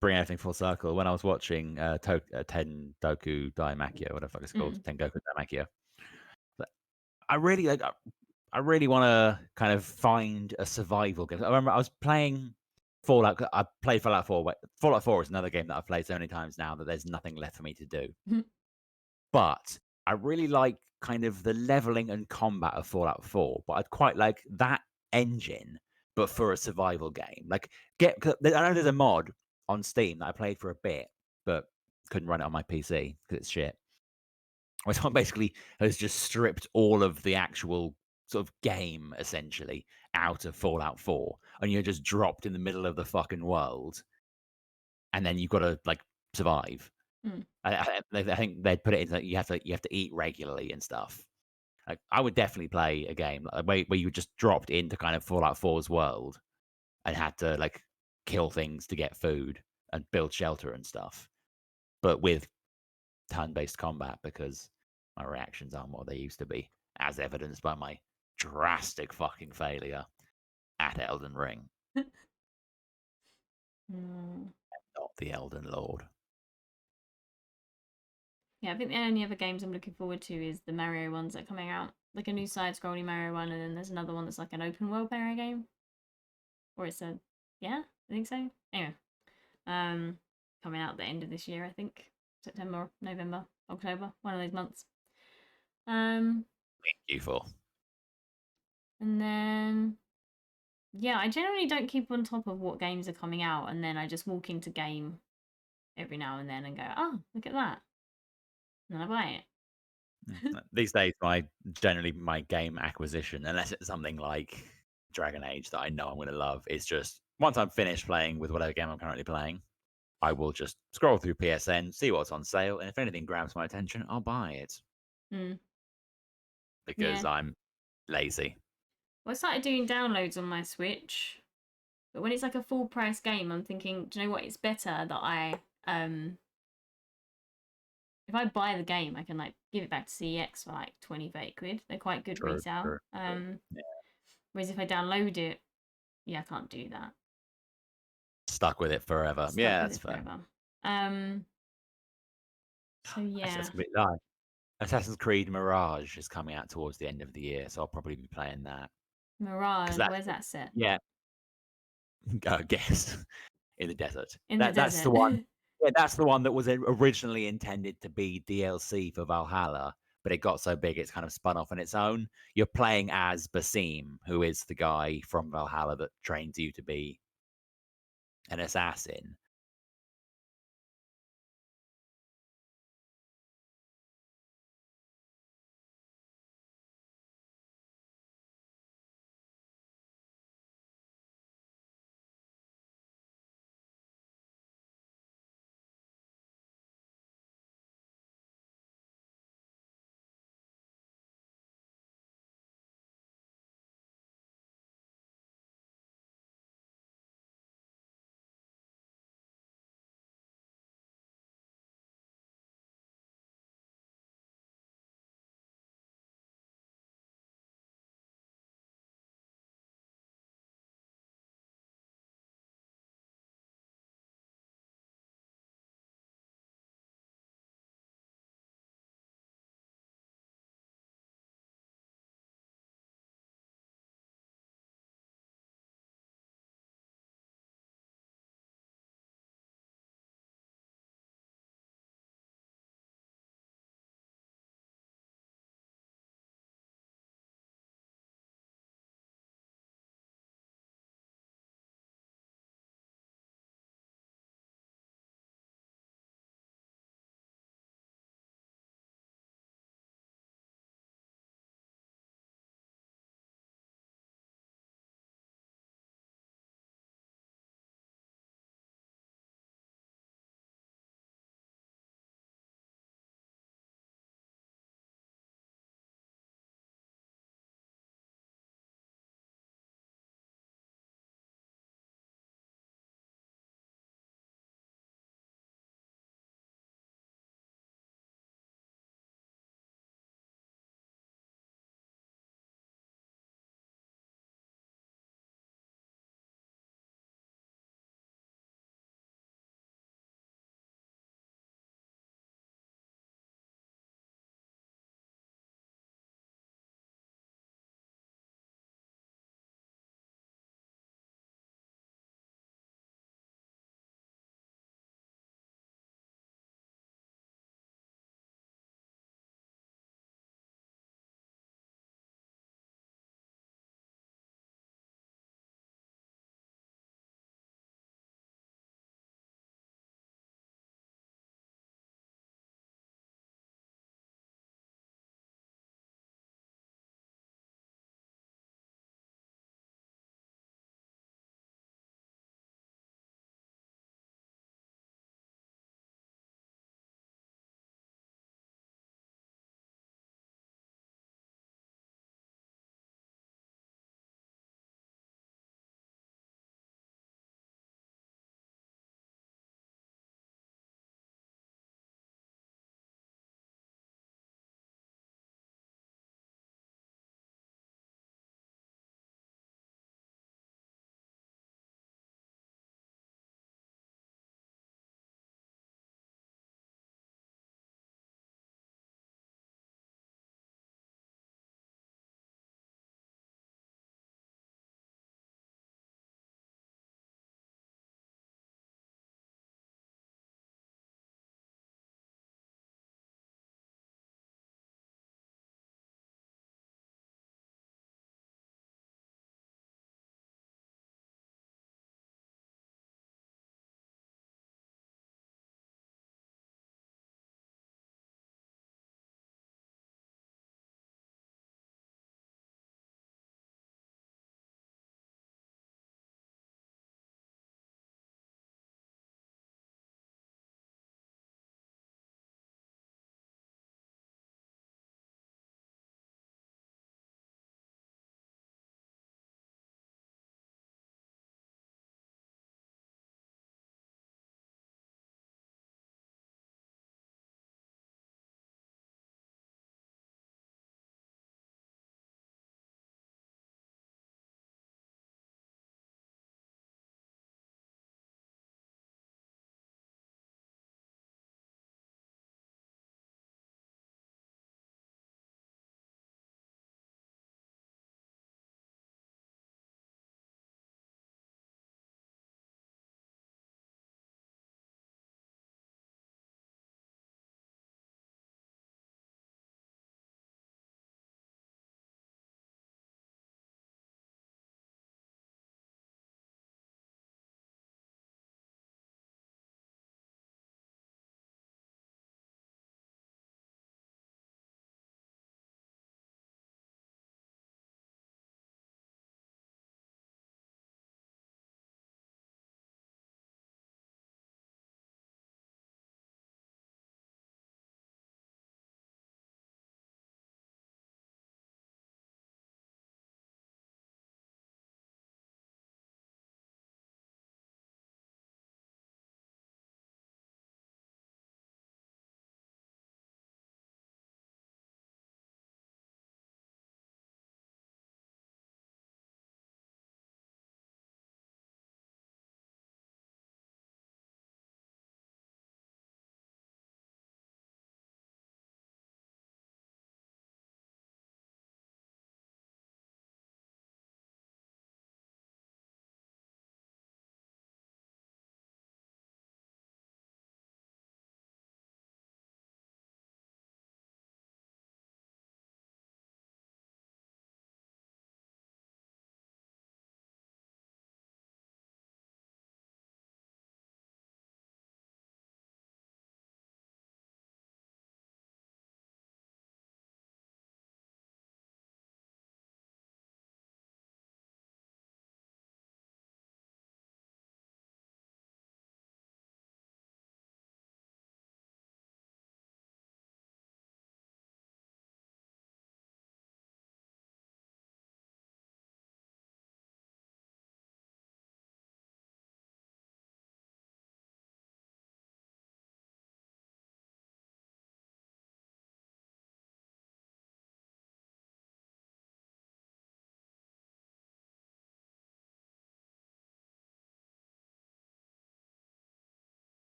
bring everything full circle, when I was watching Tengoku Daimakyo, whatever the fuck it's called, Mm. Tengoku Daimakyo, but I really like. I really want to kind of find a survival game. I remember I was playing Fallout. I played Fallout 4. Fallout 4 is another game that I've played so many times now that there's nothing left for me to do. But I really like kind of the leveling and combat of Fallout 4. But I'd quite like that engine, but for a survival game. Like, I know there's a mod on Steam that I played for a bit, but couldn't run it on my PC because it's shit. Where someone basically has just stripped all of the actual sort of game essentially out of Fallout 4, and you're just dropped in the middle of the fucking world, and then you've got to like survive. Mm. I think they'd put it in that you have to eat regularly and stuff. Like, I would definitely play a game where you were just dropped into kind of Fallout 4's world and had to like kill things to get food and build shelter and stuff, but with turn-based combat because my reactions aren't what they used to be, as evidenced by my drastic fucking failure at Elden Ring, Mm. not the Elden Lord. Yeah, I think the only other games I'm looking forward to is the Mario ones that are coming out. Like a new side-scrolling Mario one, and then there's another one that's like an open world Mario game. Or it's a, yeah, I think so. Anyway, um, coming out at the end of this year, I think. September, November, October, one of those months. Um, Thank you for. and then yeah, I generally don't keep on top of what games are coming out, and then I just walk into game every now and then and go, oh, look at that, and then I buy it. These days, my game acquisition, unless it's something like Dragon Age that I know I'm going to love, is just once I'm finished playing with whatever game I'm currently playing, I will just scroll through PSN, see what's on sale, and if anything grabs my attention, I'll buy it Mm, because yeah. I'm lazy. Well, I started doing downloads on my Switch, but when it's like a full price game, I'm thinking, do you know what? It's better that if I buy the game, I can like give it back to CEX for like 20, 30 quid. They're quite good True, resale. true, true. Yeah. Whereas if I download it, yeah, I can't do that. Stuck with it forever. Stuck Yeah, with that's it fair. forever. Um, so That's yeah, gonna be nice. Assassin's Creed Mirage is coming out towards the end of the year, so I'll probably be playing that because Mirage, that's where's that set? yeah, I guess in the desert. In the That's the desert. one. Yeah, that's the one that was originally intended to be DLC for Valhalla, but it got so big it's kind of spun off on its own. You're playing as Basim, who is the guy from Valhalla that trains you to be an assassin,